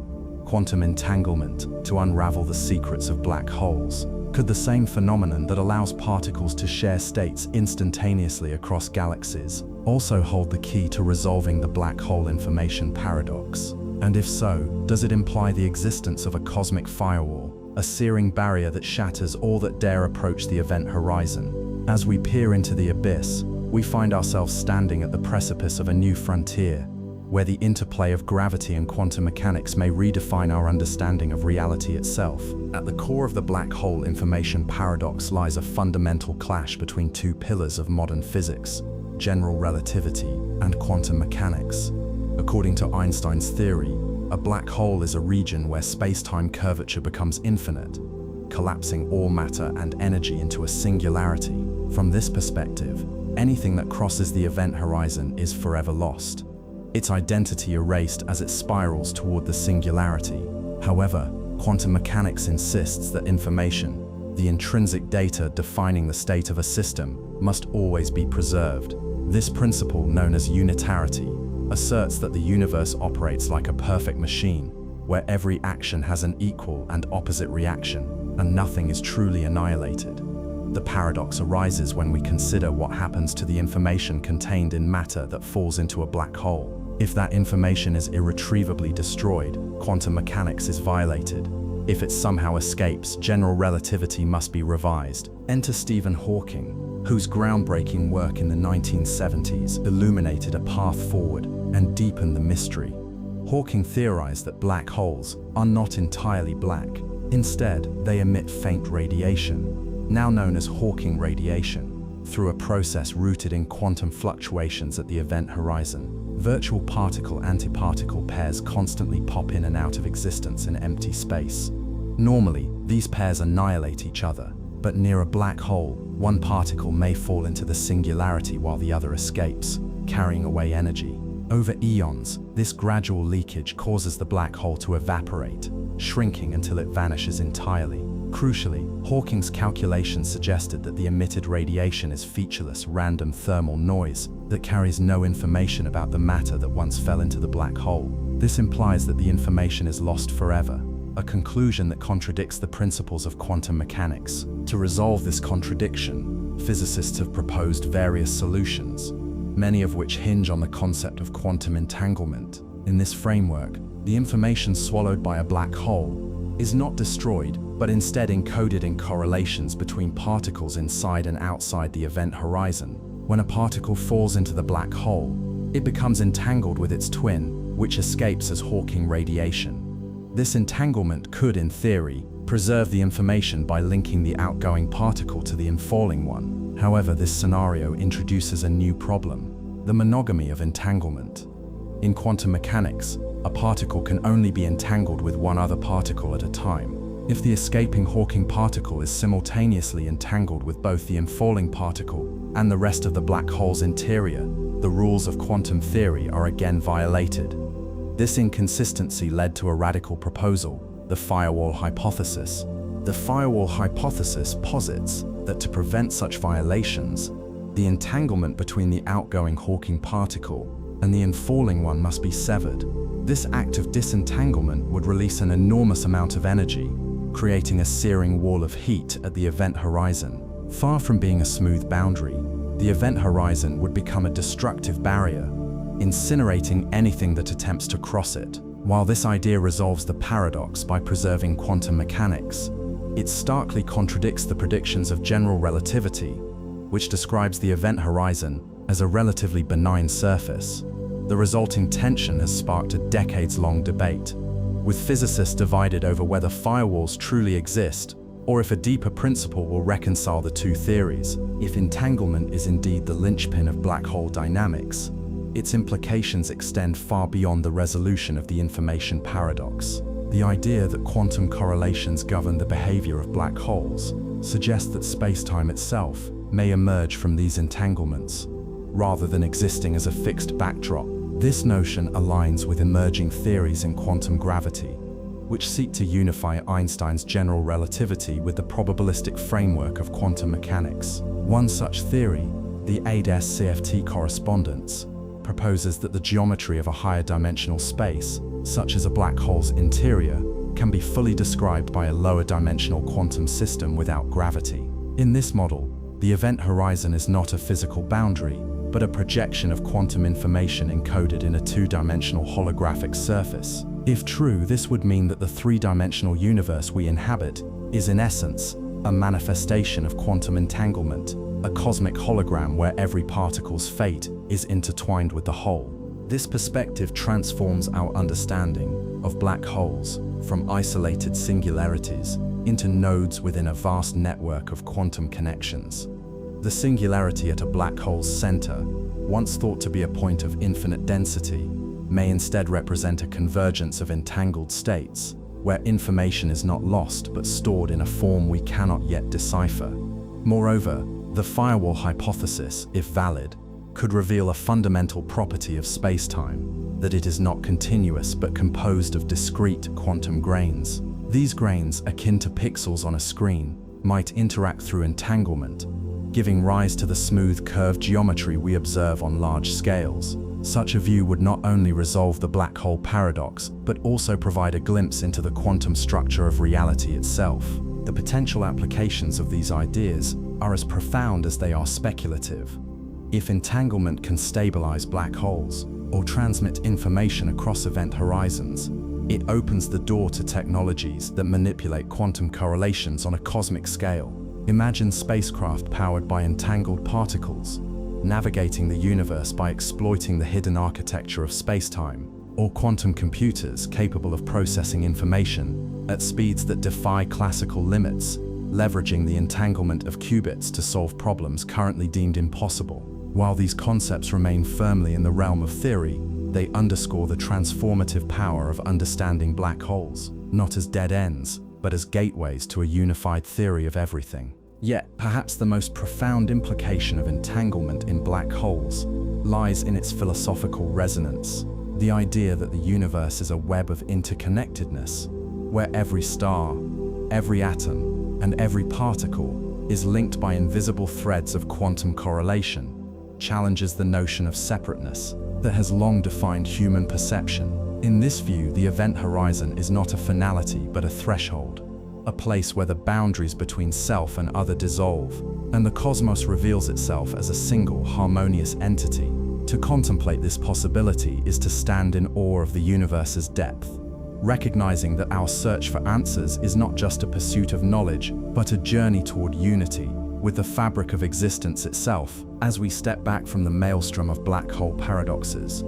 quantum entanglement, to unravel the secrets of black holes. Could the same phenomenon that allows particles to share states instantaneously across galaxies also hold the key to resolving the black hole information paradox? And if so, does it imply the existence of a cosmic firewall, a searing barrier that shatters all that dare approach the event horizon? As we peer into the abyss, we find ourselves standing at the precipice of a new frontier, where the interplay of gravity and quantum mechanics may redefine our understanding of reality itself. At the core of the black hole information paradox lies a fundamental clash between two pillars of modern physics: general relativity and quantum mechanics. According to Einstein's theory, a black hole is a region where space-time curvature becomes infinite, collapsing all matter and energy into a singularity. From this perspective, anything that crosses the event horizon is forever lost, its identity erased as it spirals toward the singularity. However, quantum mechanics insists that information, the intrinsic data defining the state of a system, must always be preserved. This principle, known as unitarity, asserts that the universe operates like a perfect machine, where every action has an equal and opposite reaction, and nothing is truly annihilated. The paradox arises when we consider what happens to the information contained in matter that falls into a black hole. If that information is irretrievably destroyed, quantum mechanics is violated. If it somehow escapes, general relativity must be revised. Enter Stephen Hawking, whose groundbreaking work in the 1970s illuminated a path forward and deepened the mystery. Hawking theorized that black holes are not entirely black. Instead, they emit faint radiation, now known as Hawking radiation, through a process rooted in quantum fluctuations at the event horizon. Virtual particle-antiparticle pairs constantly pop in and out of existence in empty space. Normally, these pairs annihilate each other, but near a black hole, one particle may fall into the singularity while the other escapes, carrying away energy. Over eons, this gradual leakage causes the black hole to evaporate, shrinking until it vanishes entirely. Crucially, Hawking's calculations suggested that the emitted radiation is featureless, random thermal noise that carries no information about the matter that once fell into the black hole. This implies that the information is lost forever, a conclusion that contradicts the principles of quantum mechanics. To resolve this contradiction, physicists have proposed various solutions, many of which hinge on the concept of quantum entanglement. In this framework, the information swallowed by a black hole is not destroyed, but instead encoded in correlations between particles inside and outside the event horizon. When a particle falls into the black hole, it becomes entangled with its twin, which escapes as Hawking radiation. This entanglement could, in theory, preserve the information by linking the outgoing particle to the infalling one. However, this scenario introduces a new problem: the monogamy of entanglement. In quantum mechanics, a particle can only be entangled with one other particle at a time. If the escaping Hawking particle is simultaneously entangled with both the infalling particle and the rest of the black hole's interior, the rules of quantum theory are again violated. This inconsistency led to a radical proposal, the firewall hypothesis. The firewall hypothesis posits that to prevent such violations, the entanglement between the outgoing Hawking particle and the infalling one must be severed. This act of disentanglement would release an enormous amount of energy, creating a searing wall of heat at the event horizon. Far from being a smooth boundary, the event horizon would become a destructive barrier, incinerating anything that attempts to cross it. While this idea resolves the paradox by preserving quantum mechanics, it starkly contradicts the predictions of general relativity, which describes the event horizon as a relatively benign surface. The resulting tension has sparked a decades-long debate, with physicists divided over whether firewalls truly exist or if a deeper principle will reconcile the two theories. If entanglement is indeed the linchpin of black hole dynamics, its implications extend far beyond the resolution of the information paradox. The idea that quantum correlations govern the behavior of black holes suggests that space-time itself may emerge from these entanglements, rather than existing as a fixed backdrop. This notion aligns with emerging theories in quantum gravity, which seek to unify Einstein's general relativity with the probabilistic framework of quantum mechanics. One such theory, the ADS-CFT correspondence, proposes that the geometry of a higher dimensional space, such as a black hole's interior, can be fully described by a lower dimensional quantum system without gravity. In this model, the event horizon is not a physical boundary, but a projection of quantum information encoded in a two-dimensional holographic surface. If true, this would mean that the three-dimensional universe we inhabit is, in essence, a manifestation of quantum entanglement, a cosmic hologram where every particle's fate is intertwined with the whole. This perspective transforms our understanding of black holes from isolated singularities into nodes within a vast network of quantum connections. The singularity at a black hole's center, once thought to be a point of infinite density, may instead represent a convergence of entangled states, where information is not lost but stored in a form we cannot yet decipher. Moreover, the firewall hypothesis, if valid, could reveal a fundamental property of space-time, that it is not continuous but composed of discrete quantum grains. These grains, akin to pixels on a screen, might interact through entanglement, giving rise to the smooth curved geometry we observe on large scales. Such a view would not only resolve the black hole paradox, but also provide a glimpse into the quantum structure of reality itself. The potential applications of these ideas are as profound as they are speculative. If entanglement can stabilize black holes or transmit information across event horizons, it opens the door to technologies that manipulate quantum correlations on a cosmic scale. Imagine spacecraft powered by entangled particles, navigating the universe by exploiting the hidden architecture of spacetime, or quantum computers capable of processing information at speeds that defy classical limits, leveraging the entanglement of qubits to solve problems currently deemed impossible. While these concepts remain firmly in the realm of theory, they underscore the transformative power of understanding black holes, not as dead ends, but as gateways to a unified theory of everything. Yet, perhaps the most profound implication of entanglement in black holes lies in its philosophical resonance, the idea that the universe is a web of interconnectedness. where every star, every atom, and every particle is linked by invisible threads of quantum correlation, challenges the notion of separateness that has long defined human perception. In this view, the event horizon is not a finality but a threshold, a place where the boundaries between self and other dissolve, and the cosmos reveals itself as a single, harmonious entity. To contemplate this possibility is to stand in awe of the universe's depth, recognizing that our search for answers is not just a pursuit of knowledge, but a journey toward unity with the fabric of existence itself. As we step back from the maelstrom of black hole paradoxes,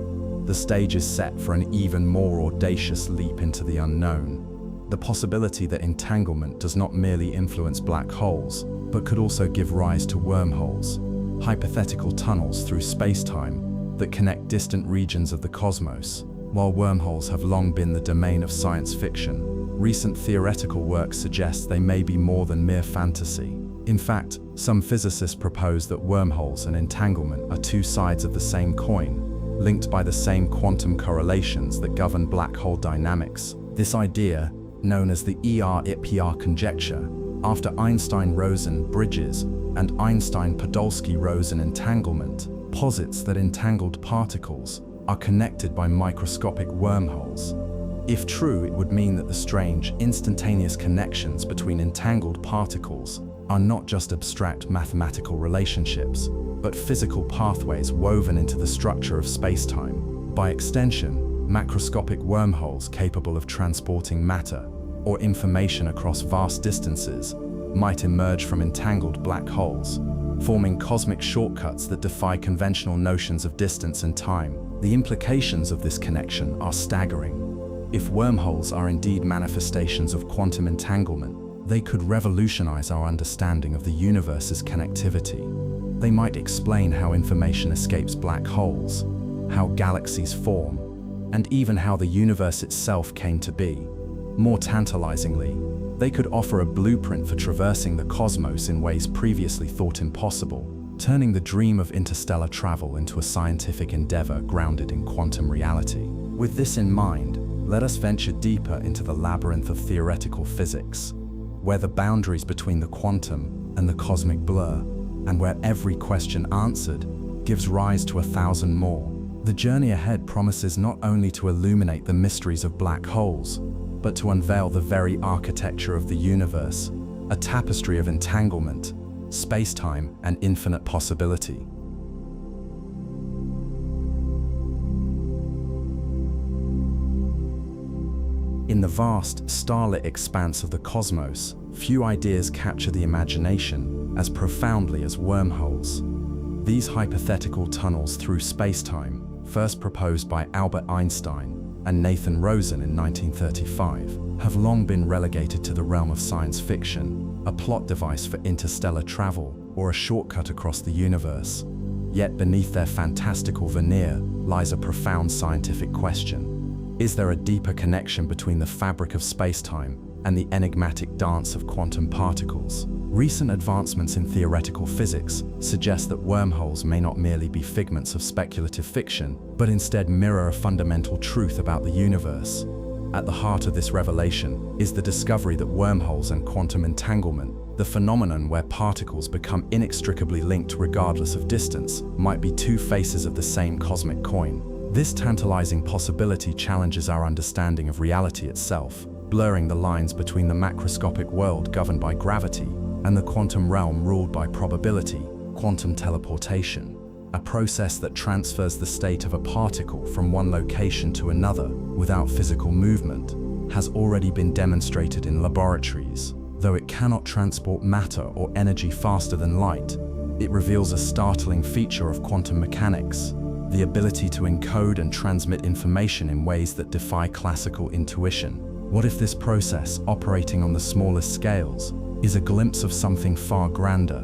the stage is set for an even more audacious leap into the unknown. The possibility that entanglement does not merely influence black holes, but could also give rise to wormholes, hypothetical tunnels through space-time that connect distant regions of the cosmos. While wormholes have long been the domain of science fiction, recent theoretical work suggests they may be more than mere fantasy. In fact, some physicists propose that wormholes and entanglement are two sides of the same coin, linked by the same quantum correlations that govern black hole dynamics. This idea, known as the ER-IPR conjecture, after Einstein-Rosen bridges and Einstein-Podolsky-Rosen entanglement, posits that entangled particles are connected by microscopic wormholes. If true, it would mean that the strange, instantaneous connections between entangled particles are not just abstract mathematical relationships, but physical pathways woven into the structure of space-time. By extension, macroscopic wormholes capable of transporting matter or information across vast distances might emerge from entangled black holes, forming cosmic shortcuts that defy conventional notions of distance and time. The implications of this connection are staggering. If wormholes are indeed manifestations of quantum entanglement, they could revolutionize our understanding of the universe's connectivity. They might explain how information escapes black holes, how galaxies form, and even how the universe itself came to be. More tantalizingly, they could offer a blueprint for traversing the cosmos in ways previously thought impossible, turning the dream of interstellar travel into a scientific endeavor grounded in quantum reality. With this in mind, let us venture deeper into the labyrinth of theoretical physics, where the boundaries between the quantum and the cosmic blur, and where every question answered gives rise to 1,000 more. The journey ahead promises not only to illuminate the mysteries of black holes, but to unveil the very architecture of the universe, a tapestry of entanglement, space-time, and infinite possibility. In the vast, starlit expanse of the cosmos, few ideas capture the imagination as profoundly as wormholes. These hypothetical tunnels through space-time, first proposed by Albert Einstein and Nathan Rosen in 1935, have long been relegated to the realm of science fiction, a plot device for interstellar travel, or a shortcut across the universe. Yet beneath their fantastical veneer lies a profound scientific question. Is there a deeper connection between the fabric of space-time and the enigmatic dance of quantum particles? Recent advancements in theoretical physics suggest that wormholes may not merely be figments of speculative fiction, but instead mirror a fundamental truth about the universe. At the heart of this revelation is the discovery that wormholes and quantum entanglement, the phenomenon where particles become inextricably linked regardless of distance, might be two faces of the same cosmic coin. This tantalizing possibility challenges our understanding of reality itself, blurring the lines between the macroscopic world governed by gravity and the quantum realm ruled by probability. Quantum teleportation, a process that transfers the state of a particle from one location to another without physical movement, has already been demonstrated in laboratories. Though it cannot transport matter or energy faster than light, it reveals a startling feature of quantum mechanics: the ability to encode and transmit information in ways that defy classical intuition. What if this process, operating on the smallest scales, is a glimpse of something far grander?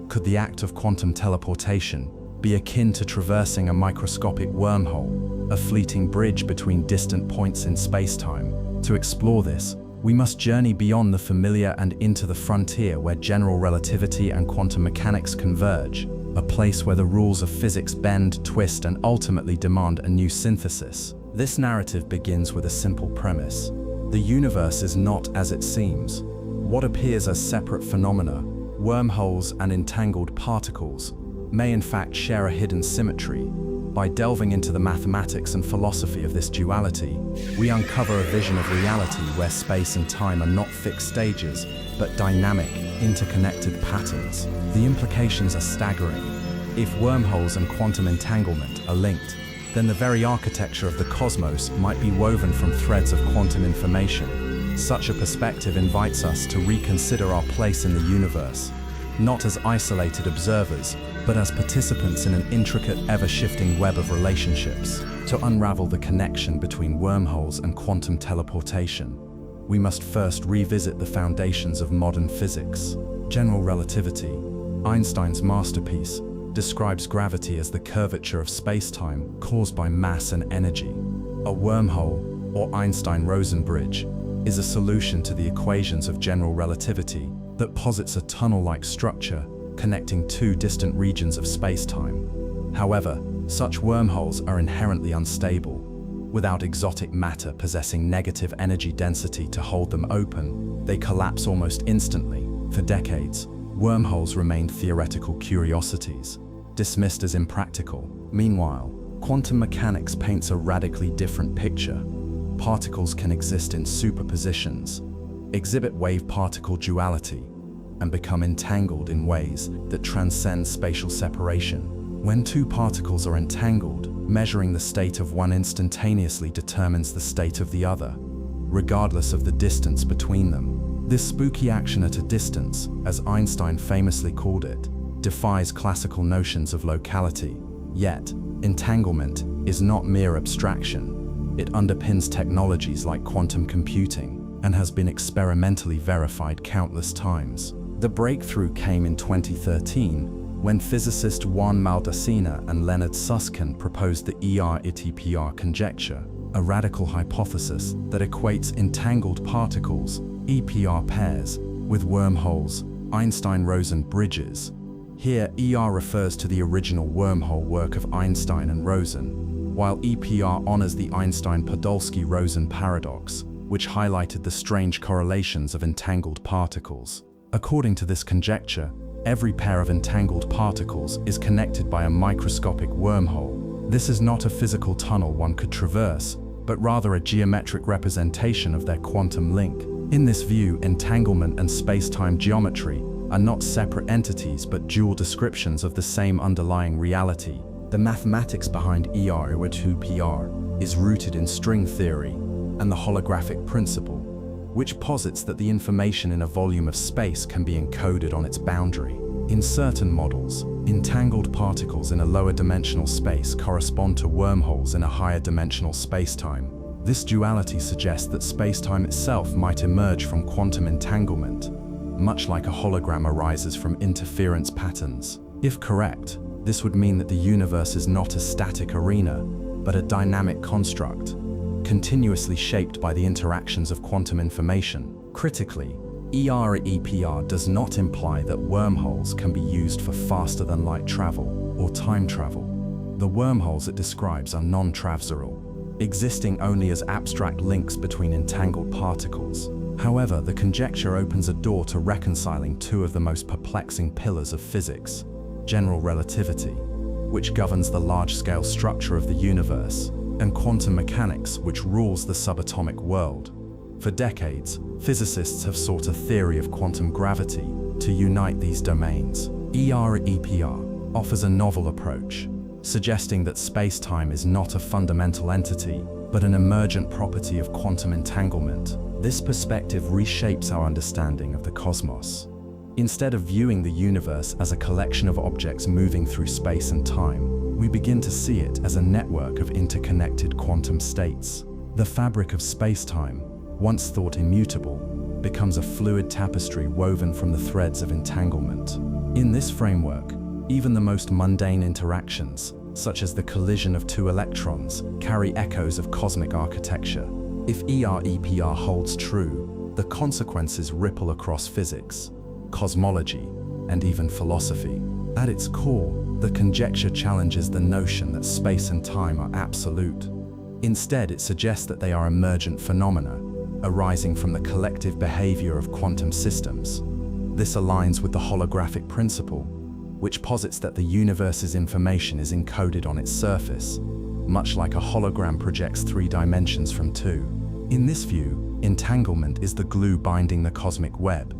Could the act of quantum teleportation be akin to traversing a microscopic wormhole, a fleeting bridge between distant points in space-time? To explore this, we must journey beyond the familiar and into the frontier where general relativity and quantum mechanics converge, a place where the rules of physics bend, twist, and ultimately demand a new synthesis. This narrative begins with a simple premise. The universe is not as it seems. What appears as separate phenomena, wormholes and entangled particles, may in fact share a hidden symmetry. By delving into the mathematics and philosophy of this duality, we uncover a vision of reality where space and time are not fixed stages, but dynamic, interconnected patterns. The implications are staggering. If wormholes and quantum entanglement are linked, then the very architecture of the cosmos might be woven from threads of quantum information. Such a perspective invites us to reconsider our place in the universe, not as isolated observers, but as participants in an intricate, ever-shifting web of relationships. To unravel the connection between wormholes and quantum teleportation, we must first revisit the foundations of modern physics. General relativity, Einstein's masterpiece, describes gravity as the curvature of space-time caused by mass and energy. A wormhole, or Einstein-Rosen bridge, is a solution to the equations of general relativity that posits a tunnel-like structure connecting two distant regions of space-time. However, such wormholes are inherently unstable. Without exotic matter possessing negative energy density to hold them open, they collapse almost instantly. For decades, wormholes remained theoretical curiosities, dismissed as impractical. Meanwhile, quantum mechanics paints a radically different picture. Particles can exist in superpositions, exhibit wave-particle duality, and become entangled in ways that transcend spatial separation. When two particles are entangled, measuring the state of one instantaneously determines the state of the other, regardless of the distance between them. This spooky action at a distance, as Einstein famously called it, defies classical notions of locality. Yet, entanglement is not mere abstraction. It underpins technologies like quantum computing and has been experimentally verified countless times. The breakthrough came in 2013 when physicist Juan Maldacena and Leonard Susskind proposed the ER-ETPR conjecture, a radical hypothesis that equates entangled particles, EPR pairs, with wormholes, Einstein-Rosen bridges. Here, ER refers to the original wormhole work of Einstein and Rosen, while EPR honors the Einstein-Podolsky-Rosen paradox, which highlighted the strange correlations of entangled particles. According to this conjecture, every pair of entangled particles is connected by a microscopic wormhole. This is not a physical tunnel one could traverse, but rather a geometric representation of their quantum link. In this view, entanglement and space-time geometry are not separate entities but dual descriptions of the same underlying reality. The mathematics behind ER-ETPR is rooted in string theory and the holographic principle, which posits that the information in a volume of space can be encoded on its boundary. In certain models, entangled particles in a lower dimensional space correspond to wormholes in a higher dimensional spacetime. This duality suggests that spacetime itself might emerge from quantum entanglement, much like a hologram arises from interference patterns. If correct, this would mean that the universe is not a static arena, but a dynamic construct, continuously shaped by the interactions of quantum information. Critically, ER-EPR does not imply that wormholes can be used for faster-than-light travel or time travel. The wormholes it describes are non-transversal, existing only as abstract links between entangled particles. However, the conjecture opens a door to reconciling two of the most perplexing pillars of physics: general relativity, which governs the large-scale structure of the universe, and quantum mechanics, which rules the subatomic world. For decades, physicists have sought a theory of quantum gravity to unite these domains. ER-EPR offers a novel approach, suggesting that space-time is not a fundamental entity, but an emergent property of quantum entanglement. This perspective reshapes our understanding of the cosmos. Instead of viewing the universe as a collection of objects moving through space and time, we begin to see it as a network of interconnected quantum states. The fabric of space-time, once thought immutable, becomes a fluid tapestry woven from the threads of entanglement. In this framework, even the most mundane interactions, such as the collision of two electrons, carry echoes of cosmic architecture. If ER-EPR holds true, the consequences ripple across physics, cosmology, and even philosophy. At its core, the conjecture challenges the notion that space and time are absolute. Instead, it suggests that they are emergent phenomena, arising from the collective behavior of quantum systems. This aligns with the holographic principle, which posits that the universe's information is encoded on its surface, much like a hologram projects 3 dimensions from 2. In this view, entanglement is the glue binding the cosmic web,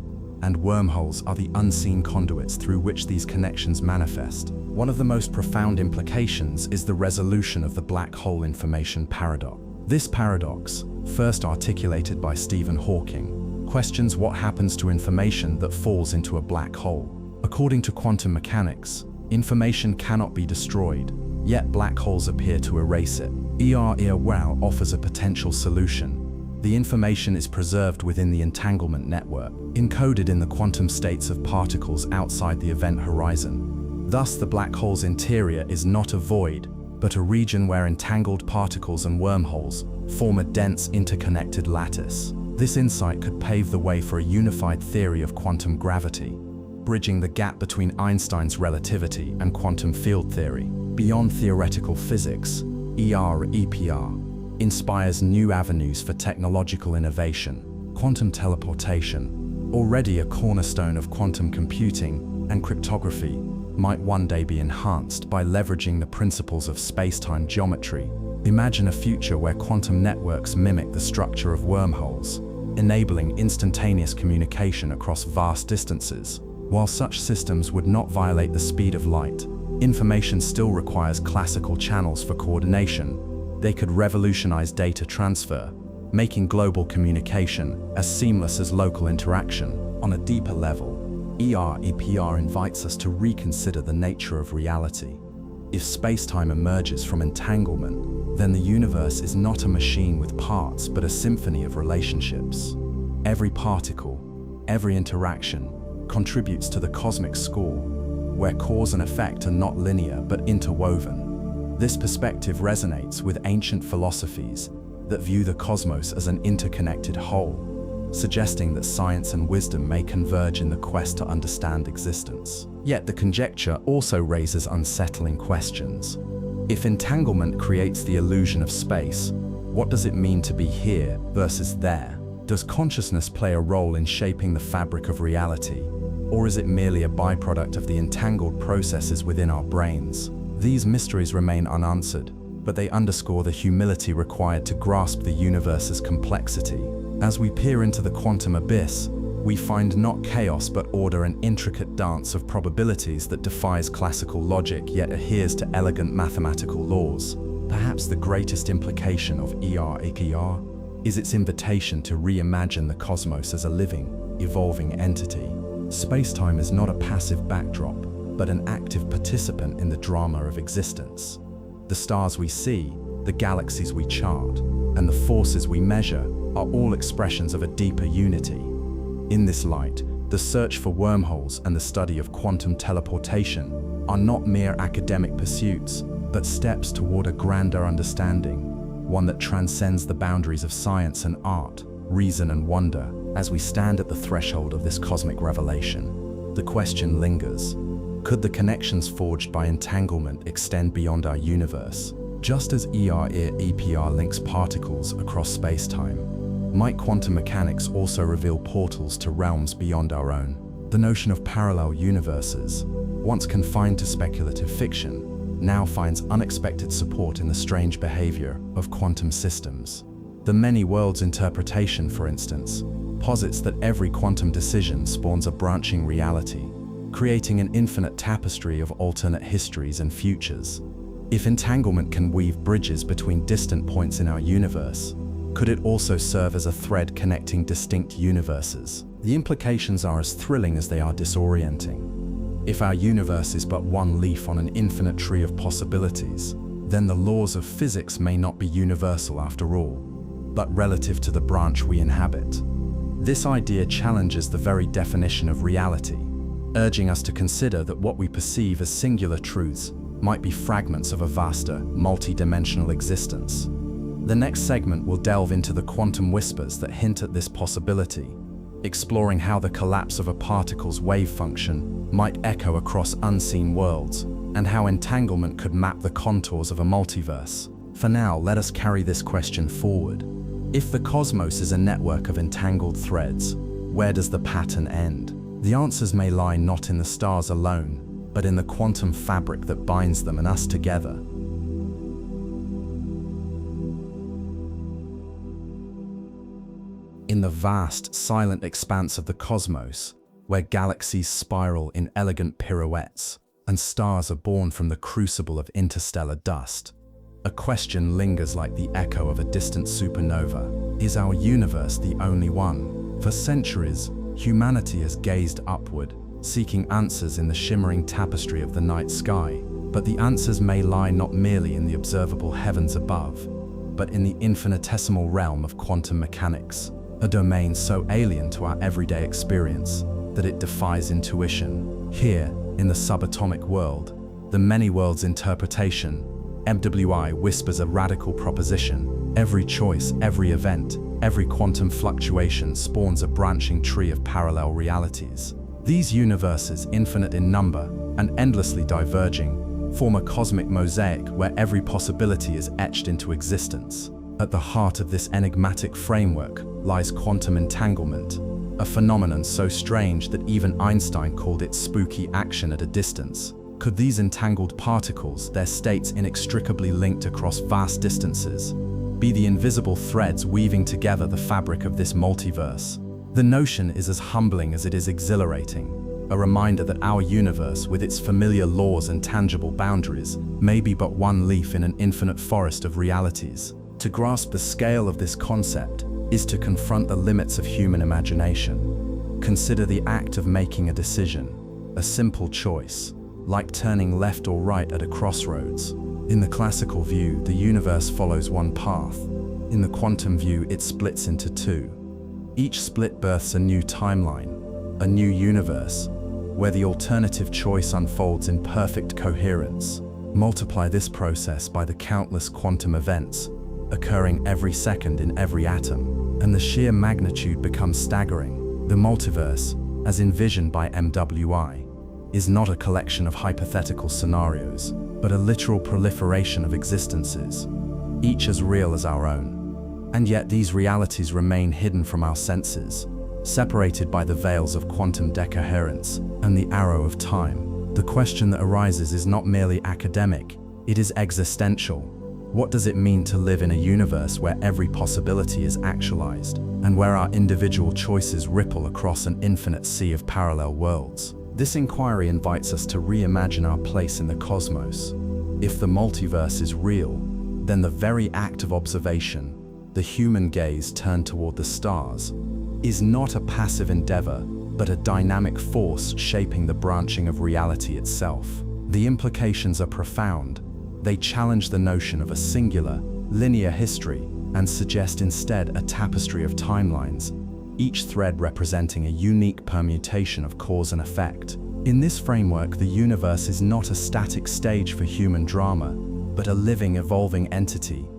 and wormholes are the unseen conduits through which these connections manifest. One of the most profound implications is the resolution of the black hole information paradox. This paradox, first articulated by Stephen Hawking, questions what happens to information that falls into a black hole. According to quantum mechanics, information cannot be destroyed, yet black holes appear to erase it. Wow offers a potential solution. The information is preserved within the entanglement network, encoded in the quantum states of particles outside the event horizon. Thus, the black hole's interior is not a void, but a region where entangled particles and wormholes form a dense, interconnected lattice. This insight could pave the way for a unified theory of quantum gravity, bridging the gap between Einstein's relativity and quantum field theory. Beyond theoretical physics, EPR inspires new avenues for technological innovation. Quantum teleportation, already a cornerstone of quantum computing and cryptography, might one day be enhanced by leveraging the principles of space-time geometry. Imagine a future where quantum networks mimic the structure of wormholes, enabling instantaneous communication across vast distances. While such systems would not violate the speed of light, information still requires classical channels for coordination. They could revolutionize data transfer, making global communication as seamless as local interaction. On a deeper level, EPR invites us to reconsider the nature of reality. If space-time emerges from entanglement, then the universe is not a machine with parts, but a symphony of relationships. Every particle, every interaction, contributes to the cosmic score, where cause and effect are not linear but interwoven. This perspective resonates with ancient philosophies that view the cosmos as an interconnected whole, suggesting that science and wisdom may converge in the quest to understand existence. Yet the conjecture also raises unsettling questions. If entanglement creates the illusion of space, what does it mean to be here versus there? Does consciousness play a role in shaping the fabric of reality, or is it merely a byproduct of the entangled processes within our brains? These mysteries remain unanswered, but they underscore the humility required to grasp the universe's complexity. As we peer into the quantum abyss, we find not chaos but order, an intricate dance of probabilities that defies classical logic yet adheres to elegant mathematical laws. Perhaps the greatest implication of EPR is its invitation to reimagine the cosmos as a living, evolving entity. Space-time is not a passive backdrop, but an active participant in the drama of existence. The stars we see, the galaxies we chart, and the forces we measure are all expressions of a deeper unity. In this light, the search for wormholes and the study of quantum teleportation are not mere academic pursuits, but steps toward a grander understanding, one that transcends the boundaries of science and art, reason and wonder. As we stand at the threshold of this cosmic revelation, the question lingers: could the connections forged by entanglement extend beyond our universe? Just as EPR links particles across space-time, might quantum mechanics also reveal portals to realms beyond our own? The notion of parallel universes, once confined to speculative fiction, now finds unexpected support in the strange behavior of quantum systems. The many worlds interpretation, for instance, posits that every quantum decision spawns a branching reality, creating an infinite tapestry of alternate histories and futures. If entanglement can weave bridges between distant points in our universe, could it also serve as a thread connecting distinct universes? The implications are as thrilling as they are disorienting. If our universe is but one leaf on an infinite tree of possibilities, then the laws of physics may not be universal after all, but relative to the branch we inhabit. This idea challenges the very definition of reality, urging us to consider that what we perceive as singular truths might be fragments of a vaster, multi-dimensional existence. The next segment will delve into the quantum whispers that hint at this possibility, exploring how the collapse of a particle's wave function might echo across unseen worlds, and how entanglement could map the contours of a multiverse. For now, let us carry this question forward. If the cosmos is a network of entangled threads, where does the pattern end? The answers may lie not in the stars alone, but in the quantum fabric that binds them and us together. In the vast, silent expanse of the cosmos, where galaxies spiral in elegant pirouettes and stars are born from the crucible of interstellar dust, a question lingers like the echo of a distant supernova. Is our universe the only one? For centuries, humanity has gazed upward, seeking answers in the shimmering tapestry of the night sky. But the answers may lie not merely in the observable heavens above, but in the infinitesimal realm of quantum mechanics, a domain so alien to our everyday experience that it defies intuition. Here, in the subatomic world, the many worlds interpretation, MWI whispers a radical proposition. Every choice, every event, every quantum fluctuation spawns a branching tree of parallel realities. These universes, infinite in number and endlessly diverging, form a cosmic mosaic where every possibility is etched into existence. At the heart of this enigmatic framework lies quantum entanglement, a phenomenon so strange that even Einstein called it spooky action at a distance. Could these entangled particles, their states inextricably linked across vast distances, be the invisible threads weaving together the fabric of this multiverse? The notion is as humbling as it is exhilarating, a reminder that our universe, with its familiar laws and tangible boundaries, may be but one leaf in an infinite forest of realities. To grasp the scale of this concept is to confront the limits of human imagination. Consider the act of making a decision, a simple choice, like turning left or right at a crossroads. In the classical view, the universe follows one path. In the quantum view, it splits into two. Each split births a new timeline, a new universe, where the alternative choice unfolds in perfect coherence. Multiply this process by the countless quantum events occurring every second in every atom, and the sheer magnitude becomes staggering. The multiverse, as envisioned by MWI, is not a collection of hypothetical scenarios, but a literal proliferation of existences, each as real as our own. And yet these realities remain hidden from our senses, separated by the veils of quantum decoherence and the arrow of time. The question that arises is not merely academic, it is existential. What does it mean to live in a universe where every possibility is actualized, and where our individual choices ripple across an infinite sea of parallel worlds? This inquiry invites us to reimagine our place in the cosmos. If the multiverse is real, then the very act of observation, the human gaze turned toward the stars, is not a passive endeavor, but a dynamic force shaping the branching of reality itself. The implications are profound. They challenge the notion of a singular, linear history and suggest instead a tapestry of timelines, each thread representing a unique permutation of cause and effect. In this framework, the universe is not a static stage for human drama, but a living, evolving entity,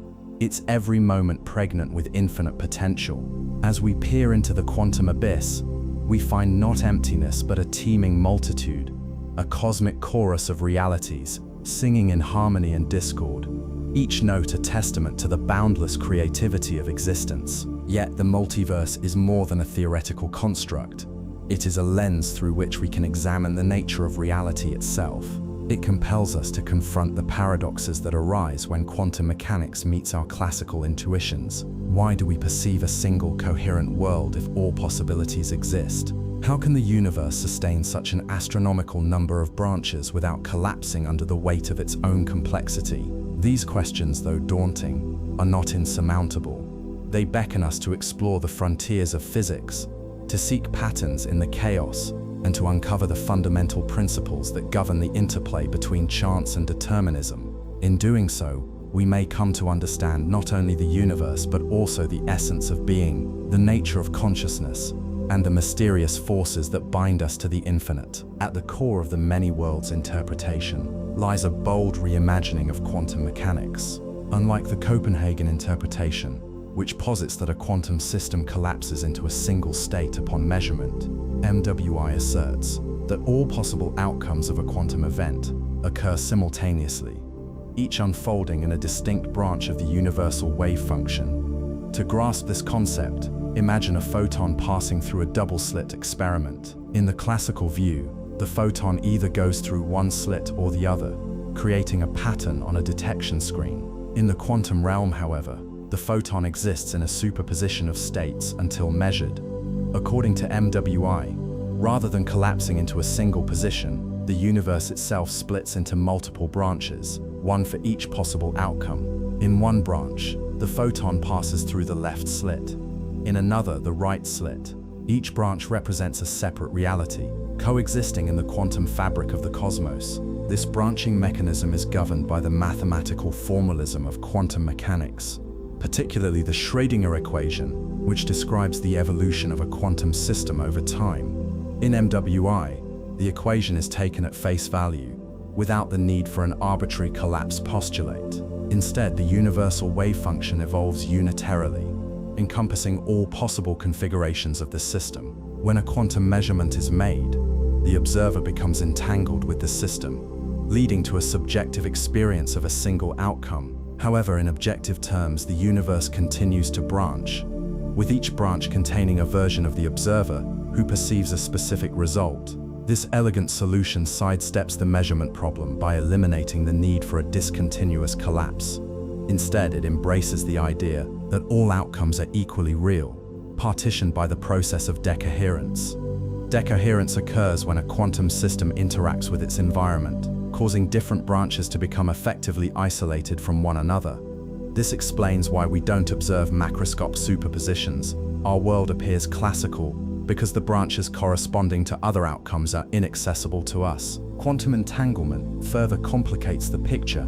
its every moment pregnant with infinite potential. As we peer into the quantum abyss, we find not emptiness but a teeming multitude, a cosmic chorus of realities, singing in harmony and discord, each note a testament to the boundless creativity of existence. Yet the multiverse is more than a theoretical construct. It is a lens through which we can examine the nature of reality itself. It compels us to confront the paradoxes that arise when quantum mechanics meets our classical intuitions. Why do we perceive a single coherent world if all possibilities exist? How can the universe sustain such an astronomical number of branches without collapsing under the weight of its own complexity? These questions, though daunting, are not insurmountable. They beckon us to explore the frontiers of physics, to seek patterns in the chaos, and to uncover the fundamental principles that govern the interplay between chance and determinism. In doing so, we may come to understand not only the universe but also the essence of being, the nature of consciousness, and the mysterious forces that bind us to the infinite. At the core of the many worlds interpretation lies a bold reimagining of quantum mechanics. Unlike the Copenhagen interpretation, which posits that a quantum system collapses into a single state upon measurement, MWI asserts that all possible outcomes of a quantum event occur simultaneously, each unfolding in a distinct branch of the universal wave function. To grasp this concept, imagine a photon passing through a double-slit experiment. In the classical view, the photon either goes through one slit or the other, creating a pattern on a detection screen. In the quantum realm, however, the photon exists in a superposition of states until measured. According to MWI, rather than collapsing into a single position, the universe itself splits into multiple branches, one for each possible outcome. In one branch, the photon passes through the left slit. In another, the right slit. Each branch represents a separate reality, coexisting in the quantum fabric of the cosmos. This branching mechanism is governed by the mathematical formalism of quantum mechanics, particularly the Schrödinger equation, which describes the evolution of a quantum system over time. In MWI, the equation is taken at face value, without the need for an arbitrary collapse postulate. Instead, the universal wave function evolves unitarily, encompassing all possible configurations of the system. When a quantum measurement is made, the observer becomes entangled with the system, leading to a subjective experience of a single outcome. However, in objective terms, the universe continues to branch, with each branch containing a version of the observer who perceives a specific result. This elegant solution sidesteps the measurement problem by eliminating the need for a discontinuous collapse. Instead, it embraces the idea that all outcomes are equally real, partitioned by the process of decoherence. Decoherence occurs when a quantum system interacts with its environment, causing different branches to become effectively isolated from one another. This explains why we don't observe macroscopic superpositions. Our world appears classical because the branches corresponding to other outcomes are inaccessible to us. Quantum entanglement further complicates the picture,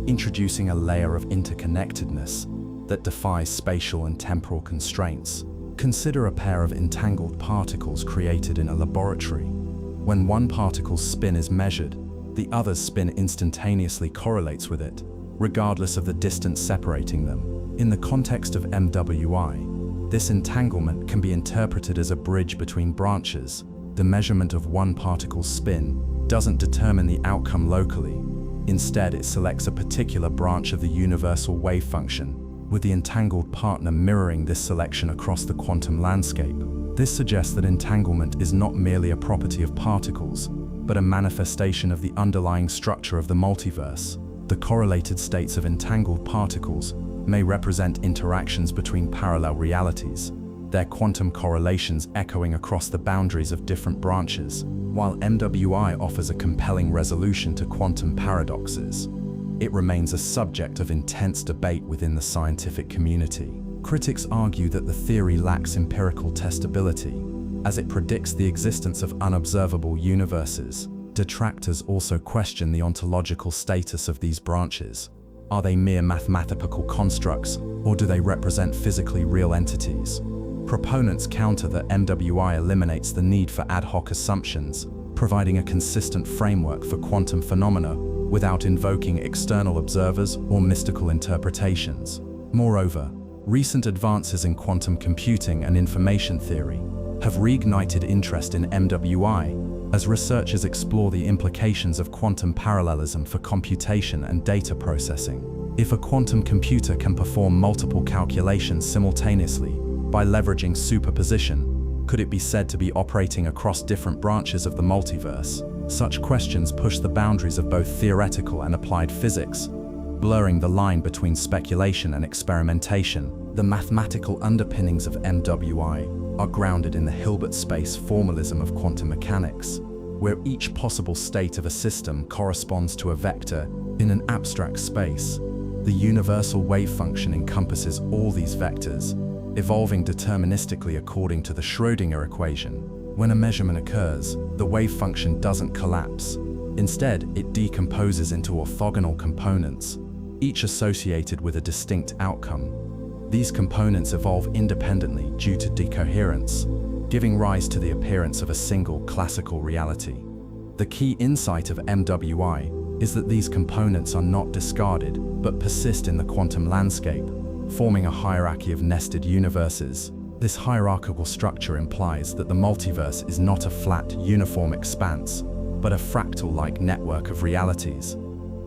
introducing a layer of interconnectedness that defies spatial and temporal constraints. Consider a pair of entangled particles created in a laboratory. When one particle's spin is measured, the other's spin instantaneously correlates with it, regardless of the distance separating them. In the context of MWI, this entanglement can be interpreted as a bridge between branches. The measurement of one particle's spin doesn't determine the outcome locally. Instead, it selects a particular branch of the universal wave function, with the entangled partner mirroring this selection across the quantum landscape. This suggests that entanglement is not merely a property of particles, but a manifestation of the underlying structure of the multiverse. The correlated states of entangled particles may represent interactions between parallel realities, their quantum correlations echoing across the boundaries of different branches. While MWI offers a compelling resolution to quantum paradoxes, it remains a subject of intense debate within the scientific community. Critics argue that the theory lacks empirical testability, as it predicts the existence of unobservable universes. Detractors also question the ontological status of these branches. Are they mere mathematical constructs, or do they represent physically real entities? Proponents counter that MWI eliminates the need for ad hoc assumptions, providing a consistent framework for quantum phenomena without invoking external observers or mystical interpretations. Moreover, recent advances in quantum computing and information theory have reignited interest in MWI as researchers explore the implications of quantum parallelism for computation and data processing. If a quantum computer can perform multiple calculations simultaneously by leveraging superposition, could it be said to be operating across different branches of the multiverse? Such questions push the boundaries of both theoretical and applied physics, blurring the line between speculation and experimentation. The mathematical underpinnings of MWI are grounded in the Hilbert space formalism of quantum mechanics, where each possible state of a system corresponds to a vector in an abstract space. The universal wave function encompasses all these vectors, evolving deterministically according to the Schrödinger equation. When a measurement occurs, the wave function doesn't collapse. Instead, it decomposes into orthogonal components, each associated with a distinct outcome. These components evolve independently due to decoherence, giving rise to the appearance of a single classical reality. The key insight of MWI is that these components are not discarded, but persist in the quantum landscape, forming a hierarchy of nested universes. This hierarchical structure implies that the multiverse is not a flat, uniform expanse, but a fractal-like network of realities.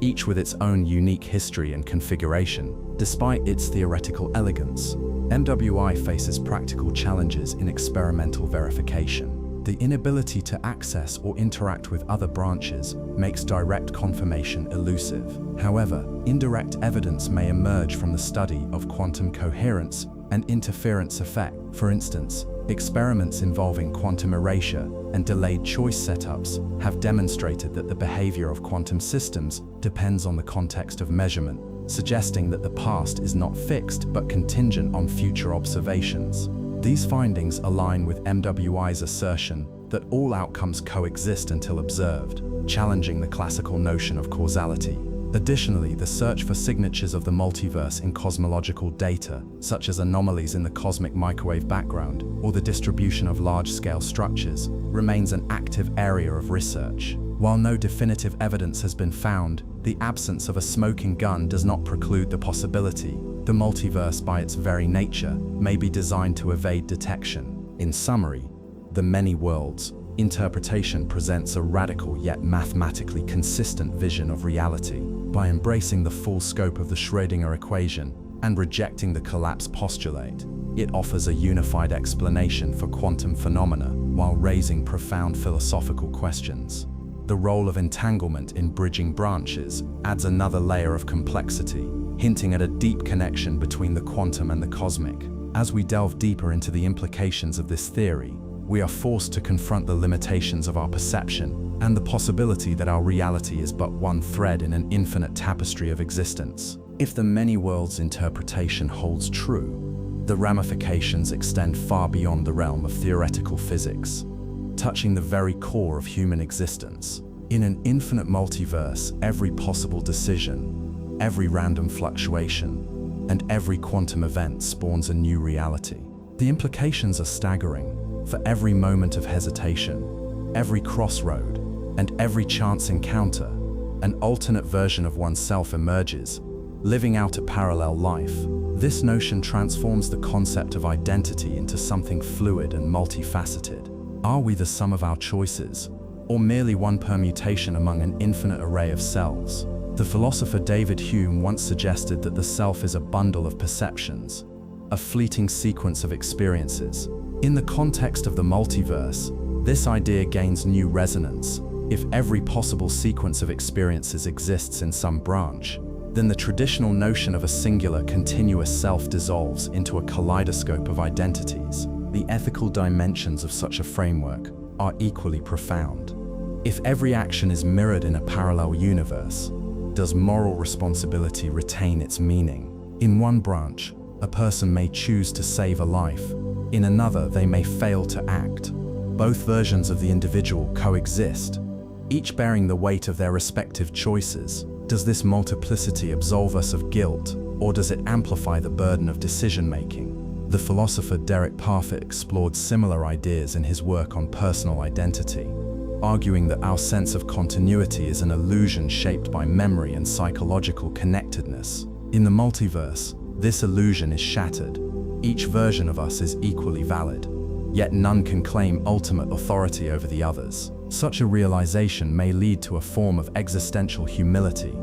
each with its own unique history and configuration. Despite its theoretical elegance, MWI faces practical challenges in experimental verification. The inability to access or interact with other branches makes direct confirmation elusive. However, indirect evidence may emerge from the study of quantum coherence and interference effect. For instance, experiments involving quantum erasure and delayed choice setups have demonstrated that the behavior of quantum systems depends on the context of measurement, suggesting that the past is not fixed but contingent on future observations. These findings align with MWI's assertion that all outcomes coexist until observed, challenging the classical notion of causality. Additionally, the search for signatures of the multiverse in cosmological data, such as anomalies in the cosmic microwave background or the distribution of large-scale structures, remains an active area of research. While no definitive evidence has been found, the absence of a smoking gun does not preclude the possibility. The multiverse, by its very nature, may be designed to evade detection. In summary, the many worlds interpretation presents a radical yet mathematically consistent vision of reality. By embracing the full scope of the Schrödinger equation and rejecting the collapse postulate, it offers a unified explanation for quantum phenomena while raising profound philosophical questions. The role of entanglement in bridging branches adds another layer of complexity, hinting at a deep connection between the quantum and the cosmic. As we delve deeper into the implications of this theory, we are forced to confront the limitations of our perception and the possibility that our reality is but one thread in an infinite tapestry of existence. If the many worlds interpretation holds true, the ramifications extend far beyond the realm of theoretical physics, touching the very core of human existence. In an infinite multiverse, every possible decision, every random fluctuation, and every quantum event spawns a new reality. The implications are staggering. For every moment of hesitation, every crossroad, and every chance encounter, an alternate version of oneself emerges, living out a parallel life. This notion transforms the concept of identity into something fluid and multifaceted. Are we the sum of our choices, or merely one permutation among an infinite array of selves? The philosopher David Hume once suggested that the self is a bundle of perceptions, a fleeting sequence of experiences. In the context of the multiverse, this idea gains new resonance. If every possible sequence of experiences exists in some branch, then the traditional notion of a singular, continuous self dissolves into a kaleidoscope of identities. The ethical dimensions of such a framework are equally profound. If every action is mirrored in a parallel universe, does moral responsibility retain its meaning? In one branch, a person may choose to save a life. In another, they may fail to act. Both versions of the individual coexist, each bearing the weight of their respective choices. Does this multiplicity absolve us of guilt, or does it amplify the burden of decision-making? The philosopher Derek Parfit explored similar ideas in his work on personal identity, arguing that our sense of continuity is an illusion shaped by memory and psychological connectedness. In the multiverse, this illusion is shattered. Each version of us is equally valid, yet none can claim ultimate authority over the others. Such a realization may lead to a form of existential humility,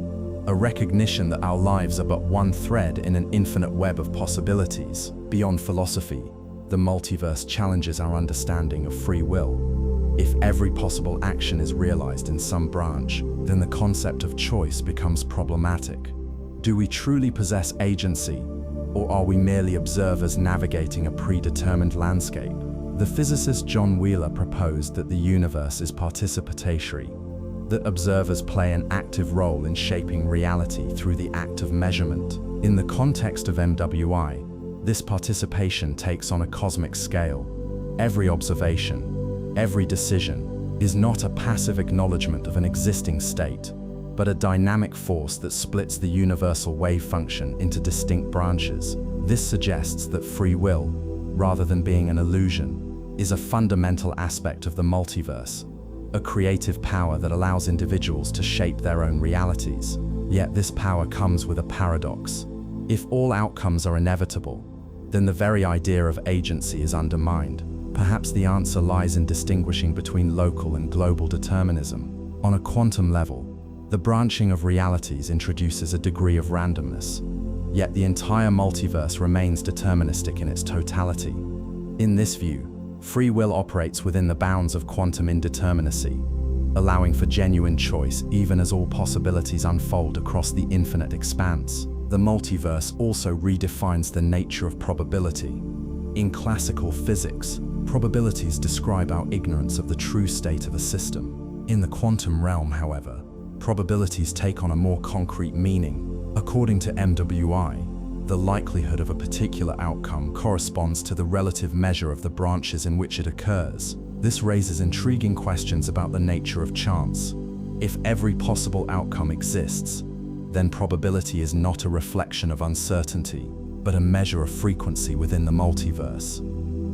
a recognition that our lives are but one thread in an infinite web of possibilities. Beyond philosophy, the multiverse challenges our understanding of free will. If every possible action is realized in some branch, then the concept of choice becomes problematic. Do we truly possess agency, or are we merely observers navigating a predetermined landscape? The physicist John Wheeler proposed that the universe is participatory, that observers play an active role in shaping reality through the act of measurement. In the context of MWI, this participation takes on a cosmic scale. Every observation, every decision, is not a passive acknowledgement of an existing state, but a dynamic force that splits the universal wave function into distinct branches. This suggests that free will, rather than being an illusion, is a fundamental aspect of the multiverse, a creative power that allows individuals to shape their own realities. Yet this power comes with a paradox. If all outcomes are inevitable, then the very idea of agency is undermined. Perhaps the answer lies in distinguishing between local and global determinism. On a quantum level, The branching of realities introduces a degree of randomness, yet the entire multiverse remains deterministic in its totality. In this view, free will operates within the bounds of quantum indeterminacy, allowing for genuine choice even as all possibilities unfold across the infinite expanse. The multiverse also redefines the nature of probability. In classical physics, probabilities describe our ignorance of the true state of a system. In the quantum realm, however, probabilities take on a more concrete meaning. According to MWI, the likelihood of a particular outcome corresponds to the relative measure of the branches in which it occurs. This raises intriguing questions about the nature of chance. If every possible outcome exists, then probability is not a reflection of uncertainty, but a measure of frequency within the multiverse.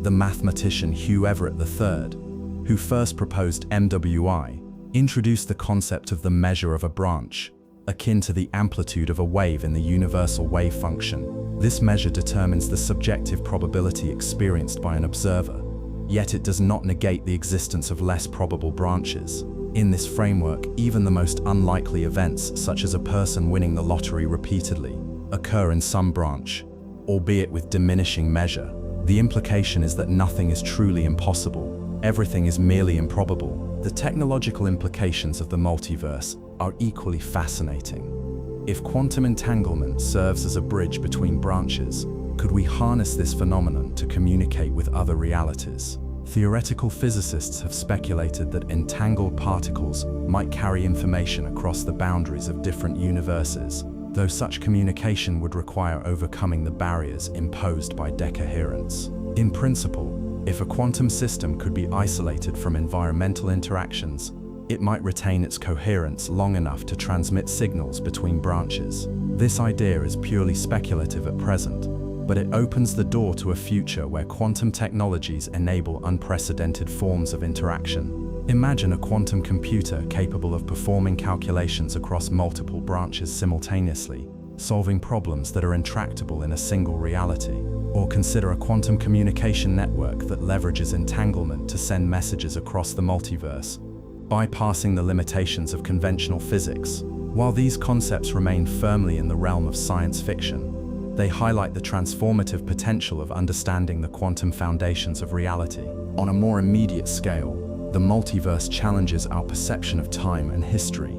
The mathematician Hugh Everett III, who first proposed MWI, introduced the concept of the measure of a branch, akin to the amplitude of a wave in the universal wave function. This measure determines the subjective probability experienced by an observer, yet it does not negate the existence of less probable branches. In this framework, even the most unlikely events, such as a person winning the lottery repeatedly, occur in some branch, albeit with diminishing measure. The implication is that nothing is truly impossible, everything is merely improbable. The technological implications of the multiverse are equally fascinating. If quantum entanglement serves as a bridge between branches, could we harness this phenomenon to communicate with other realities? Theoretical physicists have speculated that entangled particles might carry information across the boundaries of different universes, though such communication would require overcoming the barriers imposed by decoherence. In principle, if a quantum system could be isolated from environmental interactions, it might retain its coherence long enough to transmit signals between branches. This idea is purely speculative at present, but it opens the door to a future where quantum technologies enable unprecedented forms of interaction. Imagine a quantum computer capable of performing calculations across multiple branches simultaneously, solving problems that are intractable in a single reality. Or consider a quantum communication network that leverages entanglement to send messages across the multiverse, bypassing the limitations of conventional physics. While these concepts remain firmly in the realm of science fiction, they highlight the transformative potential of understanding the quantum foundations of reality. On a more immediate scale, the multiverse challenges our perception of time and history.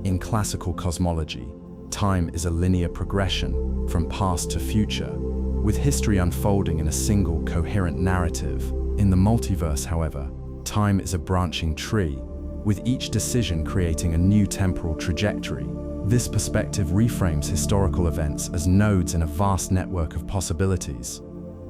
In classical cosmology, time is a linear progression from past to future, with history unfolding in a single coherent narrative. In the multiverse, however, time is a branching tree, with each decision creating a new temporal trajectory. This perspective reframes historical events as nodes in a vast network of possibilities.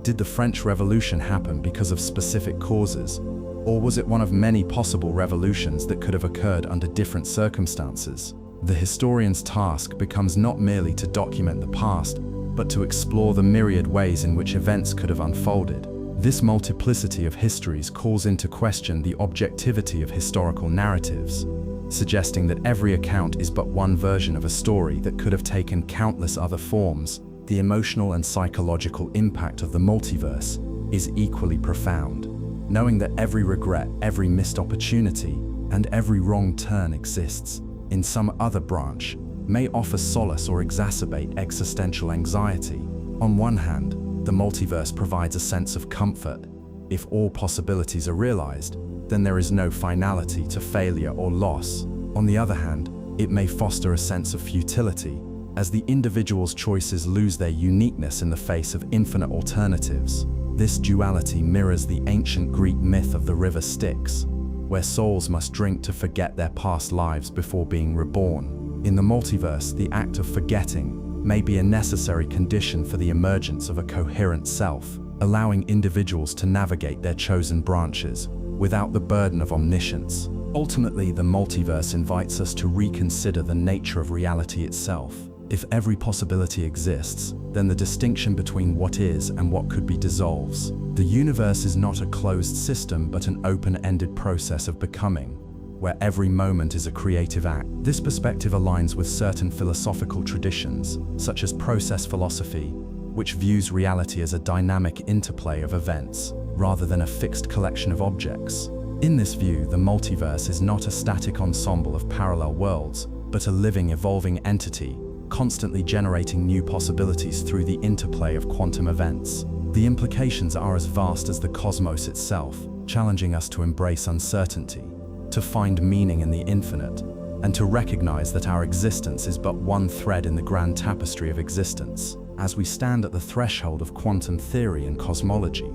Did the French Revolution happen because of specific causes, or was it one of many possible revolutions that could have occurred under different circumstances? The historian's task becomes not merely to document the past, but to explore the myriad ways in which events could have unfolded. This multiplicity of histories calls into question the objectivity of historical narratives, suggesting that every account is but one version of a story that could have taken countless other forms. The emotional and psychological impact of the multiverse is equally profound. Knowing that every regret, every missed opportunity, and every wrong turn exists in some other branch may offer solace or exacerbate existential anxiety. On one hand, the multiverse provides a sense of comfort. If all possibilities are realized, then there is no finality to failure or loss. On the other hand, it may foster a sense of futility, as the individual's choices lose their uniqueness in the face of infinite alternatives. This duality mirrors the ancient Greek myth of the river Styx, where souls must drink to forget their past lives before being reborn. In the multiverse, the act of forgetting may be a necessary condition for the emergence of a coherent self, allowing individuals to navigate their chosen branches without the burden of omniscience. Ultimately, the multiverse invites us to reconsider the nature of reality itself. If every possibility exists, then the distinction between what is and what could be dissolves. The universe is not a closed system, but an open-ended process of becoming, where every moment is a creative act. This perspective aligns with certain philosophical traditions, such as process philosophy, which views reality as a dynamic interplay of events, rather than a fixed collection of objects. In this view, the multiverse is not a static ensemble of parallel worlds, but a living, evolving entity, constantly generating new possibilities through the interplay of quantum events. The implications are as vast as the cosmos itself, challenging us to embrace uncertainty, to find meaning in the infinite, and to recognize that our existence is but one thread in the grand tapestry of existence. As we stand at the threshold of quantum theory and cosmology,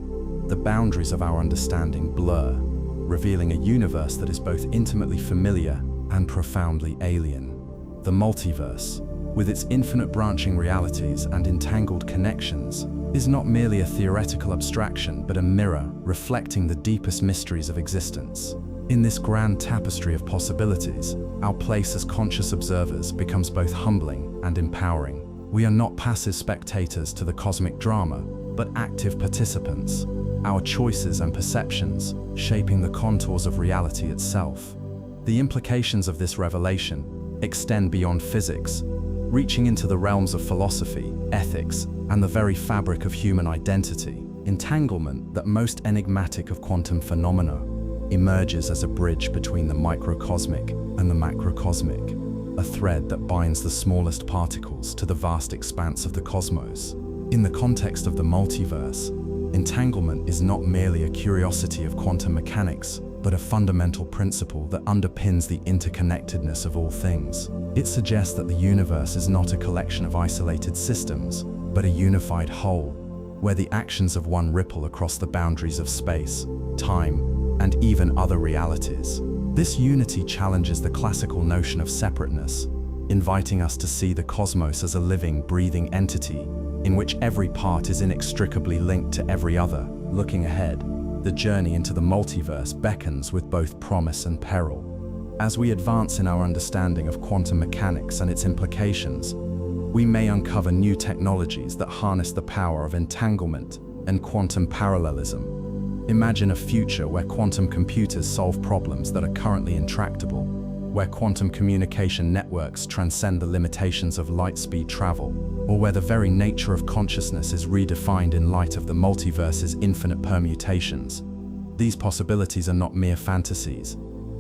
the boundaries of our understanding blur, revealing a universe that is both intimately familiar and profoundly alien. The multiverse, with its infinite branching realities and entangled connections, is not merely a theoretical abstraction, but a mirror reflecting the deepest mysteries of existence. In this grand tapestry of possibilities, our place as conscious observers becomes both humbling and empowering. We are not passive spectators to the cosmic drama, but active participants, our choices and perceptions shaping the contours of reality itself. The implications of this revelation extend beyond physics, reaching into the realms of philosophy, ethics, and the very fabric of human identity. Entanglement, that most enigmatic of quantum phenomena, emerges as a bridge between the microcosmic and the macrocosmic, a thread that binds the smallest particles to the vast expanse of the cosmos. In the context of the multiverse, entanglement is not merely a curiosity of quantum mechanics, but a fundamental principle that underpins the interconnectedness of all things. It suggests that the universe is not a collection of isolated systems, but a unified whole, where the actions of one ripple across the boundaries of space, time, and even other realities. This unity challenges the classical notion of separateness, inviting us to see the cosmos as a living, breathing entity in which every part is inextricably linked to every other. Looking ahead, the journey into the multiverse beckons with both promise and peril. As we advance in our understanding of quantum mechanics and its implications, we may uncover new technologies that harness the power of entanglement and quantum parallelism. Imagine a future where quantum computers solve problems that are currently intractable, where quantum communication networks transcend the limitations of light-speed travel, or where the very nature of consciousness is redefined in light of the multiverse's infinite permutations. These possibilities are not mere fantasies.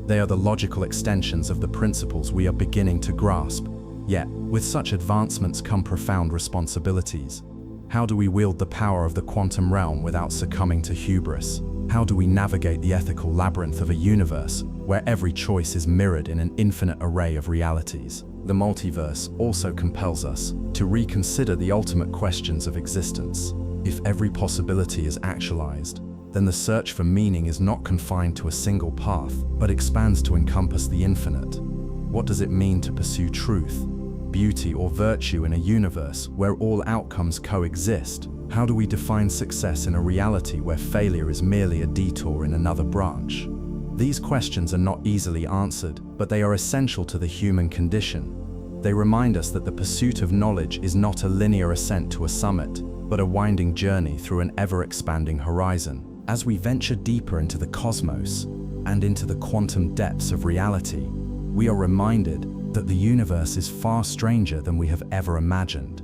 They are the logical extensions of the principles we are beginning to grasp. Yet, with such advancements come profound responsibilities. How do we wield the power of the quantum realm without succumbing to hubris? How do we navigate the ethical labyrinth of a universe where every choice is mirrored in an infinite array of realities? The multiverse also compels us to reconsider the ultimate questions of existence. If every possibility is actualized, then the search for meaning is not confined to a single path, but expands to encompass the infinite. What does it mean to pursue truth, beauty, or virtue in a universe where all outcomes coexist? How do we define success in a reality where failure is merely a detour in another branch? These questions are not easily answered, but they are essential to the human condition. They remind us that the pursuit of knowledge is not a linear ascent to a summit, but a winding journey through an ever-expanding horizon. As we venture deeper into the cosmos and into the quantum depths of reality, we are reminded that the universe is far stranger than we have ever imagined.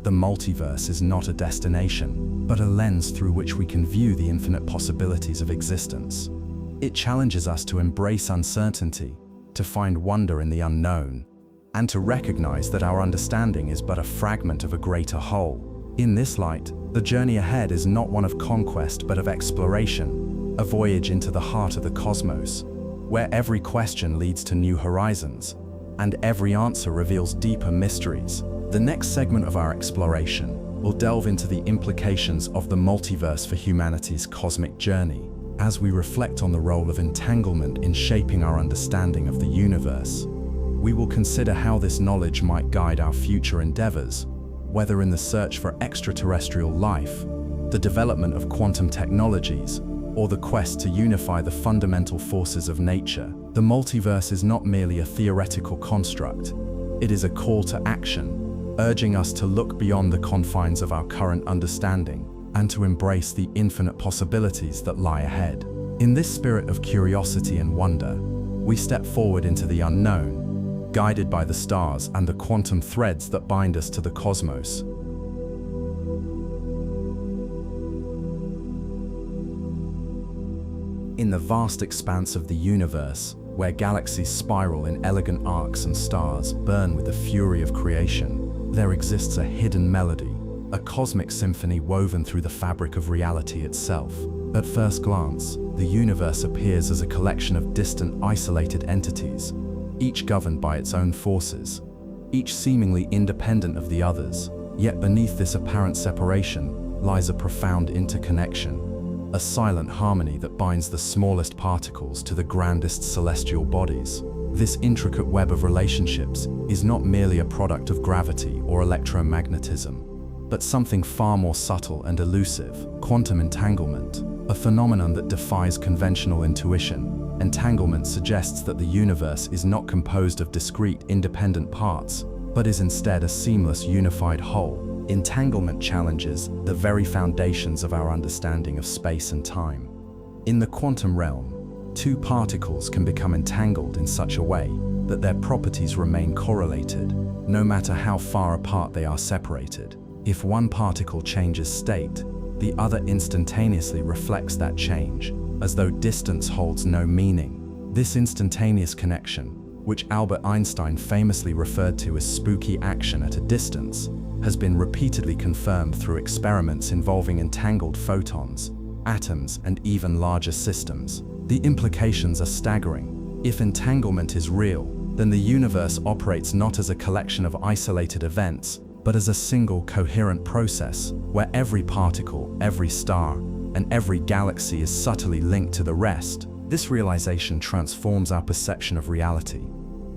The multiverse is not a destination, but a lens through which we can view the infinite possibilities of existence. It challenges us to embrace uncertainty, to find wonder in the unknown, and to recognize that our understanding is but a fragment of a greater whole. In this light, the journey ahead is not one of conquest but of exploration, a voyage into the heart of the cosmos, where every question leads to new horizons, and every answer reveals deeper mysteries. The next segment of our exploration will delve into the implications of the multiverse for humanity's cosmic journey, as we reflect on the role of entanglement in shaping our understanding of the universe. We will consider how this knowledge might guide our future endeavors, whether in the search for extraterrestrial life, the development of quantum technologies, or the quest to unify the fundamental forces of nature. The multiverse is not merely a theoretical construct. It is a call to action, urging us to look beyond the confines of our current understanding and to embrace the infinite possibilities that lie ahead. In this spirit of curiosity and wonder, we step forward into the unknown, guided by the stars and the quantum threads that bind us to the cosmos. In the vast expanse of the universe, where galaxies spiral in elegant arcs and stars burn with the fury of creation, there exists a hidden melody, a cosmic symphony woven through the fabric of reality itself. At first glance, the universe appears as a collection of distant, isolated entities, each governed by its own forces, each seemingly independent of the others. Yet beneath this apparent separation lies a profound interconnection, a silent harmony that binds the smallest particles to the grandest celestial bodies. This intricate web of relationships is not merely a product of gravity or electromagnetism, but something far more subtle and elusive: quantum entanglement, a phenomenon that defies conventional intuition. Entanglement suggests that the universe is not composed of discrete, independent parts, but is instead a seamless, unified whole. Entanglement challenges the very foundations of our understanding of space and time. In the quantum realm, two particles can become entangled in such a way that their properties remain correlated, no matter how far apart they are separated. If one particle changes state, the other instantaneously reflects that change, as though distance holds no meaning. This instantaneous connection, which Albert Einstein famously referred to as spooky action at a distance, has been repeatedly confirmed through experiments involving entangled photons, atoms, and even larger systems. The implications are staggering. If entanglement is real, then the universe operates not as a collection of isolated events, but as a single coherent process, where every particle, every star, and every galaxy is subtly linked to the rest. This realization transforms our perception of reality.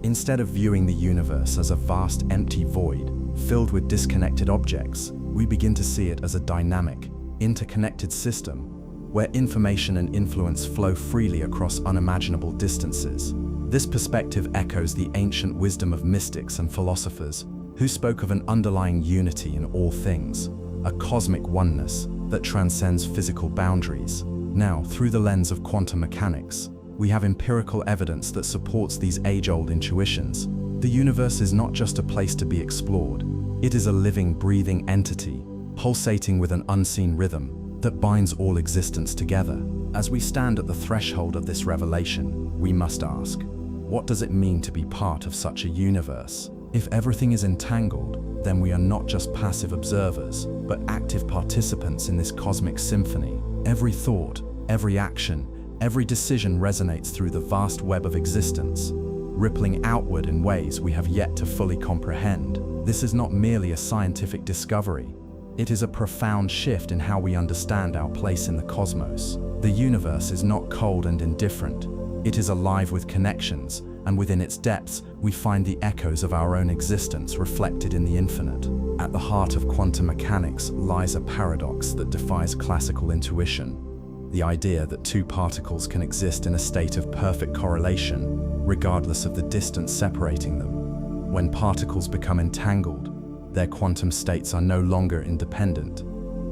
Instead of viewing the universe as a vast empty void, filled with disconnected objects, we begin to see it as a dynamic, interconnected system, where information and influence flow freely across unimaginable distances. This perspective echoes the ancient wisdom of mystics and philosophers, who spoke of an underlying unity in all things, a cosmic oneness that transcends physical boundaries. Now, through the lens of quantum mechanics, we have empirical evidence that supports these age-old intuitions. The universe is not just a place to be explored, it is a living, breathing entity, pulsating with an unseen rhythm that binds all existence together. As we stand at the threshold of this revelation, we must ask, what does it mean to be part of such a universe? If everything is entangled, then we are not just passive observers, but active participants in this cosmic symphony. Every thought, every action, every decision resonates through the vast web of existence, rippling outward in ways we have yet to fully comprehend. This is not merely a scientific discovery. It is a profound shift in how we understand our place in the cosmos. The universe is not cold and indifferent. It is alive with connections, and within its depths, we find the echoes of our own existence reflected in the infinite. At the heart of quantum mechanics lies a paradox that defies classical intuition: the idea that two particles can exist in a state of perfect correlation, regardless of the distance separating them. When particles become entangled, their quantum states are no longer independent.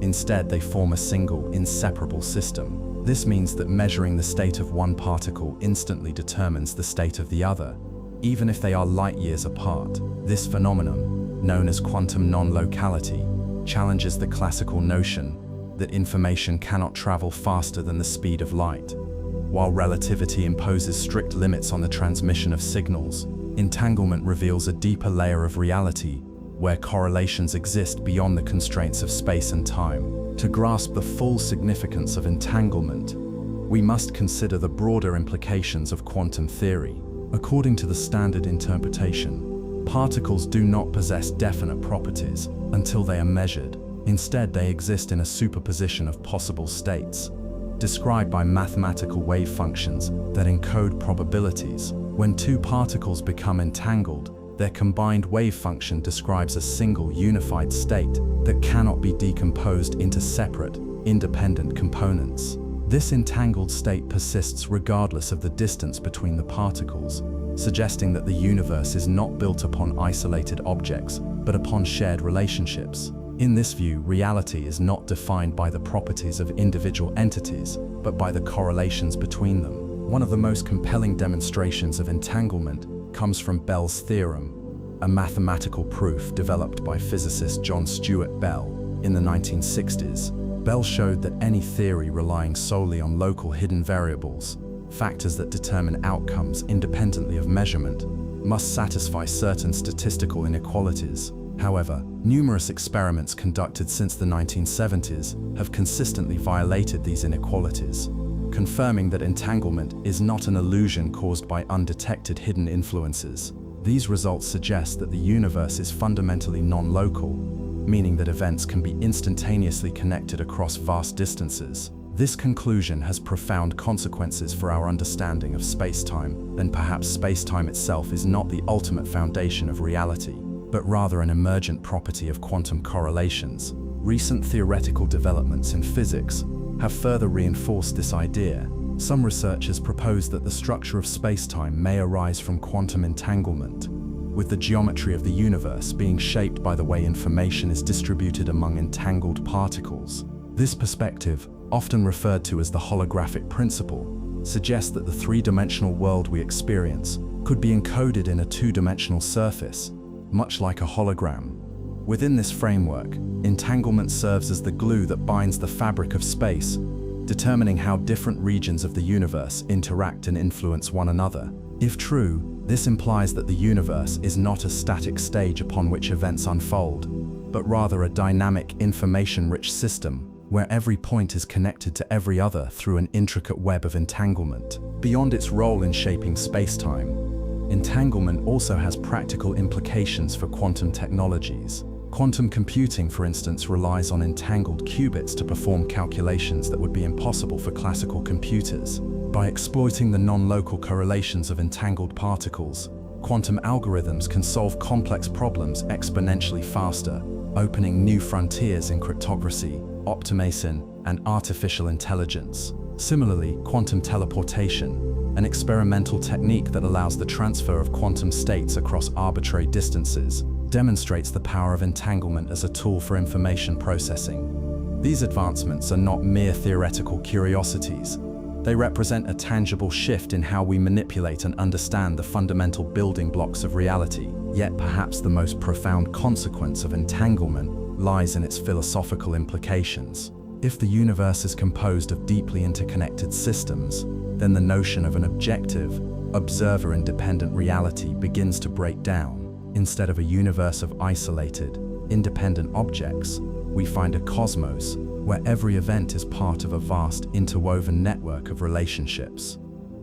Instead, they form a single, inseparable system. This means that measuring the state of one particle instantly determines the state of the other, even if they are light years apart. This phenomenon, known as quantum non-locality, challenges the classical notion that information cannot travel faster than the speed of light. While relativity imposes strict limits on the transmission of signals, entanglement reveals a deeper layer of reality, where correlations exist beyond the constraints of space and time. To grasp the full significance of entanglement, we must consider the broader implications of quantum theory. According to the standard interpretation, particles do not possess definite properties until they are measured. Instead, they exist in a superposition of possible states, described by mathematical wave functions that encode probabilities. When two particles become entangled, their combined wave function describes a single unified state that cannot be decomposed into separate, independent components. This entangled state persists regardless of the distance between the particles, suggesting that the universe is not built upon isolated objects, but upon shared relationships. In this view, reality is not defined by the properties of individual entities, but by the correlations between them. One of the most compelling demonstrations of entanglement comes from Bell's theorem, a mathematical proof developed by physicist John Stuart Bell in the 1960s. Bell showed that any theory relying solely on local hidden variables, factors that determine outcomes independently of measurement, must satisfy certain statistical inequalities. However, numerous experiments conducted since the 1970s have consistently violated these inequalities, confirming that entanglement is not an illusion caused by undetected hidden influences. These results suggest that the universe is fundamentally non-local, meaning that events can be instantaneously connected across vast distances. This conclusion has profound consequences for our understanding of space-time, and perhaps space-time itself is not the ultimate foundation of reality, but rather an emergent property of quantum correlations. Recent theoretical developments in physics have further reinforced this idea. Some researchers propose that the structure of space-time may arise from quantum entanglement, with the geometry of the universe being shaped by the way information is distributed among entangled particles. This perspective, often referred to as the holographic principle, suggests that the three-dimensional world we experience could be encoded in a two-dimensional surface, much like a hologram. Within this framework, entanglement serves as the glue that binds the fabric of space, determining how different regions of the universe interact and influence one another. If true, this implies that the universe is not a static stage upon which events unfold, but rather a dynamic, information-rich system where every point is connected to every other through an intricate web of entanglement. Beyond its role in shaping space-time, entanglement also has practical implications for quantum technologies. Quantum computing, for instance, relies on entangled qubits to perform calculations that would be impossible for classical computers. By exploiting the non-local correlations of entangled particles, quantum algorithms can solve complex problems exponentially faster, opening new frontiers in cryptography, optimation, and artificial intelligence. Similarly, quantum teleportation, an experimental technique that allows the transfer of quantum states across arbitrary distances, demonstrates the power of entanglement as a tool for information processing. These advancements are not mere theoretical curiosities. They represent a tangible shift in how we manipulate and understand the fundamental building blocks of reality. Yet perhaps the most profound consequence of entanglement lies in its philosophical implications. If the universe is composed of deeply interconnected systems, then the notion of an objective, observer-independent reality begins to break down. Instead of a universe of isolated, independent objects, we find a cosmos where every event is part of a vast, interwoven network of relationships.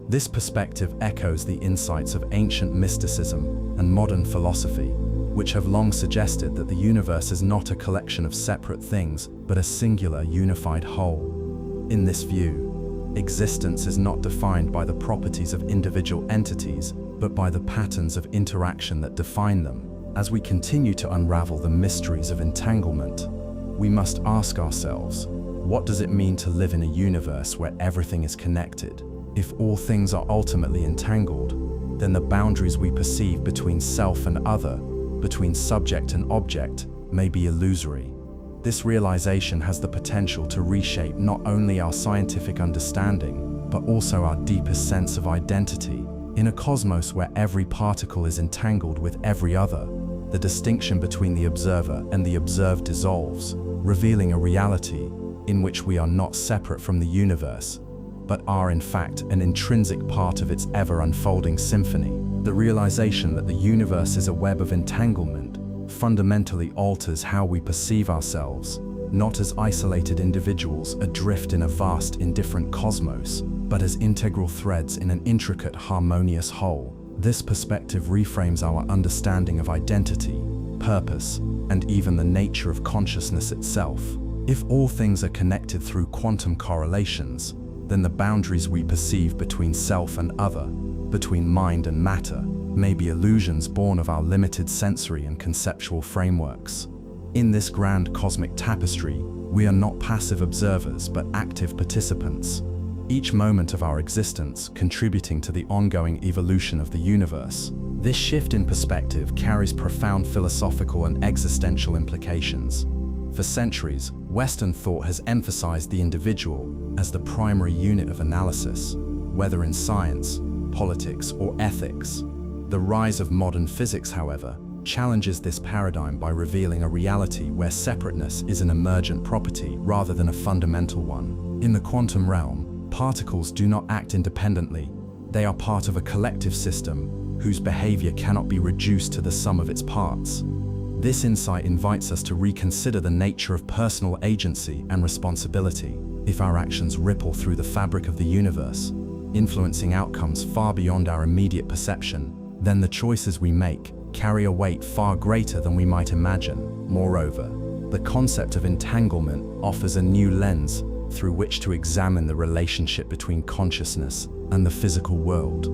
This perspective echoes the insights of ancient mysticism and modern philosophy, which have long suggested that the universe is not a collection of separate things, but a singular, unified whole. In this view, existence is not defined by the properties of individual entities, but by the patterns of interaction that define them. As we continue to unravel the mysteries of entanglement, we must ask ourselves, what does it mean to live in a universe where everything is connected? If all things are ultimately entangled, then the boundaries we perceive between self and other, between subject and object, may be illusory. This realization has the potential to reshape not only our scientific understanding, but also our deepest sense of identity. In a cosmos where every particle is entangled with every other, the distinction between the observer and the observed dissolves, revealing a reality in which we are not separate from the universe, but are in fact an intrinsic part of its ever-unfolding symphony. The realization that the universe is a web of entanglement fundamentally alters how we perceive ourselves, not as isolated individuals adrift in a vast, indifferent cosmos, but as integral threads in an intricate, harmonious whole. This perspective reframes our understanding of identity, purpose, and even the nature of consciousness itself. If all things are connected through quantum correlations, then the boundaries we perceive between self and other, between mind and matter, may be illusions born of our limited sensory and conceptual frameworks. In this grand cosmic tapestry, we are not passive observers but active participants, each moment of our existence contributing to the ongoing evolution of the universe. This shift in perspective carries profound philosophical and existential implications. For centuries, Western thought has emphasized the individual as the primary unit of analysis, whether in science, politics, or ethics. The rise of modern physics, however, challenges this paradigm by revealing a reality where separateness is an emergent property rather than a fundamental one. In the quantum realm, Particles do not act independently. They are part of a collective system whose behavior cannot be reduced to the sum of its parts. This insight invites us to reconsider the nature of personal agency and responsibility. If our actions ripple through the fabric of the universe, influencing outcomes far beyond our immediate perception, then the choices we make carry a weight far greater than we might imagine. Moreover, the concept of entanglement offers a new lens through which to examine the relationship between consciousness and the physical world.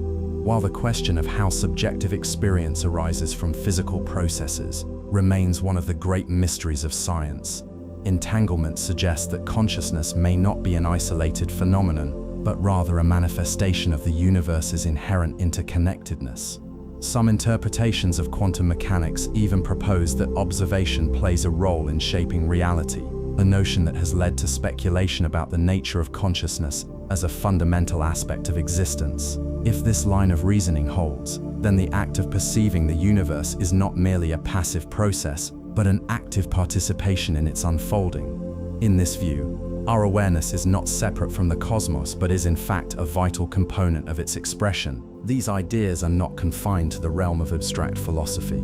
While the question of how subjective experience arises from physical processes remains one of the great mysteries of science, entanglement suggests that consciousness may not be an isolated phenomenon, but rather a manifestation of the universe's inherent interconnectedness. Some interpretations of quantum mechanics even propose that observation plays a role in shaping reality, a notion that has led to speculation about the nature of consciousness as a fundamental aspect of existence. If this line of reasoning holds, then the act of perceiving the universe is not merely a passive process, but an active participation in its unfolding. In this view, our awareness is not separate from the cosmos, but is in fact a vital component of its expression. These ideas are not confined to the realm of abstract philosophy.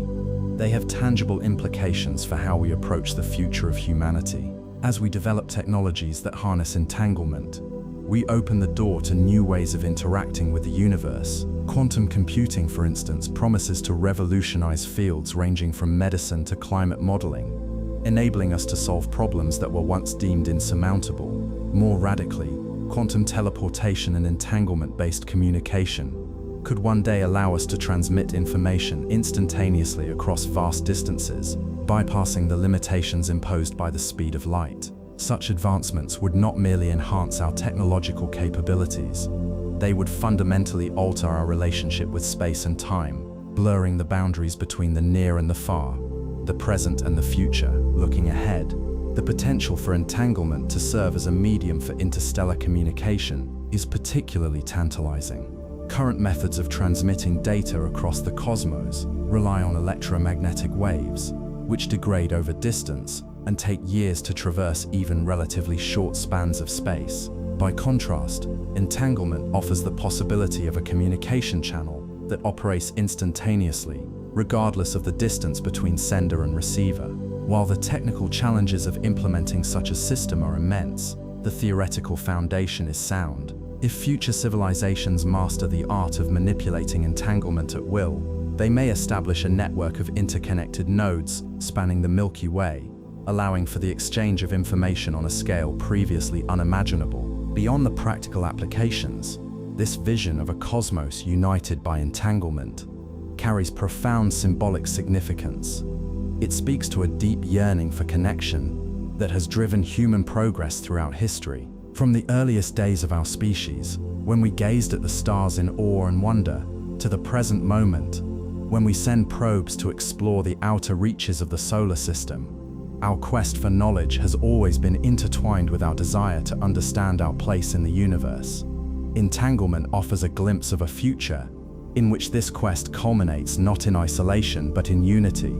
They have tangible implications for how we approach the future of humanity. As we develop technologies that harness entanglement, we open the door to new ways of interacting with the universe. Quantum computing, for instance, promises to revolutionize fields ranging from medicine to climate modeling, enabling us to solve problems that were once deemed insurmountable. More radically, quantum teleportation and entanglement-based communication could one day allow us to transmit information instantaneously across vast distances, bypassing the limitations imposed by the speed of light. Such advancements would not merely enhance our technological capabilities, they would fundamentally alter our relationship with space and time, blurring the boundaries between the near and the far, the present and the future. Looking ahead, the potential for entanglement to serve as a medium for interstellar communication is particularly tantalizing. Current methods of transmitting data across the cosmos rely on electromagnetic waves, which degrade over distance and take years to traverse even relatively short spans of space. By contrast, entanglement offers the possibility of a communication channel that operates instantaneously, regardless of the distance between sender and receiver. While the technical challenges of implementing such a system are immense, the theoretical foundation is sound. If future civilizations master the art of manipulating entanglement at will, they may establish a network of interconnected nodes spanning the Milky Way, allowing for the exchange of information on a scale previously unimaginable. Beyond the practical applications, this vision of a cosmos united by entanglement carries profound symbolic significance. It speaks to a deep yearning for connection that has driven human progress throughout history. From the earliest days of our species, when we gazed at the stars in awe and wonder, to the present moment, when we send probes to explore the outer reaches of the solar system, our quest for knowledge has always been intertwined with our desire to understand our place in the universe. Entanglement offers a glimpse of a future in which this quest culminates not in isolation but in unity,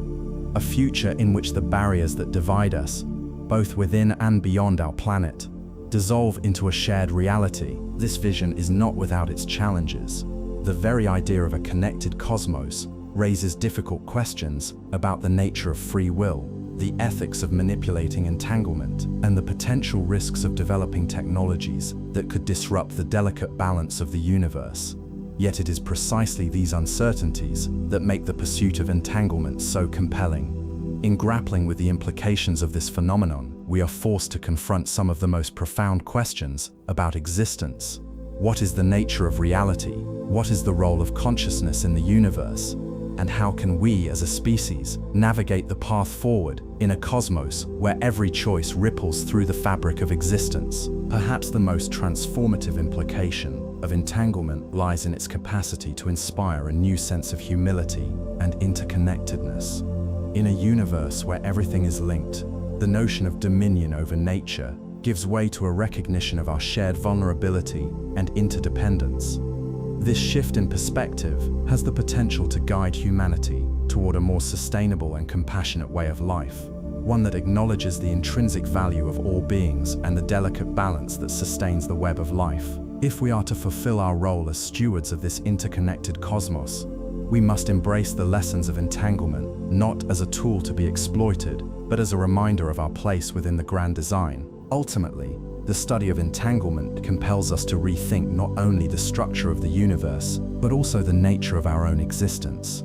a future in which the barriers that divide us, both within and beyond our planet, dissolve into a shared reality. This vision is not without its challenges. The very idea of a connected cosmos raises difficult questions about the nature of free will, the ethics of manipulating entanglement, and the potential risks of developing technologies that could disrupt the delicate balance of the universe. Yet it is precisely these uncertainties that make the pursuit of entanglement so compelling. In grappling with the implications of this phenomenon, we are forced to confront some of the most profound questions about existence. What is the nature of reality? What is the role of consciousness in the universe? And how can we, as a species, navigate the path forward in a cosmos where every choice ripples through the fabric of existence? Perhaps the most transformative implication of entanglement lies in its capacity to inspire a new sense of humility and interconnectedness. In a universe where everything is linked, the notion of dominion over nature gives way to a recognition of our shared vulnerability and interdependence. This shift in perspective has the potential to guide humanity toward a more sustainable and compassionate way of life, one that acknowledges the intrinsic value of all beings and the delicate balance that sustains the web of life. If we are to fulfill our role as stewards of this interconnected cosmos, we must embrace the lessons of entanglement, not as a tool to be exploited, but as a reminder of our place within the grand design. Ultimately, the study of entanglement compels us to rethink not only the structure of the universe, but also the nature of our own existence.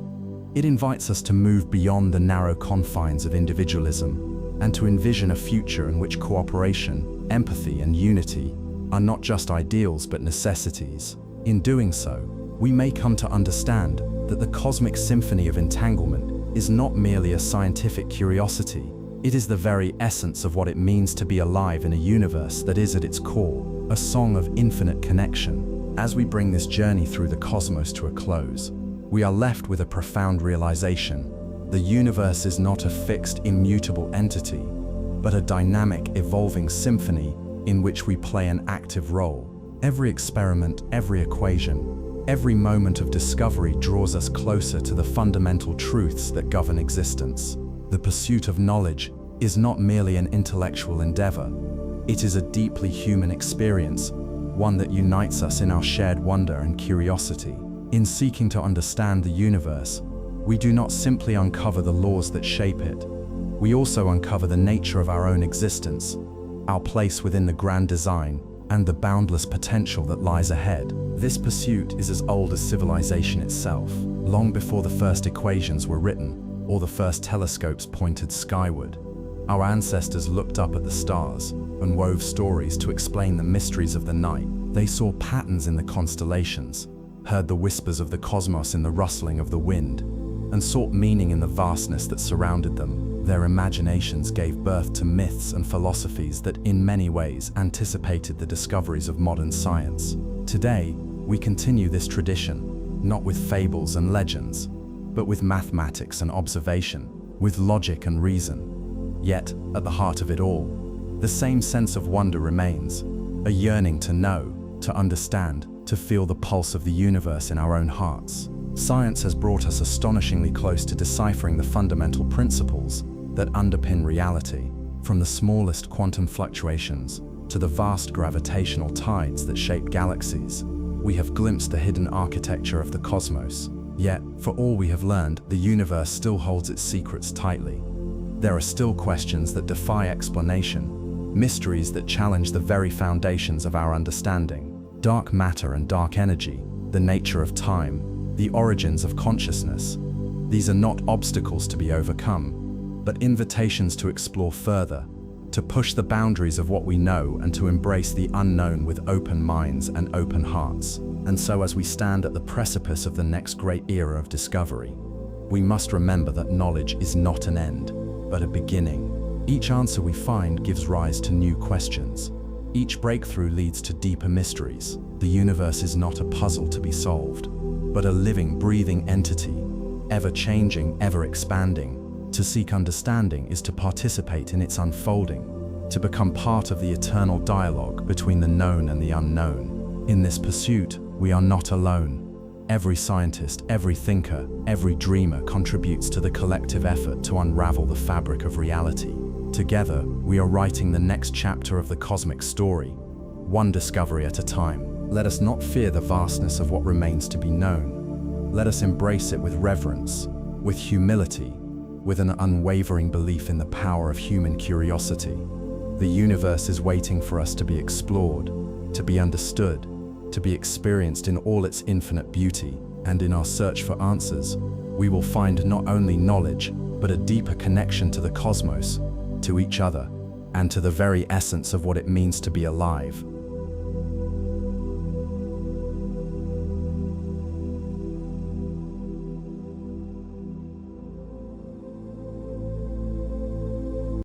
It invites us to move beyond the narrow confines of individualism and to envision a future in which cooperation, empathy, and unity are not just ideals but necessities. In doing so, we may come to understand that the cosmic symphony of entanglement is not merely a scientific curiosity. It is the very essence of what it means to be alive in a universe that is at its core a song of infinite connection. As we bring this journey through the cosmos to a close, we are left with a profound realization. The universe is not a fixed, immutable entity, but a dynamic, evolving symphony in which we play an active role. Every experiment, every equation, every moment of discovery draws us closer to the fundamental truths that govern existence. The pursuit of knowledge is not merely an intellectual endeavor. It is a deeply human experience, one that unites us in our shared wonder and curiosity. In seeking to understand the universe, we do not simply uncover the laws that shape it. We also uncover the nature of our own existence, our place within the grand design, and the boundless potential that lies ahead. This pursuit is as old as civilization itself. Long before the first equations were written, or the first telescopes pointed skyward, our ancestors looked up at the stars and wove stories to explain the mysteries of the night. They saw patterns in the constellations, heard the whispers of the cosmos in the rustling of the wind, and sought meaning in the vastness that surrounded them. Their imaginations gave birth to myths and philosophies that in many ways anticipated the discoveries of modern science. Today, we continue this tradition, not with fables and legends, but with mathematics and observation, with logic and reason. Yet, at the heart of it all, the same sense of wonder remains, a yearning to know, to understand, to feel the pulse of the universe in our own hearts. Science has brought us astonishingly close to deciphering the fundamental principles that underpin reality, from the smallest quantum fluctuations to the vast gravitational tides that shape galaxies. We have glimpsed the hidden architecture of the cosmos. Yet, for all we have learned, the universe still holds its secrets tightly. There are still questions that defy explanation, mysteries that challenge the very foundations of our understanding. Dark matter and dark energy, the nature of time, the origins of consciousness. These are not obstacles to be overcome, but invitations to explore further, to push the boundaries of what we know and to embrace the unknown with open minds and open hearts. And so as we stand at the precipice of the next great era of discovery, we must remember that knowledge is not an end, but a beginning. Each answer we find gives rise to new questions. Each breakthrough leads to deeper mysteries. The universe is not a puzzle to be solved, but a living, breathing entity, ever-changing, ever-expanding. To seek understanding is to participate in its unfolding, to become part of the eternal dialogue between the known and the unknown. In this pursuit, we are not alone. Every scientist, every thinker, every dreamer contributes to the collective effort to unravel the fabric of reality. Together, we are writing the next chapter of the cosmic story, one discovery at a time. Let us not fear the vastness of what remains to be known. Let us embrace it with reverence, with humility, with an unwavering belief in the power of human curiosity. The universe is waiting for us to be explored, to be understood, to be experienced in all its infinite beauty, and in our search for answers, we will find not only knowledge, but a deeper connection to the cosmos, to each other, and to the very essence of what it means to be alive.